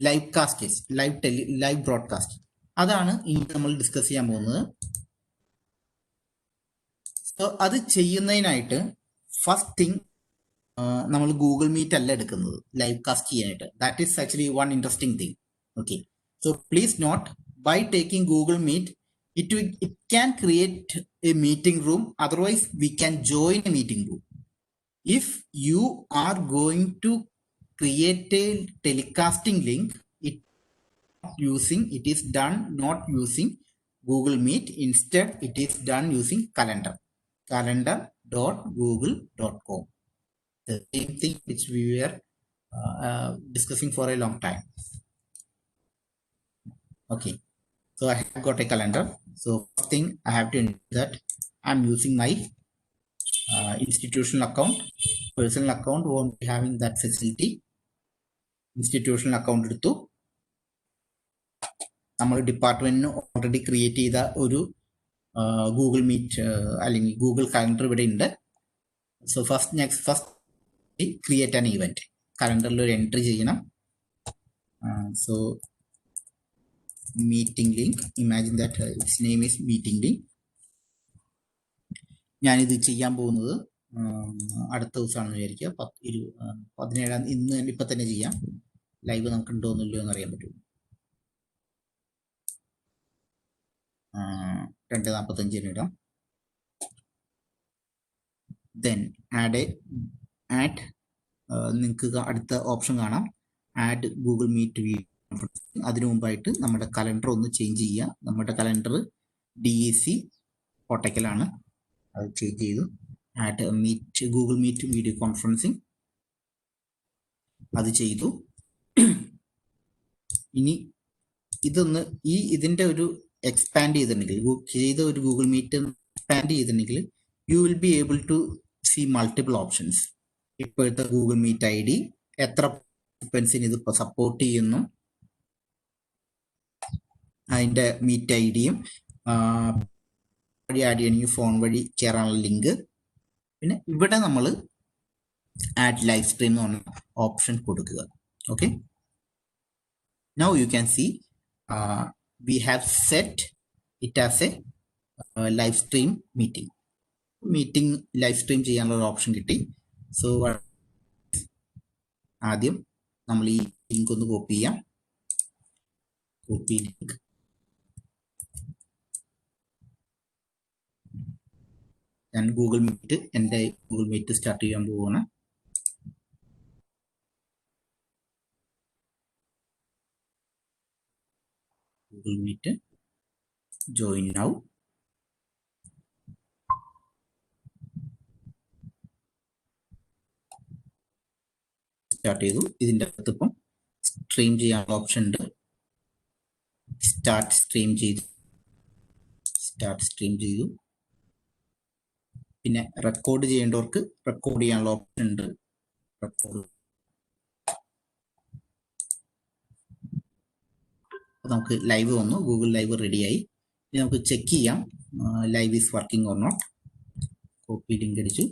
live casters, live broadcast. അതാണ് ഇനി നമ്മൾ ഡിസ്കസ് ചെയ്യാൻ പോകുന്നത്. സോ അത് ചെയ്യുന്നതിനായിട്ട് ഫസ്റ്റ് തിങ് നമ്മൾ ഗൂഗിൾ മീറ്റ് അല്ല എടുക്കുന്നത് ലൈവ് കാസ്റ്റ് ചെയ്യാനായിട്ട്. That is actually one interesting thing. Okay, so please note, by taking Google meet it can create a meeting room, otherwise we can join a meeting room. If you are going to create a telecasting link, it is done not using Google Meet. Instead it is done using calendar.google.com, the same thing which we were discussing for a long time. Okay, so I have got a calendar. So first thing I have to enter that I'm using my institutional account. Personal account won't be having that facility. Institutional account എടുത്തു. നമ്മൾ ഡിപ്പാർട്ട്മെന്റിന് already create ചെയ്ത ഒരു Google Meet അല്ലെങ്കിൽ Google Calendar ഇവിടെ ഉണ്ട്. So first create an event. കാലണ്ടറിൽ ഒരു entry ചെയ്യണം. So meeting link, imagine that its name is meeting link. ഞാനിത് ചെയ്യാൻ പോകുന്നത് അടുത്ത ദിവസമാണെന്ന് വിചാരിക്കുക, 17 ഇന്ന് ഇപ്പം തന്നെ ചെയ്യാം. ലൈവ് നമുക്ക് ഉണ്ടോ എന്നില്ലയോ എന്ന് അറിയാൻ പറ്റും. 2:45 ഇടാം. ദെൻ ആഡ് നിങ്ങൾക്ക് അടുത്ത ഓപ്ഷൻ കാണാം, ആഡ് ഗൂഗിൾ മീറ്റ് വീഡിയോ. അതിനു മുമ്പായിട്ട് നമ്മുടെ കലണ്ടർ ഒന്ന് ചേഞ്ച് ചെയ്യുക. നമ്മുടെ കലണ്ടർ DEC കോട്ടക്കലാണ്, അത് ചേഞ്ച് ചെയ്തു. Add Google meet video conferencing അത് ചെയ്തു. ഇനി ഇതൊന്ന് ഇതിന്റെ ഒരു എക്സ്പാൻഡ് ചെയ്തിട്ടുണ്ടെങ്കിൽ, ചെയ്ത ഒരു ഗൂഗിൾ മീറ്റ് എക്സ്പാൻഡ് ചെയ്തിട്ടുണ്ടെങ്കിൽ you will be able to see multiple options. ഇപ്പോഴത്തെ ഗൂഗിൾ മീറ്റ് ID എത്ര പാർട്ടിസിപ്പൻസിന് ഇതിപ്പോൾ സപ്പോർട്ട് ചെയ്യുന്നു, അതിൻ്റെ മീറ്റ് ID-യും വഴി ആഡ് ചെയ്യണമെങ്കിൽ ഫോൺ വഴി കയറാനുള്ള ലിങ്ക്. പിന്നെ ഇവിടെ നമ്മൾ ആഡ് ലൈവ് സ്ട്രീം എന്ന് പറഞ്ഞ ഓപ്ഷൻ കൊടുക്കുക. Okay, now you can see we have set it as a live stream meeting live stream ചെയ്യാനുള്ള ഒരു ഓപ്ഷൻ കിട്ടി. സോ ആദ്യം നമ്മൾ ഈ ലിങ്ക് ഒന്ന് കോപ്പി ചെയ്യാം. കോപ്പി ലിങ്ക്, ഞാൻ ഗൂഗിൾ മീറ്റ് എൻ്റെ ഗൂഗിൾ മീറ്റ് സ്റ്റാർട്ട് ചെയ്യാൻ പോവുകയാണ്. Google Meet, join now. Start ചെയ്തു. ഇതിൻ്റെ അകത്ത് ഇപ്പം സ്ട്രീം ചെയ്യാനുള്ള ഓപ്ഷൻ ഉണ്ട്. സ്റ്റാർട്ട് സ്ട്രീം ചെയ്തു. പിന്നെ റെക്കോർഡ് ചെയ്യേണ്ടവർക്ക് റെക്കോർഡ് ചെയ്യാനുള്ള ഓപ്ഷൻ ഉണ്ട്. റെക്കോർഡ് നമുക്ക് ലൈവ് വന്നു, ഗൂഗിൾ ലൈവ് റെഡിയായി. ഇനി നമുക്ക് ചെക്ക് ചെയ്യാം live is working or not. Copy link അടിച്ചു.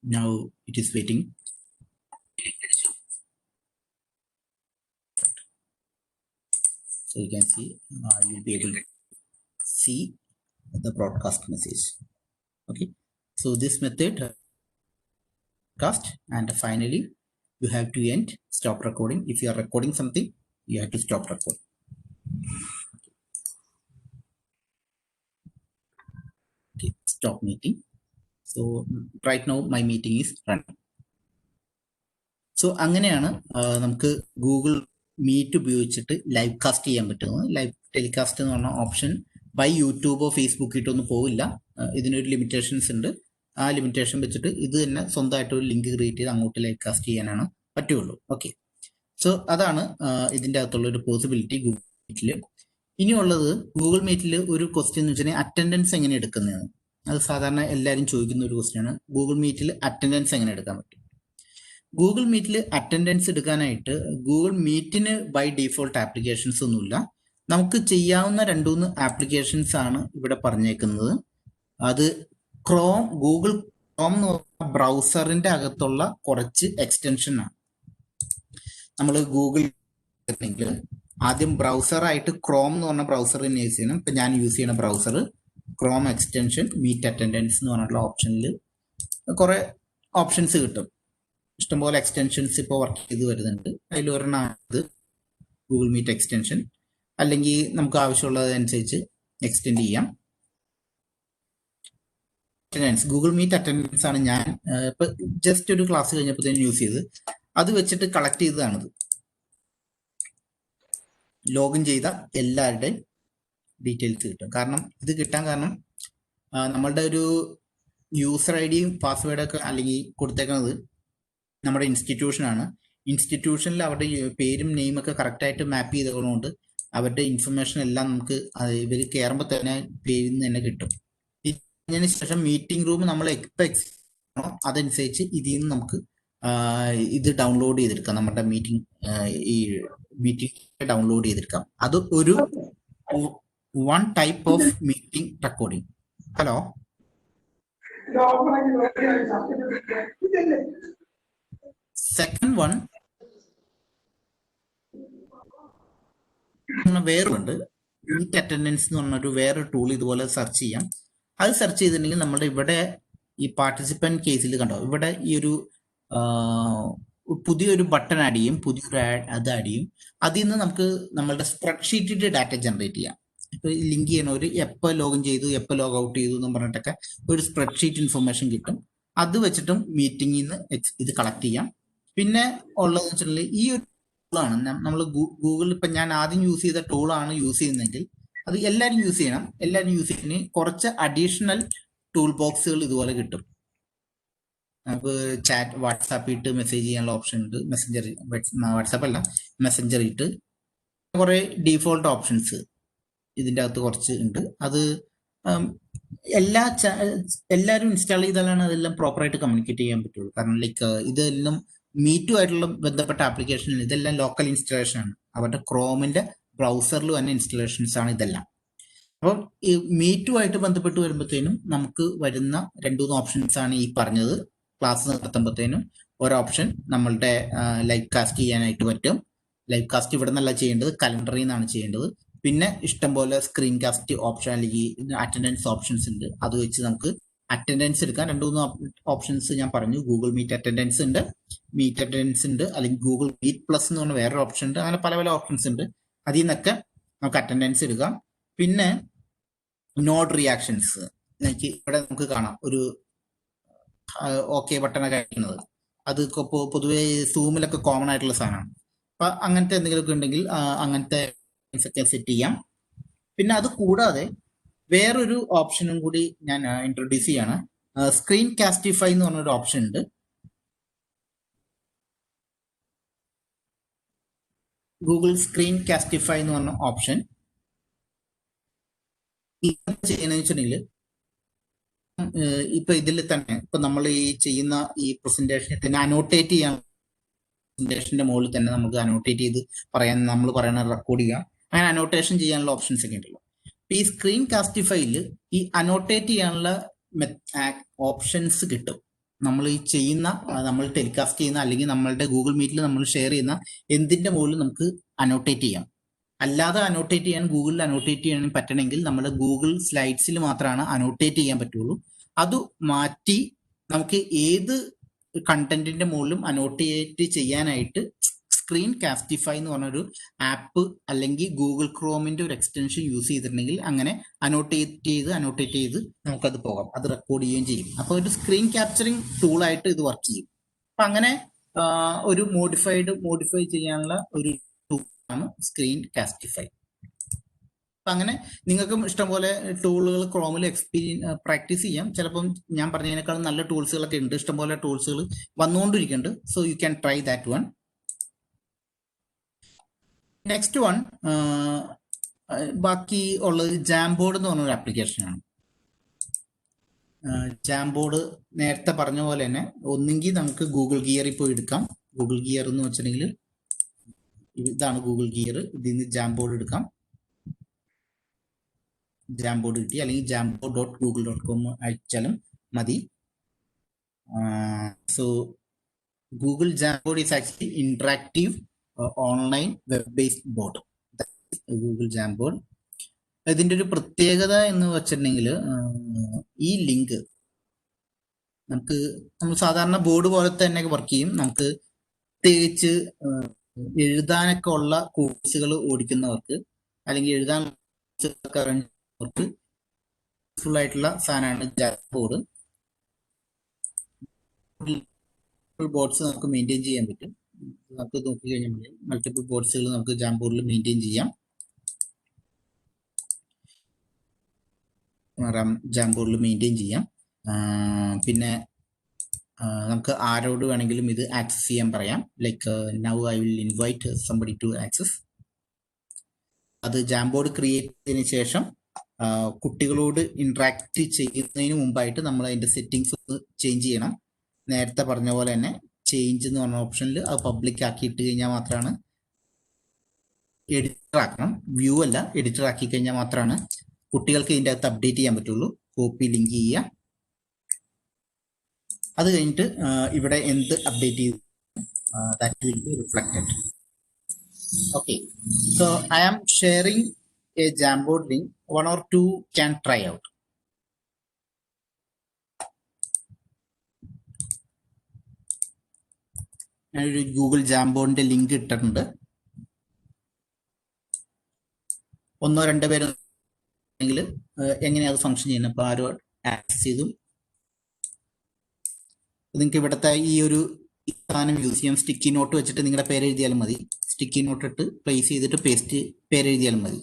Now it is waiting. So you can see you'll be able to see the broadcast message. Okay, so this method broadcast, and finally you have to end stop recording. If you are recording something, you have to stop recording. Okay, stop meeting. So right now my meeting is running. So അങ്ങനെയാണ് നമുക്ക് Google meet ഉപയോഗിച്ചിട്ട് live cast ചെയ്യാൻ പറ്റുന്നത്. Live telecast എന്ന് പറഞ്ഞ option by യൂട്യൂബോ ഫേസ്ബുക്കിട്ടോ ഒന്നും പോവില്ല. ഇതിനൊരു ലിമിറ്റേഷൻസ് ഉണ്ട്. ആ ലിമിറ്റേഷൻ വെച്ചിട്ട് ഇത് തന്നെ സ്വന്തമായിട്ട് ഒരു ലിങ്ക് ക്രിയേറ്റ് ചെയ്ത് അങ്ങോട്ട് ലൈവ് കാസ്റ്റ് ചെയ്യാനാണ് പറ്റുള്ളൂ. ഓക്കെ, സോ അതാണ് ഇതിൻ്റെ അകത്തുള്ള ഒരു പോസിബിലിറ്റി ഗൂഗിൾ മീറ്റിൽ. ഇനിയുള്ളത് ഗൂഗിൾ മീറ്റിൽ ഒരു ക്വസ്റ്റ്യൻ എന്ന് വെച്ചാൽ അറ്റൻഡൻസ് എങ്ങനെ എടുക്കുന്നതെന്ന്. അത് സാധാരണ എല്ലാവരും ചോദിക്കുന്ന ഒരു ക്വസ്റ്റ്യനാണ്. ഗൂഗിൾ മീറ്റിൽ അറ്റൻഡൻസ് എങ്ങനെ എടുക്കാൻ പറ്റും? ഗൂഗിൾ മീറ്റിൽ അറ്റൻഡൻസ് എടുക്കാനായിട്ട് ഗൂഗിൾ മീറ്റിന് ബൈ ഡീഫോൾട്ട് ആപ്ലിക്കേഷൻസ് ഒന്നുമില്ല. നമുക്ക് ചെയ്യാവുന്ന 2-3 ആപ്ലിക്കേഷൻസ് ആണ് ഇവിടെ പറഞ്ഞേക്കുന്നത്. അത് ഗൂഗിൾ ക്രോം എന്ന് പറഞ്ഞ ബ്രൗസറിന്റെ അകത്തുള്ള കുറച്ച് എക്സ്റ്റൻഷനാണ്. നമ്മൾ ഗൂഗിൾ ആദ്യം ബ്രൗസറായിട്ട് ക്രോം എന്ന് പറഞ്ഞ ബ്രൗസർ തന്നെ യൂസ് ചെയ്യണം. ഇപ്പം ഞാൻ യൂസ് ചെയ്യുന്ന browser chrome extension meet attendance എന്ന് പറഞ്ഞിട്ടുള്ള ഓപ്ഷനിൽ കുറെ ഓപ്ഷൻസ് കിട്ടും. ഇഷ്ടംപോലെ എക്സ്റ്റൻഷൻസ് ഇപ്പോൾ വർക്ക് ചെയ്ത് വരുന്നുണ്ട്. അതിൽ ഒരെണ്ണമാണ് ഗൂഗിൾ മീറ്റ് എക്സ്റ്റൻഷൻ. അല്ലെങ്കിൽ നമുക്ക് ആവശ്യമുള്ളതനുസരിച്ച് എക്സ്റ്റെൻഡ് ചെയ്യാം. അറ്റൻഡൻസ് ഗൂഗിൾ മീറ്റ് അറ്റൻഡൻസ് ആണ് ഞാൻ ഇപ്പൊ ജസ്റ്റ് ഒരു ക്ലാസ് കഴിഞ്ഞപ്പോഴത്തേനും യൂസ് ചെയ്ത് അത് വെച്ചിട്ട് കളക്ട് ചെയ്തതാണിത്. ലോഗിൻ ചെയ്ത എല്ലാവരുടെയും ഡീറ്റെയിൽസ് കിട്ടും. കാരണം ഇത് കിട്ടാൻ കാരണം നമ്മളുടെ ഒരു യൂസർ ID യും പാസ്വേഡൊക്കെ അല്ലെങ്കിൽ കൊടുത്തേക്കുന്നത് നമ്മുടെ ഇൻസ്റ്റിറ്റ്യൂഷനാണ്. ഇൻസ്റ്റിറ്റ്യൂഷനിൽ അവരുടെ പേരും നെയിം ഒക്കെ കറക്റ്റായിട്ട് മാപ്പ് ചെയ്തതുകൊണ്ട് അവരുടെ ഇൻഫർമേഷൻ എല്ലാം നമുക്ക് ഇവർ കയറുമ്പോൾ തന്നെ പേരിൽ നിന്ന് തന്നെ കിട്ടും. അതിന് ശേഷം മീറ്റിംഗ് റൂം നമ്മൾ അതനുസരിച്ച് ഇതിൽ നിന്ന് നമുക്ക് ഇത് ഡൗൺലോഡ് ചെയ്തെടുക്കാം. നമ്മുടെ മീറ്റിംഗ് ഡൗൺലോഡ് ചെയ്തെടുക്കാം. അത് ഒരു one type of meeting recording. Hello, second one വേറുണ്ട്. മീറ്റ് അറ്റൻഡൻസ് എന്ന് പറഞ്ഞൊരു വേറൊരു ടൂൾ ഇതുപോലെ സെർച്ച് ചെയ്യാം. അത് സെർച്ച് ചെയ്തിട്ടുണ്ടെങ്കിൽ നമ്മുടെ ഇവിടെ ഈ പാർട്ടിസിപ്പൻറ്റ് കേസിൽ കണ്ടോ, ഇവിടെ ഈ ഒരു പുതിയൊരു ബട്ടൺ ആഡ് ചെയ്യും, പുതിയൊരു അത് ആഡ് ചെയ്യും. അതിൽ നിന്ന് നമുക്ക് നമ്മളുടെ സ്പ്രെഡ്ഷീറ്റിന്റെ ഡാറ്റ ജനറേറ്റ് ചെയ്യാം. ഇപ്പൊ ലിങ്ക് ചെയ്യണവർ എപ്പോൾ ലോഗിൻ ചെയ്തു എപ്പോൾ ലോഗ് ഔട്ട് ചെയ്തു എന്ന് പറഞ്ഞിട്ടൊക്കെ ഒരു സ്പ്രെഡ്ഷീറ്റ് ഇൻഫർമേഷൻ കിട്ടും. അത് വെച്ചിട്ടും മീറ്റിംഗിൽ നിന്ന് ഇത് കളക്ട് ചെയ്യാം. പിന്നെ ഉള്ളതെന്ന് വെച്ചിട്ടുണ്ടെങ്കിൽ ഈ ഒരു ടൂളാണ് നമ്മൾ ഗൂഗിൾ ഇപ്പം ഞാൻ ആദ്യം യൂസ് ചെയ്ത ടൂളാണ് യൂസ് ചെയ്യുന്നതെങ്കിൽ അത് എല്ലാവരും യൂസ് ചെയ്യണം. എല്ലാവരും യൂസ് ചെയ്യുന്നതിന് കുറച്ച് അഡീഷണൽ ടൂൾ ബോക്സുകൾ ഇതുപോലെ കിട്ടും. നമുക്ക് ചാറ്റ് വാട്സാപ്പ് ഇട്ട് മെസ്സേജ് ചെയ്യാനുള്ള ഓപ്ഷൻ ഉണ്ട്. വാട്സാപ്പ് അല്ല, മെസ്സഞ്ചർ ഇട്ട് കുറെ ഡീഫോൾട്ട് ഓപ്ഷൻസ് ഇതിൻ്റെ അകത്ത് കുറച്ച് ഉണ്ട്. അത് എല്ലാവരും ഇൻസ്റ്റാൾ ചെയ്താലാണ് അതെല്ലാം പ്രോപ്പറായിട്ട് കമ്മ്യൂണിക്കേറ്റ് ചെയ്യാൻ പറ്റുള്ളൂ. കാരണം ലൈക്ക് ഇതെല്ലാം മീറ്റുമായിട്ടുള്ള ബന്ധപ്പെട്ട ആപ്ലിക്കേഷൻ, ഇതെല്ലാം ലോക്കൽ ഇൻസ്റ്റാളേഷൻ ആണ്. അവരുടെ ക്രോമിന്റെ ബ്രൗസറിൽ തന്നെ ഇൻസ്റ്റാളേഷൻസ് ആണ് ഇതെല്ലാം. അപ്പം ഈ മീറ്റുമായിട്ട് ബന്ധപ്പെട്ട് വരുമ്പോഴത്തേനും നമുക്ക് വരുന്ന 2-3 ഓപ്ഷൻസ് ആണ് ഈ പറഞ്ഞത്. ക്ലാസ് നടത്തുമ്പോഴത്തേനും ഒരു ഓപ്ഷൻ നമ്മളുടെ ലൈവ് കാസ്റ്റ് ചെയ്യാനായിട്ട് പറ്റും. ലൈവ് കാസ്റ്റ് ഇവിടെ നിന്നല്ല ചെയ്യേണ്ടത്, കലണ്ടറിൽ നിന്നാണ് ചെയ്യേണ്ടത്. പിന്നെ ഇഷ്ടംപോലെ സ്ക്രീൻ കാസ്റ്റ് ഓപ്ഷൻ അല്ലെങ്കിൽ അറ്റൻഡൻസ് ഓപ്ഷൻസ് ഉണ്ട്. അത് വെച്ച് നമുക്ക് അറ്റൻഡൻസ് എടുക്കാം. 2-3 ഓപ്ഷൻസ് ഞാൻ പറഞ്ഞു. ഗൂഗിൾ മീറ്റ് അറ്റൻഡൻസ് ഉണ്ട്, മീറ്റ് അറ്റൻഡൻസ് ഉണ്ട്, അല്ലെങ്കിൽ ഗൂഗിൾ മീറ്റ് പ്ലസ് എന്ന് പറഞ്ഞ വേറൊരു ഓപ്ഷൻ ഉണ്ട്. അങ്ങനെ പല പല ഓപ്ഷൻസ് ഉണ്ട്. അതിൽ നിന്നൊക്കെ നമുക്ക് അറ്റൻഡൻസ് എടുക്കാം. പിന്നെ നോഡ് റിയാക്ഷൻസ്, ഇവിടെ നമുക്ക് കാണാം ഒരു ഓക്കെ ബട്ടണൊക്കെ അടിക്കുന്നത്. അത് പൊതുവെ സൂമിലൊക്കെ കോമൺ ആയിട്ടുള്ള സാധനമാണ്. അപ്പൊ അങ്ങനത്തെ എന്തെങ്കിലുമൊക്കെ ഉണ്ടെങ്കിൽ അങ്ങനത്തെ ഒക്കെ സെറ്റ് ചെയ്യാം. പിന്നെ അത് കൂടാതെ വേറൊരു ഓപ്ഷനും കൂടി ഞാൻ ഇൻട്രൊഡ്യൂസ് ചെയ്യാണ്. സ്ക്രീൻ കാസ്റ്റിഫൈ എന്ന് പറഞ്ഞൊരു ഓപ്ഷൻ ഉണ്ട്. ഗൂഗിൾ സ്ക്രീൻ കാസ്റ്റിഫൈ എന്ന് പറഞ്ഞ ഓപ്ഷൻ ചെയ്യുന്നതെന്ന് വെച്ചിട്ടുണ്ടെങ്കിൽ ഇപ്പൊ ഇതിൽ തന്നെ ഇപ്പൊ നമ്മൾ ഈ ചെയ്യുന്ന ഈ പ്രസന്റേഷനെ തന്നെ അനോട്ടേറ്റ് ചെയ്യാൻ, പ്രസന്റേഷന്റെ മുകളിൽ തന്നെ നമുക്ക് അനോട്ടേറ്റ് ചെയ്ത് പറയാൻ, നമ്മൾ പറയുന്ന റെക്കോർഡ് ചെയ്യാം. അങ്ങനെ അനോട്ടേഷൻ ചെയ്യാനുള്ള ഓപ്ഷൻസ് ഒക്കെ ഉണ്ടല്ലോ. ഈ സ്ക്രീൻ കാസ്റ്റിഫൈയിൽ ഈ അനോട്ടേറ്റ് ചെയ്യാനുള്ള ഓപ്ഷൻസ് കിട്ടും. നമ്മൾ ഈ ചെയ്യുന്ന, നമ്മൾ ടെലികാസ്റ്റ് ചെയ്യുന്ന അല്ലെങ്കിൽ നമ്മളുടെ ഗൂഗിൾ മീറ്റിൽ നമ്മൾ ഷെയർ ചെയ്യുന്ന എന്തിന്റെ മുകളിൽ നമുക്ക് അനോട്ടേറ്റ് ചെയ്യാം. അല്ലാതെ അനോട്ടേറ്റ് ചെയ്യാൻ, ഗൂഗിളിൽ അനോട്ടേറ്റ് ചെയ്യാൻ പറ്റണമെങ്കിൽ നമ്മുടെ ഗൂഗിൾ സ്ലൈഡ്സിൽ മാത്രമാണ് അനോട്ടേറ്റ് ചെയ്യാൻ പറ്റുള്ളൂ. അത് മാറ്റി നമുക്ക് ഏത് കണ്ടന്റിന്റെ മുകളിലും അനോട്ടേറ്റ് ചെയ്യാനായിട്ട് സ്ക്രീൻ കാസ്റ്റിഫൈ എന്ന് പറഞ്ഞൊരു ആപ്പ് അല്ലെങ്കിൽ ഗൂഗിൾ ക്രോമിന്റെ ഒരു എക്സ്റ്റൻഷൻ യൂസ് ചെയ്തിട്ടുണ്ടെങ്കിൽ അങ്ങനെ അനോട്ടേറ്റ് ചെയ്ത് നമുക്കത് പോകാം. അത് റെക്കോർഡ് ചെയ്യുകയും ചെയ്യും. അപ്പോൾ ഒരു സ്ക്രീൻ ക്യാപ്ചറിങ് ടൂളായിട്ട് ഇത് വർക്ക് ചെയ്യും. അപ്പൊ അങ്ങനെ ഒരു മോഡിഫൈ ചെയ്യാനുള്ള ഒരു ടൂളാണ് സ്ക്രീൻ കാസ്റ്റിഫൈ. അപ്പൊ അങ്ങനെ നിങ്ങൾക്ക് ഇഷ്ടംപോലെ ടൂളുകൾ ക്രോമിൽ പ്രാക്ടീസ് ചെയ്യാം. ചിലപ്പം ഞാൻ പറഞ്ഞതിനേക്കാളും നല്ല ടൂൾസുകളൊക്കെ ഉണ്ട്. ഇഷ്ടംപോലെ ടൂൾസുകൾ വന്നുകൊണ്ടിരിക്കുന്നുണ്ട്. So you can try that one. Next one ബാക്കി ഉള്ളത് ജാംബോർഡ് എന്ന് പറഞ്ഞൊരു ആപ്ലിക്കേഷനാണ്. ജാംബോർഡ് നേരത്തെ പറഞ്ഞ പോലെ തന്നെ ഒന്നെങ്കിൽ നമുക്ക് ഗൂഗിൾ ഗിയറിൽ പോയി എടുക്കാം. ഗൂഗിൾ ഗിയർ എന്ന് വെച്ചിട്ടുണ്ടെങ്കിൽ ഇതാണ് ഗൂഗിൾ ഗിയർ. ഇതിൽ നിന്ന് ജാംബോർഡ് എടുക്കാം. ജാംബോർഡ് കിട്ടി, അല്ലെങ്കിൽ jambo.google.com അയച്ചാലും മതി. So Google Jamboard is actually interactive online web based board. Google Jamboard. ഇതിന്റെ ഒരു പ്രത്യേകത എന്ന് വെച്ചിട്ടുണ്ടെങ്കിൽ ഈ ലിങ്ക് നമ്മൾ സാധാരണ ബോർഡ് പോലെ തന്നെ വർക്ക് ചെയ്യും. നമുക്ക് പ്രത്യേകിച്ച് എഴുതാനൊക്കെ ഉള്ള കോഴ്സുകൾ ഓടിക്കുന്നവർക്ക് അല്ലെങ്കിൽ എഴുതാൻ ഫുൾ ആയിട്ടുള്ള സാധനമാണ് ജാംബോർഡ്. ബോർഡ്സ് നമുക്ക് മെയിൻറ്റെയിൻ ചെയ്യാൻ പറ്റും. നമുക്ക് നോക്കി കഴിഞ്ഞാൽ മൾട്ടിപ്പിൾ ബോർഡ്സുകൾ നമുക്ക് ജാംബോർഡിൽ മെയിൻറ്റെയിൻ ചെയ്യാം. പിന്നെ നമുക്ക് ആരോട് വേണമെങ്കിലും ഇത് ആക്സസ് ചെയ്യാൻ പറയാം. Like now I will invite somebody to access. അത് ജാംബോർഡ് ക്രിയേറ്റ് ചെയ്തതിനു ശേഷം കുട്ടികളോട് ഇന്ററാക്ട് ചെയ്യുന്നതിന് മുമ്പായിട്ട് നമ്മൾ അതിന്റെ സെറ്റിംഗ്സ് ചേഞ്ച് ചെയ്യണം. നേരത്തെ പറഞ്ഞ പോലെ തന്നെ ചേഞ്ച് എന്ന് പറഞ്ഞ ഓപ്ഷനിൽ അത് പബ്ലിക് ആക്കി ഇട്ട് കഴിഞ്ഞാൽ മാത്രമാണ്, എഡിറ്റർ ആക്കണം, വ്യൂ അല്ല, എഡിറ്റർ ആക്കി കഴിഞ്ഞാൽ മാത്രമാണ് കുട്ടികൾക്ക് ഇതിൻ്റെ അകത്ത് അപ്ഡേറ്റ് ചെയ്യാൻ പറ്റുള്ളൂ. കോപ്പി ലിങ്ക് ചെയ്യുക. അത് കഴിഞ്ഞിട്ട് ഇവിടെ എന്ത് അപ്ഡേറ്റ് ചെയ്തു that will be reflected. Okay, so I am sharing a Jamboard link. 1 or 2 can try out. ഞാനൊരു ഗൂഗിൾ ജാംബോർഡിന്റെ ലിങ്ക് ഇട്ടിട്ടുണ്ട്. 1-2 പേര് എങ്ങനെയാ അത് ഫംഗ്ഷൻ ചെയ്യുന്നത്, അപ്പോൾ ആരോ ആക്സസ് ചെയ്തു. നിങ്ങൾക്ക് ഇവിടുത്തെ ഈ ഒരു സാധനം യൂസ് ചെയ്യാം. സ്റ്റിക്കി നോട്ട് വെച്ചിട്ട് നിങ്ങളുടെ പേര് എഴുതിയാലും മതി. സ്റ്റിക്കി നോട്ട് ഇട്ട് പ്ലേസ് ചെയ്തിട്ട് പേസ്റ്റ് പേര് എഴുതിയാലും മതി.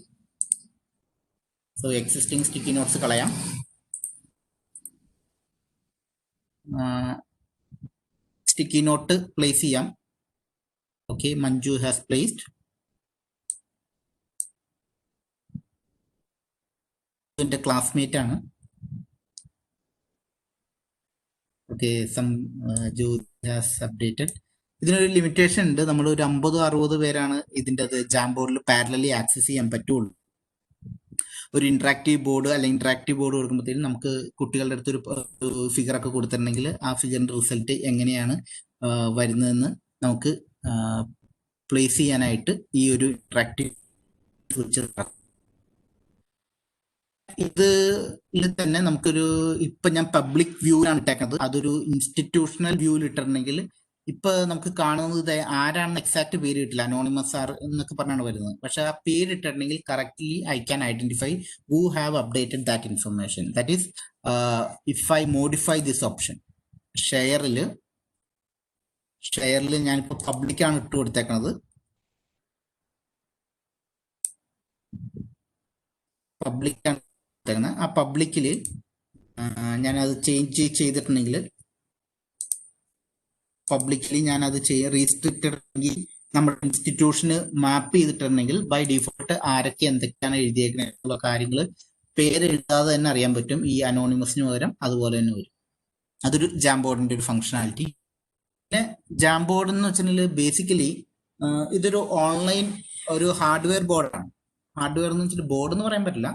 സോ എക്സിസ്റ്റിംഗ് സ്റ്റിക്കി നോട്ട്സ് കളയാം. സ്റ്റിക്കി നോട്ട് പ്ലേസ് ചെയ്യാം. Okay, Manju has placed. എൻ്റെ ക്ലാസ്മേറ്റ് ആണ്. Okay, some has updated. ഇതിനൊരു ലിമിറ്റേഷൻ ഉണ്ട്. നമ്മൾ ഒരു 50-60 പേരാണ് ഇതിൻ്റെ ജാം ബോർഡിൽ പാരലലി ആക്സസ് ചെയ്യാൻ പറ്റുള്ളൂ. ഒരു ഇന്ററാക്റ്റീവ് ബോർഡ് അല്ലെങ്കിൽ ഇന്ററാക്റ്റീവ് ബോർഡ് കൊടുക്കുമ്പോഴത്തേക്കും നമുക്ക് കുട്ടികളുടെ അടുത്തൊരു ഫിഗർ ഒക്കെ കൊടുത്തിട്ടുണ്ടെങ്കിൽ ആ ഫിഗറിന്റെ റിസൾട്ട് എങ്ങനെയാണ് വരുന്നതെന്ന് നമുക്ക് പ്ലേസ് ചെയ്യാനായിട്ട് ഈ ഒരു ഇന്ററാക്റ്റീവ് ഇതിൽ തന്നെ നമുക്കൊരു ഇപ്പൊ ഞാൻ പബ്ലിക് വ്യൂവിലാണ് ഇട്ടേക്കുന്നത്. അതൊരു ഇൻസ്റ്റിറ്റ്യൂഷണൽ വ്യൂവിൽ ഇട്ടിട്ടുണ്ടെങ്കിൽ ഇപ്പൊ നമുക്ക് കാണുന്നത് ആരാണെന്ന് എക്സാക്ട് പേര് കിട്ടില്ല, അനോണിമസ് ആർ എന്നൊക്കെ പറഞ്ഞാണ് വരുന്നത്. പക്ഷെ ആ പേര് ഇട്ടിട്ടുണ്ടെങ്കിൽ correctly I can identify who have updated that information. That is if I modify this option ഷെയറിൽ ഞാനിപ്പോ പബ്ലിക്കാണ് ഇട്ട് കൊടുത്തേക്കുന്നത്. പബ്ലിക്കാണ് ആ പബ്ലിക്കിൽ ഞാനത് ചേഞ്ച് ചെയ്തിട്ടുണ്ടെങ്കിൽ പബ്ലിക്കലി ഞാനത് റീസ്ട്രിക്റ്റഡ് ആണെങ്കിൽ നമ്മുടെ ഇൻസ്റ്റിറ്റ്യൂഷന് മാപ്പ് ചെയ്തിട്ടുണ്ടെങ്കിൽ ബൈ ഡിഫോൾട്ട് ആരൊക്കെ എന്തൊക്കെയാണ് എഴുതിയേക്കുന്ന കാര്യങ്ങൾ പേര് എഴുതാതെ തന്നെ അറിയാൻ പറ്റും. ഈ അനോണിമസിന് പകരം അതുപോലെ തന്നെ വരും. അതൊരു ജാം ബോർഡിന്റെ ഒരു ഫംഗ്ഷനാലിറ്റി. പിന്നെ ജാം ബോർഡ് എന്ന് വെച്ചിട്ടുണ്ടെങ്കിൽ ബേസിക്കലി ഇതൊരു ഓൺലൈൻ ഒരു ഹാർഡ്വെയർ ബോർഡാണ്. ഹാർഡ്വെയർ എന്ന് വെച്ചിട്ട് ബോർഡ് എന്ന് പറയാൻ പറ്റില്ല.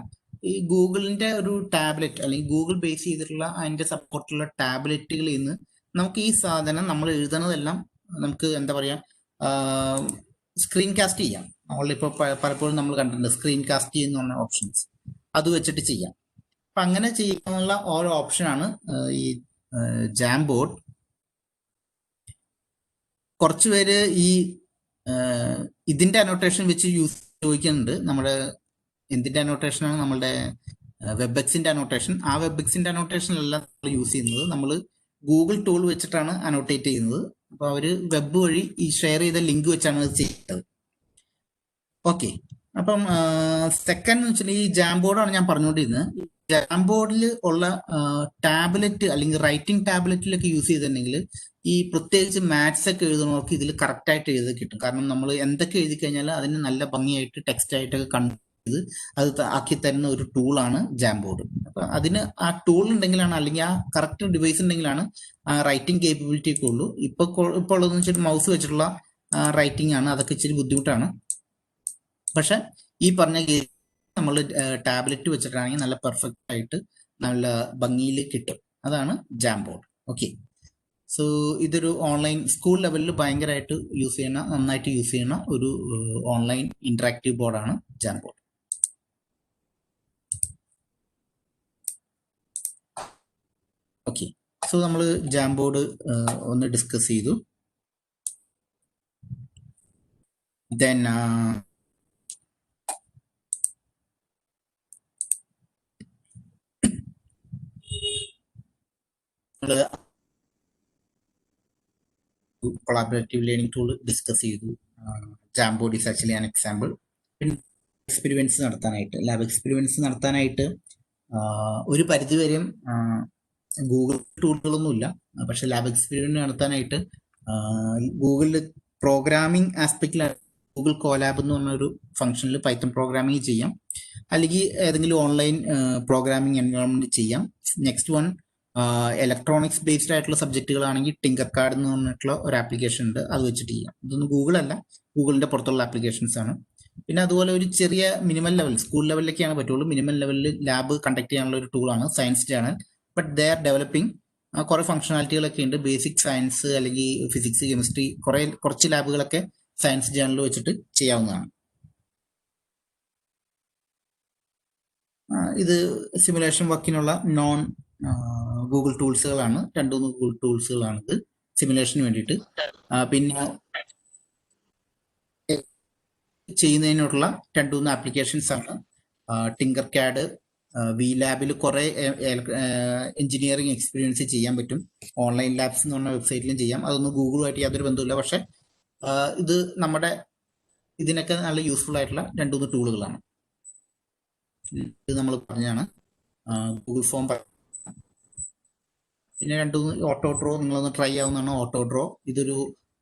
ഈ ഗൂഗിളിന്റെ ഒരു ടാബ്ലറ്റ് അല്ലെങ്കിൽ ഗൂഗിൾ ബേസ് ചെയ്തിട്ടുള്ള അതിന്റെ സപ്പോർട്ടുള്ള ടാബ്ലറ്റുകളിൽ നിന്ന് നമുക്ക് ഈ സാധനം നമ്മൾ എഴുതുന്നതെല്ലാം നമുക്ക് എന്താ പറയാ സ്ക്രീൻ കാസ്റ്റ് ചെയ്യാം. നമ്മളിപ്പോൾ പലപ്പോഴും നമ്മൾ കണ്ടിട്ടുണ്ട് സ്ക്രീൻ കാസ്റ്റ് ചെയ്യുന്ന ഓപ്ഷൻസ്, അത് വെച്ചിട്ട് ചെയ്യാം. അപ്പൊ അങ്ങനെ ചെയ്യാനുള്ള ഓരോ ഓപ്ഷനാണ് ഈ ജാം ബോർഡ്. കുറച്ചുപേര് ഈ ഇതിന്റെ അനോട്ടേഷൻ വെച്ച് ചോദിക്കുന്നുണ്ട്. നമ്മുടെ എന്തിന്റെ അനോട്ടേഷനാണ്? നമ്മളുടെ വെബ്എക്സിന്റെ അനോട്ടേഷൻ. ആ വെബ്എക്സിന്റെ അനോട്ടേഷനിലെല്ലാം നമ്മൾ യൂസ് ചെയ്യുന്നത് നമ്മൾ ഗൂഗിൾ ടൂൾ വെച്ചിട്ടാണ് അനോട്ടേറ്റ് ചെയ്യുന്നത്. അപ്പൊ അവര് വെബ് വഴി ഈ ഷെയർ ചെയ്ത ലിങ്ക് വെച്ചാണ് അത് ചെയ്യുന്നത്. ഓക്കെ, അപ്പം സെക്കൻഡ് എന്ന് വെച്ചാൽ ഈ ജാം ബോർഡാണ് ഞാൻ പറഞ്ഞുകൊണ്ടിരുന്നത്. ജാം ബോർഡിൽ ഉള്ള ടാബ്ലറ്റ് അല്ലെങ്കിൽ റൈറ്റിംഗ് ടാബ്ലറ്റിലൊക്കെ യൂസ് ചെയ്തിട്ടുണ്ടെങ്കിൽ ഈ പ്രത്യേകിച്ച് മാത്സ് ഒക്കെ എഴുതുന്നവർക്ക് ഇതിൽ കറക്റ്റ് ആയിട്ട് എഴുതി കിട്ടും. കാരണം നമ്മൾ എന്തൊക്കെ എഴുതി കഴിഞ്ഞാൽ അതിന് നല്ല ഭംഗിയായിട്ട് ടെക്സ്റ്റ് ആയിട്ടൊക്കെ കണ്ടു അത് ആക്കി തരുന്ന ഒരു ടൂളാണ് ജാം ബോർഡ്. അപ്പൊ അതിന് ആ ടൂൾ ഉണ്ടെങ്കിലാണ്, അല്ലെങ്കിൽ ആ കറക്റ്റ് ഡിവൈസ് ഉണ്ടെങ്കിലാണ് ആ റൈറ്റിംഗ് കേപ്പബിലിറ്റി ഒക്കെ ഉള്ളൂ. ഇപ്പോൾ ഉള്ളതെന്ന് വെച്ചിട്ട് മൗസ് വെച്ചിട്ടുള്ള റൈറ്റിംഗ് ആണ്, അതൊക്കെ ഇച്ചിരി ബുദ്ധിമുട്ടാണ്. പക്ഷെ ഈ പറഞ്ഞ നമ്മൾ ടാബ്ലറ്റ് വെച്ചിട്ടാണെങ്കിൽ നല്ല പെർഫെക്റ്റ് ആയിട്ട് നല്ല ഭംഗിയിൽ കിട്ടും. അതാണ് ജാം ബോർഡ്. ഓക്കെ, സോ ഇതൊരു ഓൺലൈൻ സ്കൂൾ ലെവലിൽ ഭയങ്കരമായിട്ട് യൂസ് ചെയ്യുന്ന, നന്നായിട്ട് യൂസ് ചെയ്യുന്ന ഒരു ഓൺലൈൻ ഇന്ററാക്റ്റീവ് ബോർഡാണ് ജാം ബോർഡ്. ഓക്കെ, സോ നമ്മൾ ജാം ബോർഡ് ഒന്ന് ഡിസ്കസ് ചെയ്തു. Then collaborative learning tool discuss ചെയ്തു. Jamboard is actually an example. പിന്നെ ലാബ് എക്സ്പെരിമെന്റ്സ് നടത്താനായിട്ട് ഒരു പരിധിവരെയും ഗൂഗിൾ ടൂളുകളൊന്നുമില്ല. പക്ഷെ ലാബ് എക്സ്പെരിമെന്റ് നടത്താനായിട്ട് ഗൂഗിളിൽ പ്രോഗ്രാമിംഗ് ആസ്പെക്റ്റിലാണ് ഗൂഗിൾ കോലാബ് എന്ന് പറഞ്ഞൊരു ഫംഗ്ഷനിൽ പൈത്തൺ പ്രോഗ്രാമിംഗ് ചെയ്യാം, അല്ലെങ്കിൽ ഏതെങ്കിലും ഓൺലൈൻ പ്രോഗ്രാമിംഗ് എൻവയോൺമെന്റ് ചെയ്യാം. നെക്സ്റ്റ് വൺ ഇലക്ട്രോണിക്സ് ബേസ്ഡ് ആയിട്ടുള്ള സബ്ജക്റ്റുകളാണെങ്കിൽ ടിങ്കർ കാർഡ് എന്ന് പറഞ്ഞിട്ടുള്ള ഒരു ആപ്ലിക്കേഷൻ ഉണ്ട്, അത് വെച്ചിട്ട് ചെയ്യാം. ഇതൊന്നും ഗൂഗിൾ അല്ല, ഗൂഗിളിന്റെ പുറത്തുള്ള ആപ്ലിക്കേഷൻസ് ആണ്. പിന്നെ അതുപോലെ ഒരു ചെറിയ മിനിമൽ ലെവൽ, സ്കൂൾ ലെവലിലേക്കാണ് പറ്റുള്ളൂ, മിനിമൽ ലെവലിൽ ലാബ് കണ്ടക്ട് ചെയ്യാനുള്ള ഒരു ടൂളാണ് science journal. But they are developing കുറെ ഫംഗ്ഷനാലിറ്റികളൊക്കെ ഉണ്ട്. ബേസിക് സയൻസ് അല്ലെങ്കിൽ ഫിസിക്സ്, കെമിസ്ട്രി, കുറച്ച് ലാബുകളൊക്കെ സയൻസ് ജേണൽ വെച്ചിട്ട് ചെയ്യാവുന്നതാണ്. ഇത് സിമുലേഷൻ വർക്കിനുള്ള നോൺ ഗൂഗിൾ ടൂൾസുകളാണ്. 2-3 ഗൂഗിൾ ടൂൾസുകളാണ് ഇത് സിമുലേഷന് വേണ്ടിയിട്ട്. പിന്നെ ചെയ്യുന്നതിനുള്ള 2-3 ആപ്ലിക്കേഷൻസ് ആണ്. ടിങ്കർ കാഡ്, വി ലാബിൽ കുറെ എഞ്ചിനീയറിംഗ് എക്സ്പീരിയൻസ് ചെയ്യാൻ പറ്റും. ഓൺലൈൻ ലാബ്സ് എന്ന് പറഞ്ഞ വെബ്സൈറ്റിലും ചെയ്യാം. അതൊന്നും ഗൂഗിളുമായിട്ട് യാതൊരു ബന്ധമില്ല. പക്ഷെ ഇത് നമ്മുടെ ഇതിനൊക്കെ നല്ല യൂസ്ഫുൾ ആയിട്ടുള്ള 2-3 ടൂളുകളാണ്. ഇത് നമ്മൾ പറഞ്ഞാണ് ഗൂഗിൾ ഫോം. പിന്നെ ഓട്ടോ ഡ്രോ നിങ്ങളൊന്ന് ട്രൈ ആവുന്നതാണ്. ഓട്ടോ ഡ്രോ ഇതൊരു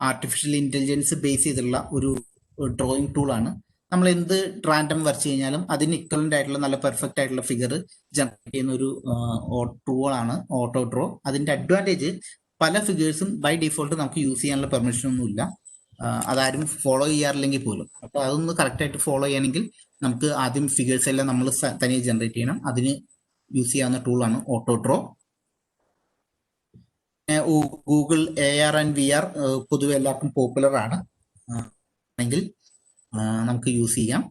ആർട്ടിഫിഷ്യൽ ഇന്റലിജൻസ് ബേസ് ചെയ്തുള്ള ഒരു ഡ്രോയിങ് ടൂളാണ്. നമ്മൾ എന്ത് റാൻഡം വരച്ച് കഴിഞ്ഞാലും അതിന് ഇക്വലന്റ് ആയിട്ടുള്ള നല്ല പെർഫെക്റ്റ് ആയിട്ടുള്ള ഫിഗർ ജനറേറ്റ് ചെയ്യുന്ന ഒരു ടൂളാണ് ഓട്ടോ ഡ്രോ. അതിന്റെ അഡ്വാൻറ്റേജ് പല ഫിഗേഴ്സും ബൈ ഡിഫോൾട്ട് നമുക്ക് യൂസ് ചെയ്യാനുള്ള പെർമിഷൻ ഒന്നുമില്ല, അതാരും ഫോളോ ചെയ്യാറില്ലെങ്കിൽ പോലും. അപ്പോൾ അതൊന്ന് കറക്റ്റായിട്ട് ഫോളോ ചെയ്യണമെങ്കിൽ നമുക്ക് ആദ്യം ഫിഗേഴ്സ് എല്ലാം നമ്മൾ തനിയെ ജനറേറ്റ് ചെയ്യണം. അതിന് യൂസ് ചെയ്യാവുന്ന ടൂളാണ് AutoDraw. Google AR and VR പൊതുവെ എല്ലാവർക്കും പോപ്പുലർ ആണ്, ആണെങ്കിൽ നമുക്ക് യൂസ് ചെയ്യാം.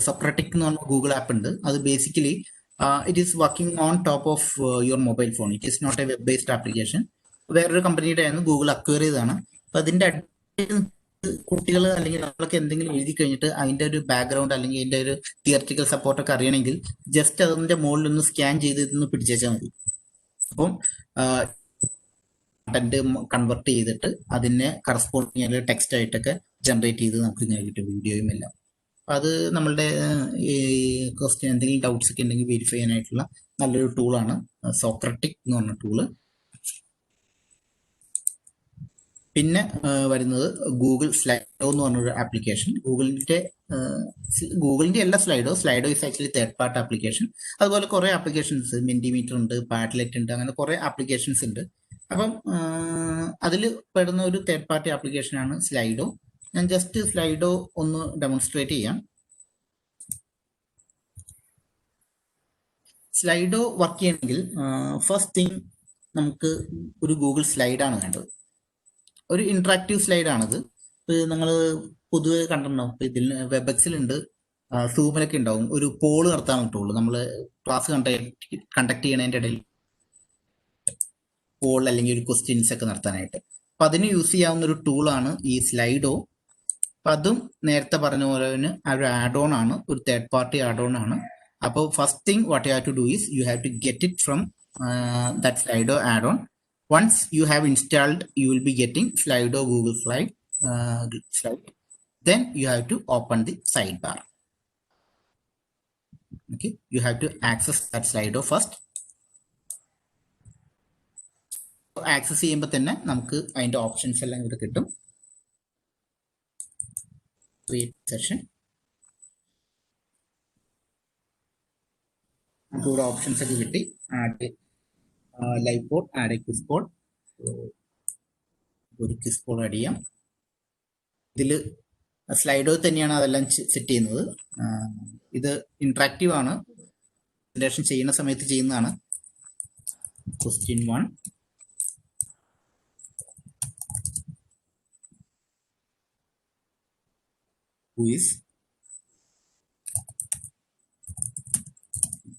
സപ്രട്ടിക് എന്ന് പറഞ്ഞ ഗൂഗിൾ ആപ്പ് ഉണ്ട്. അത് basically it is working on top of your mobile phone. It is not a web based application. വേറൊരു കമ്പനിയുടെ ആണ്, ഗൂഗിൾ അക്വയർ ചെയ്തതാണ്. അപ്പൊ അതിന്റെ കുട്ടികൾ അല്ലെങ്കിൽ നമ്മളൊക്കെ എന്തെങ്കിലും എഴുതി കഴിഞ്ഞിട്ട് അതിന്റെ ഒരു ബാക്ക്ഗ്രൗണ്ട് അല്ലെങ്കിൽ അതിന്റെ ഒരു തിയററ്റിക്കൽ സപ്പോർട്ടൊക്കെ അറിയണമെങ്കിൽ ജസ്റ്റ് അതിന്റെ മുകളിൽ ഒന്ന് സ്കാൻ ചെയ്ത് ഇതൊന്ന് പിടിച്ചേച്ചാൽ മതി. അപ്പം കണ്ടന്റ് കൺവെർട്ട് ചെയ്തിട്ട് അതിനെ കറസ്പോണ്ടിങ് ആയിട്ട് ടെക്സ്റ്റ് ആയിട്ടൊക്കെ ജനറേറ്റ് ചെയ്ത് നമുക്ക് ഇങ്ങനെ കിട്ടും, വീഡിയോയും എല്ലാം. അപ്പം അത് നമ്മളുടെ ഈ ക്വസ്റ്റ്യൻ എന്തെങ്കിലും ഡൗട്ട്സ് ഒക്കെ ഉണ്ടെങ്കിൽ വെരിഫൈ ചെയ്യാനായിട്ടുള്ള നല്ലൊരു ടൂളാണ് സോക്രട്ടിക് എന്ന് പറഞ്ഞ ടൂള്. പിന്നെ വരുന്നത് ഗൂഗിൾ സ്ലൈഡോ എന്ന് പറഞ്ഞൊരു ആപ്ലിക്കേഷൻ. ഗൂഗിളിന്റെ എല്ലാ Slido is actually third part application. അതുപോലെ കുറെ ആപ്ലിക്കേഷൻസ്, മെന്റിമീറ്റർ ഉണ്ട്, പാഡ്ലെറ്റ് ഉണ്ട്, അങ്ങനെ കുറെ ആപ്ലിക്കേഷൻസ് ഉണ്ട്. അപ്പം അതിൽ പെടുന്ന ഒരു തേർഡ് പാർട്ടി ആപ്ലിക്കേഷനാണ് സ്ലൈഡോ. ഞാൻ ജസ്റ്റ് സ്ലൈഡോ ഒന്ന് ഡെമോൺസ്ട്രേറ്റ് ചെയ്യാം. സ്ലൈഡോ വർക്ക് ചെയ്യണമെങ്കിൽ ഫസ്റ്റ് തിങ് നമുക്ക് ഒരു ഗൂഗിൾ സ്ലൈഡാണ് വേണ്ടത്. ഒരു ഇന്ററാക്റ്റീവ് സ്ലൈഡാണിത്. നിങ്ങൾ പൊതുവെ കണ്ടിട്ടുണ്ടാവും, ഇതിൽ വെബെക്സിലുണ്ട്, സൂമിലൊക്കെ ഉണ്ടാവും. ഒരു പോള് നടത്താൻ പറ്റുള്ളൂ നമ്മൾ ക്ലാസ് കണ്ടക്ട് ചെയ്യണതിൻ്റെ ഇടയിൽ പോൾ അല്ലെങ്കിൽ ഒരു ക്വസ്റ്റ്യൻസ് ഒക്കെ നടത്താനായിട്ട്. അപ്പൊ അതിന് യൂസ് ചെയ്യാവുന്ന ഒരു ടൂളാണ് ഈ സ്ലൈഡോ. അപ്പൊ അതും നേരത്തെ പറഞ്ഞ പോലെ തന്നെ ഒരു ആഡ് ഓൺ ആണ്, ഒരു തേർഡ് പാർട്ടി ആഡ് ഓൺ ആണ്. അപ്പോൾ first thing what you have to do is you have to get it from that Slido add on. Once you have installed, you will be getting Slido Google slide. Then you have to open the sidebar. Okay, you have to access that Slido first. Access ചെയ്യുമ്പോൾ തന്നെ നമുക്ക് അതിന്റെ options എല്ലാം ഇവിടെ കിട്ടും. Create session. ഇവിടെ options ഒക്കെ കിട്ടി. Live pod, add A quiz pod, ഒരു ക്വിസ് പോഡ് ആഡ് ചെയ്യാം. ഇതിൽ സ്ലൈഡോ തന്നെയാണ് അതെല്ലാം സെറ്റ് ചെയ്യുന്നത്. ഇത് ഇന്ററാക്റ്റീവ് ആണ്, പ്രസന്റേഷൻ ചെയ്യുന്ന സമയത്ത് ചെയ്യുന്നതാണ്. Question 1, who is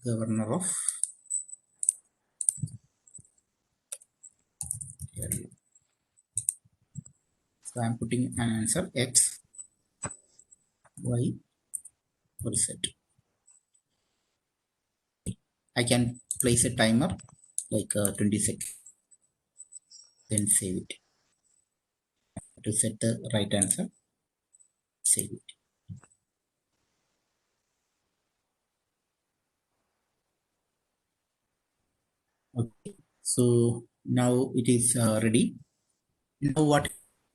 governor of Kerala? So I am putting an answer X, Y, or Z. I can place a timer like 20 seconds, then save it. To set the right answer, save it. Okay, so now it is ready. Now what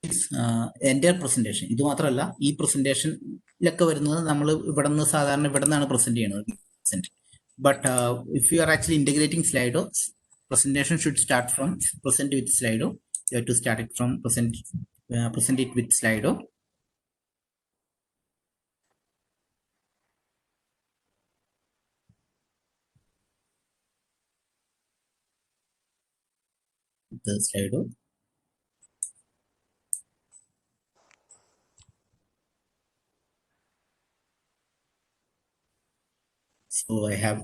is entire presentation? ഇത് മാത്രമല്ല, ഈ പ്രസന്റേഷനിലൊക്കെ വരുന്നത് നമ്മൾ ഇവിടെ നിന്ന് സാധാരണ ഇവിടെ നിന്നാണ് പ്രസന്റ് ചെയ്യുന്നത്. But if you are actually integrating Slido, presentation should start from present with Slido. You have to start it from present it with Slido. The Slido. So I have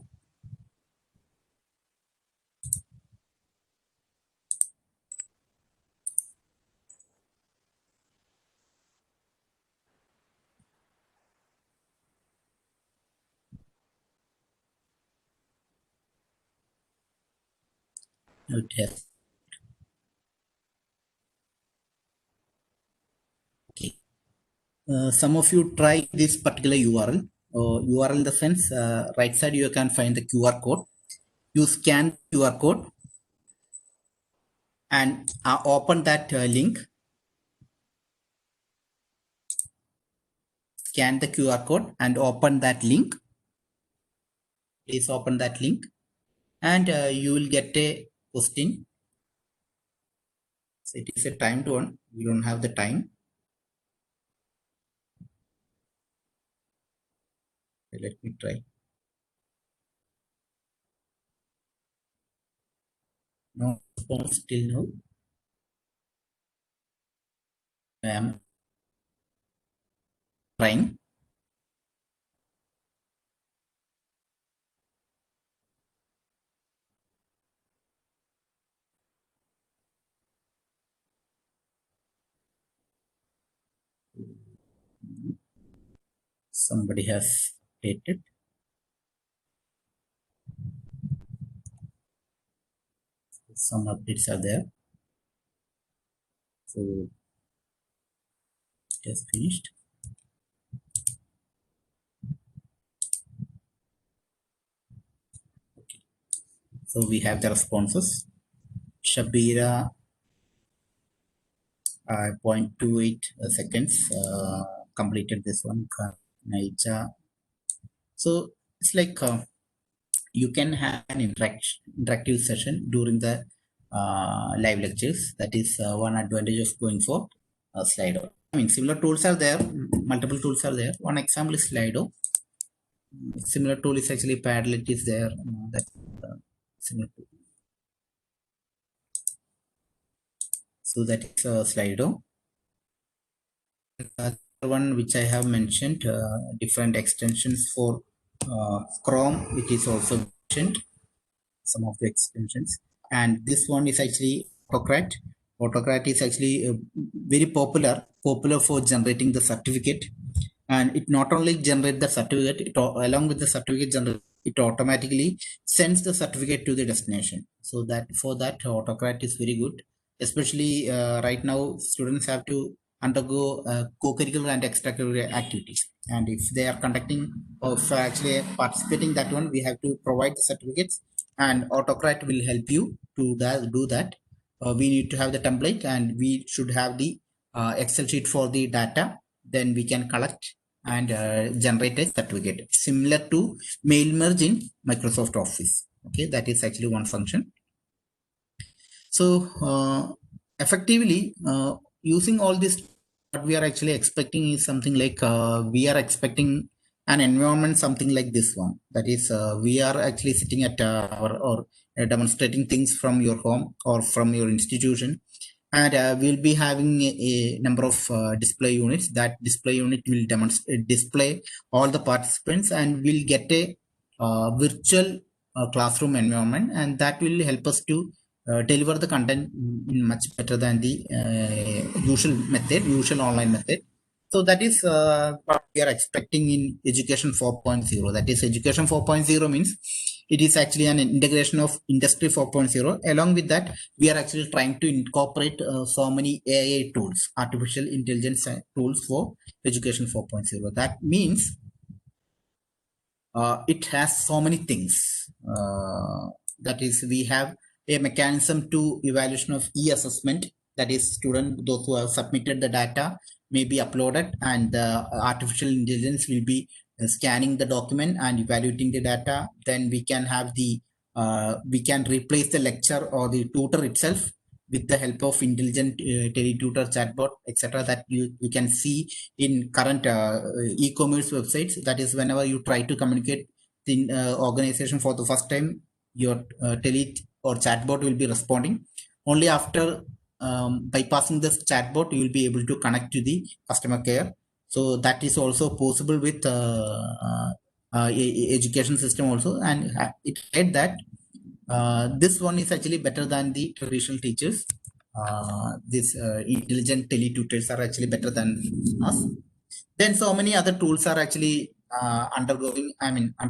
okay. Some of you try this particular URL. URL in the sense, right side you can find the QR code. you scan QR code and open that link. Scan the QR code and open that link. Please open that link, and you will get a question. So it is a timed one. We don't have the time. Let me try. No response till now. I am trying. Somebody has stated. Some updates are there. So it has finished. Okay. So we have the responses. Shabira 0.28 seconds completed this one. Naija. So it's like you can have an interactive session during the live lectures. That is one advantage of going for Slido. I mean, similar tools are there. Multiple tools are there. One example is Slido. Similar tool is actually Padlet is there. That similar tool. So that is Slido. The one which I have mentioned, different extensions for Chrome. It is also mentioned. Some of the extensions, and this one is actually Autocrat. Autocrat is actually very popular for generating the certificate, and it not only generate the certificate, along with the certificate generate, it automatically sends the certificate to the destination. So that for that Autocrat is very good, especially right now students have to undergo co-curricular and extracurricular activities, and if they are conducting or actually participating that one, we have to provide the certificates, and Autocrat will help you to do that. We need to have the template, and we should have the Excel sheet for the data. Then we can collect and generate a certificate similar to mail merge in Microsoft Office. Okay, that is actually one function. So effectively using all this, what we are actually expecting is something like we are expecting an environment something like this one. That is we are actually sitting at or demonstrating things from your home or from your institution, and we'll be having a number of display units. That display unit will display all the participants, and we'll get a virtual classroom environment, and that will help us to deliver the content much better than the usual online method. So that is what we are expecting in Education 4.0. That is, Education 4.0 means it is actually an integration of Industry 4.0. Along with that, we are actually trying to incorporate so many AI tools, artificial intelligence tools for Education 4.0. That means it has so many things. That is, we have a mechanism to evaluation of e-assessment. That is, those who have submitted the data may be uploaded, and the artificial intelligence will be scanning the document and evaluating the data. Then we can have we can replace the lecture or the tutor itself with the help of intelligent teletutor chatbot, etc. That you can see in current e-commerce websites. That is, whenever you try to communicate in organization for the first time, your tele or chatbot will be responding. Only after bypassing this chatbot, you will be able to connect to the customer care. So that is also possible with education system also, and it said that this one is actually better than the traditional teachers. These intelligent teletutors are actually better than us. Then so many other tools are actually under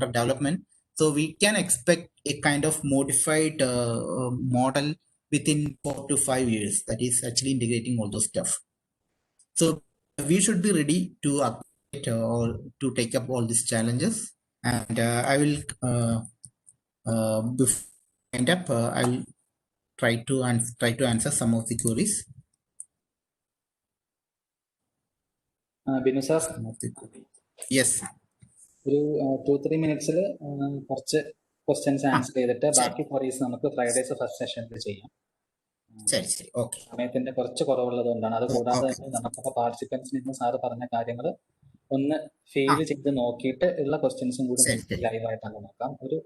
development. So we can expect a kind of modified model within 4 to 5 years. That is actually integrating all those stuff. So we should be ready to update or to take up all these challenges. And I will, before wind up, I'll try to answer some of the queries. Binu sir, Some of the queries. Yes. ഒരു 2-3 മിനിറ്റ്സിൽ കുറച്ച് questions answer ചെയ്തിട്ട് ബാക്കി queries നമുക്ക് Fridays first സെഷനിൽ ചെയ്യാം. ശരി. Okay. സമയത്തിന്റെ കുറച്ച് കുറവുള്ളത് കൊണ്ടാണ്. അത് കൂടാതെ തന്നെ നമുക്കിപ്പോൾ പാർട്ടിസിപ്പൻസിന് ഇന്ന് സാറ് പറഞ്ഞ കാര്യങ്ങൾ ഒന്ന് ഫീൽ ചെയ്ത് നോക്കിയിട്ട് ഉള്ള ക്വസ്റ്റ്യൻസും കൂടി ലൈവ് ആയിട്ടാണ് നോക്കാം. ഒരു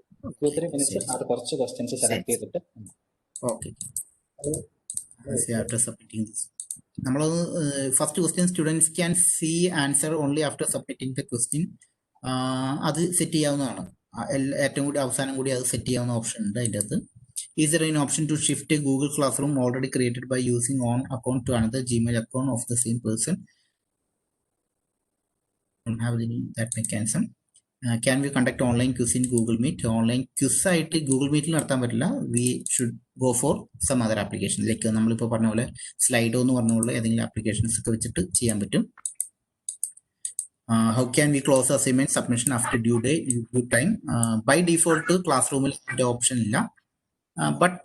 2-3 മിനിറ്റ്സ് സാറ് കുറച്ച് ക്വസ്റ്റ്യൻസ് സെലക്ട് ചെയ്തിട്ട്. ഓക്കെ. After submitting this, നമ്മളത് first question students can see answer only after submitting the question. അത് സെറ്റ് ചെയ്യാവുന്നതാണ്. ഏറ്റവും കൂടി അവസാനം കൂടി അത് സെറ്റ് ചെയ്യാവുന്ന ഓപ്ഷൻ ഉണ്ട് അതിൻ്റെ അകത്ത്. Is there an option to shift a Google Classroom already created by using on account to another Gmail account of the same person? Don't have that mechanism. Can we conduct online quiz in Google Meet? Online quiz ആയിട്ട് Google Meet നടത്താൻ പറ്റില്ല. We should go for some other application. Like നമ്മളിപ്പോൾ പറഞ്ഞ പോലെ സ്ലൈഡോ എന്ന് പറഞ്ഞ പോലെ ഏതെങ്കിലും ആപ്ലിക്കേഷൻസ് ഒക്കെ വെച്ചിട്ട് ചെയ്യാൻ പറ്റും. How can we close assignment submission after due time? By default classroom option ഇല്ല. But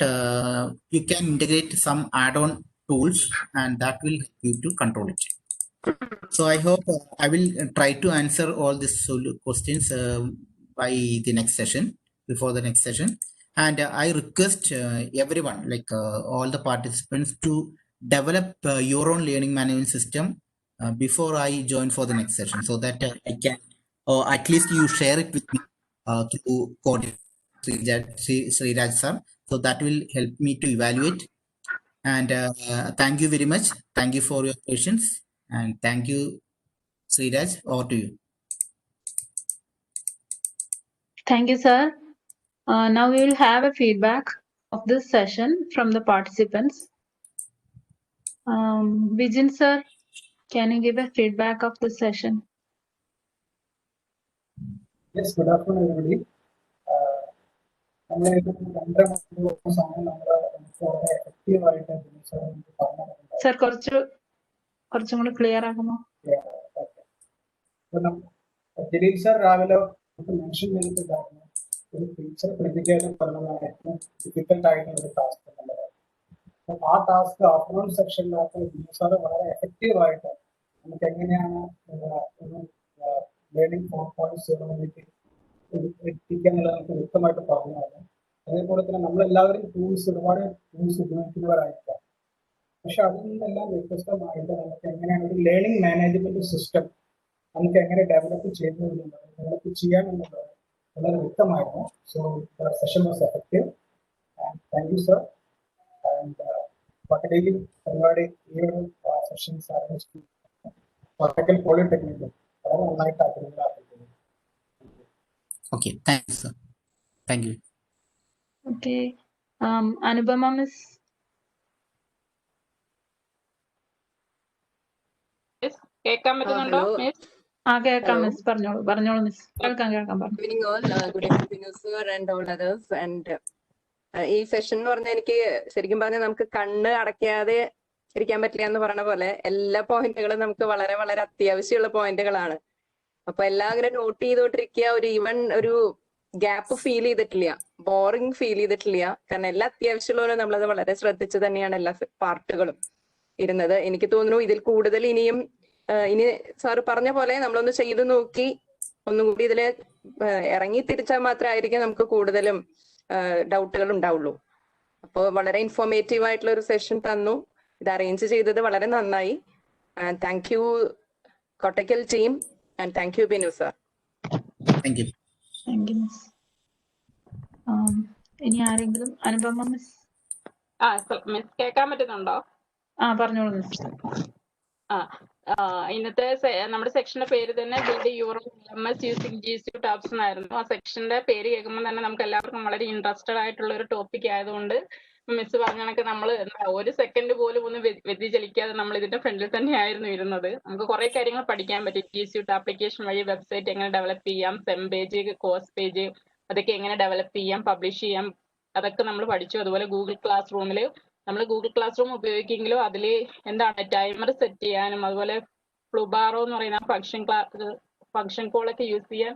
you can integrate some add-on tools and that will help you to control it. So I hope I will try to answer all these questions by the next session, before the next session. And I request everyone, like all the participants, to develop your own learning management system before I join for the next session, so that I can, or at least you share it with me through Sriraj sir. So that will help me to evaluate. And thank you very much. Thank you for your patience. And thank you, Sriraj. Over to you. Thank you, sir. Now we will have a feedback of this session from the participants. Vijin sir, can you give a feedback of this session? Yes, good afternoon, everybody. Sir, കുറച്ചും കൂടി clear ആകുമോ? Dileep sir രാവിലെ mention ചെയ്തിട്ടുണ്ടായിരുന്നു ഒരു teacher പ്രതികരണം പറഞ്ഞതാണ് ഏറ്റവും difficult ആയിട്ടുള്ള ഒരു ടാസ്ക് എന്നുള്ളത്. അപ്പം ആ ടാസ്ക് ആഫ്റ്റർനൂൺ സെക്ഷനിനകത്ത് ദിലീപ് സാർ വളരെ എഫക്റ്റീവായിട്ട് നമുക്ക് എങ്ങനെയാണ് ഒരു ലേണിംഗ് 4.0 എത്തിക്കാന്നുള്ളത് നമുക്ക് വ്യക്തമായിട്ട് പറഞ്ഞു തന്നു. അതേപോലെ തന്നെ നമ്മളെല്ലാവരും ഒരുപാട് ടൂൾസ് ഉപയോഗിക്കുന്നവരായിരിക്കാം. പക്ഷെ അതിൽ നിന്നെല്ലാം വ്യത്യസ്തമായിട്ട് നമുക്ക് എങ്ങനെയാണ് ഒരു ലേണിംഗ് മാനേജ്മെന്റ് സിസ്റ്റം നമുക്ക് എങ്ങനെ ഡെവലപ്പ് ചെയ്യുന്നു എന്നുള്ളത്, ഡെവലപ്പ് ചെയ്യാമെന്നുള്ളത് വളരെ വ്യക്തമായിരുന്നു. So session was effective. Thank you sir. And പട്ടേലിൽ പരിപാടി ഈ ഒരു സെഷൻസ് ആരംഭിച്ചു പട്ടക്കൽ പോളിടെക്നിക്കിൽ വളരെ നന്നായിട്ട് ആഗ്രഹിക്കുന്നു. Okay, thanks sir. Thank you. Okay. Anubama miss. കേൾക്കാൻ പറ്റുന്നുണ്ടോ മിസ്? കേൾക്കാം മിസ്, പറഞ്ഞോളൂ മിസ്. കേൾക്കാം പറഞ്ഞു. Good evening all. Good evening sir and all others. And ഈ സെഷൻ എന്ന് പറഞ്ഞാൽ എനിക്ക് ശരിക്കും പറഞ്ഞാൽ നമുക്ക് കണ്ണ് അടയ്ക്കാതെ ഇരിക്കാൻ പറ്റില്ല എന്ന് പറഞ്ഞ പോലെ എല്ലാ പോയിന്റുകളും നമുക്ക് വളരെ വളരെ അത്യാവശ്യമുള്ള പോയിന്റുകളാണ്. അപ്പൊ എല്ലാം അങ്ങനെ നോട്ട് ചെയ്തോണ്ടിരിക്കുക. ഒരു ഗ്യാപ്പ് ഫീൽ ചെയ്തിട്ടില്ല, ബോറിംഗ് ഫീൽ ചെയ്തിട്ടില്ല. കാരണം എല്ലാ അത്യാവശ്യമുള്ളവരും നമ്മളത് വളരെ ശ്രദ്ധിച്ച് തന്നെയാണ് എല്ലാ പാർട്ടുകളും ഇരുന്നത്. എനിക്ക് തോന്നുന്നു ഇതിൽ കൂടുതൽ ഇനി സാറ് പറഞ്ഞ പോലെ നമ്മളൊന്ന് ചെയ്തു നോക്കി ഒന്നും കൂടി ഇതില് ഇറങ്ങി തിരിച്ചാൽ മാത്രമായിരിക്കും നമുക്ക് കൂടുതലും ഡൗട്ടുകൾ ഉണ്ടാവുള്ളൂ. അപ്പോൾ വളരെ ഇൻഫോർമേറ്റീവ് ആയിട്ടുള്ള ഒരു സെഷൻ തന്നു. ഇത് അറേഞ്ച് ചെയ്തത് വളരെ നന്നായി. Thank you Kottakkal team and thank you Binu sir. Thank you. Thank you miss. ഇനി ആരെങ്കിലും? അനുപമ മിസ്. മിസ് കേൾക്കാൻ പറ്റുന്നുണ്ടോ? പറഞ്ഞോളൂ മിസ്. ഇന്നത്തെ നമ്മുടെ സെക്ഷന്റെ പേര് തന്നെ build your LMS using Gsuite apps എന്നായിരുന്നു. ആ സെക്ഷന്റെ പേര് കേൾക്കുമ്പോൾ തന്നെ നമുക്ക് എല്ലാവർക്കും വളരെ ഇൻട്രസ്റ്റഡ് ആയിട്ടുള്ള ഒരു ടോപ്പിക് ആയതുകൊണ്ട് മിസ് പറഞ്ഞ കണക്ക് നമ്മൾ ഒരു സെക്കൻഡ് പോലും ഒന്ന് വ്യതിചലിക്കാതെ നമ്മൾ ഇതിന്റെ ഫ്രണ്ടിൽ തന്നെയായിരുന്നു ഇരുന്നത്. നമുക്ക് കുറെ കാര്യങ്ങൾ പഠിക്കാൻ പറ്റും. Gsuite ആപ്ലിക്കേഷൻ വഴി വെബ്സൈറ്റ് എങ്ങനെ ഡെവലപ്പ് ചെയ്യാം, സെം പേജ്, കോഴ്സ് പേജ്, അതൊക്കെ എങ്ങനെ ഡെവലപ്പ് ചെയ്യാം, പബ്ലിഷ് ചെയ്യാം, അതൊക്കെ നമ്മൾ പഠിച്ചു. അതുപോലെ ഗൂഗിൾ ക്ലാസ് റൂമിൽ നമ്മൾ ഗൂഗിൾ ക്ലാസ് റൂം ഉപയോഗിക്കുമെങ്കിലും അതിൽ എന്താണ് ടൈമർ സെറ്റ് ചെയ്യാനും അതുപോലെ ഫ്ലുബാറോ എന്ന് പറയുന്ന ഫംഗ്ഷൻ കോളൊക്കെ യൂസ് ചെയ്യാൻ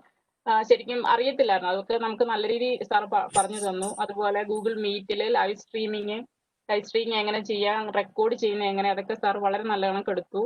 ശരിക്കും അറിയത്തില്ലായിരുന്നു. അതൊക്കെ നമുക്ക് നല്ല രീതിയിൽ സാർ പറഞ്ഞു തന്നു. അതുപോലെ ഗൂഗിൾ മീറ്റില് ലൈവ് സ്ട്രീമിങ് എങ്ങനെ ചെയ്യാം, റെക്കോർഡ് ചെയ്യുന്നത് എങ്ങനെ, അതൊക്കെ സാർ വളരെ നല്ല കണക്ക് എടുത്തു.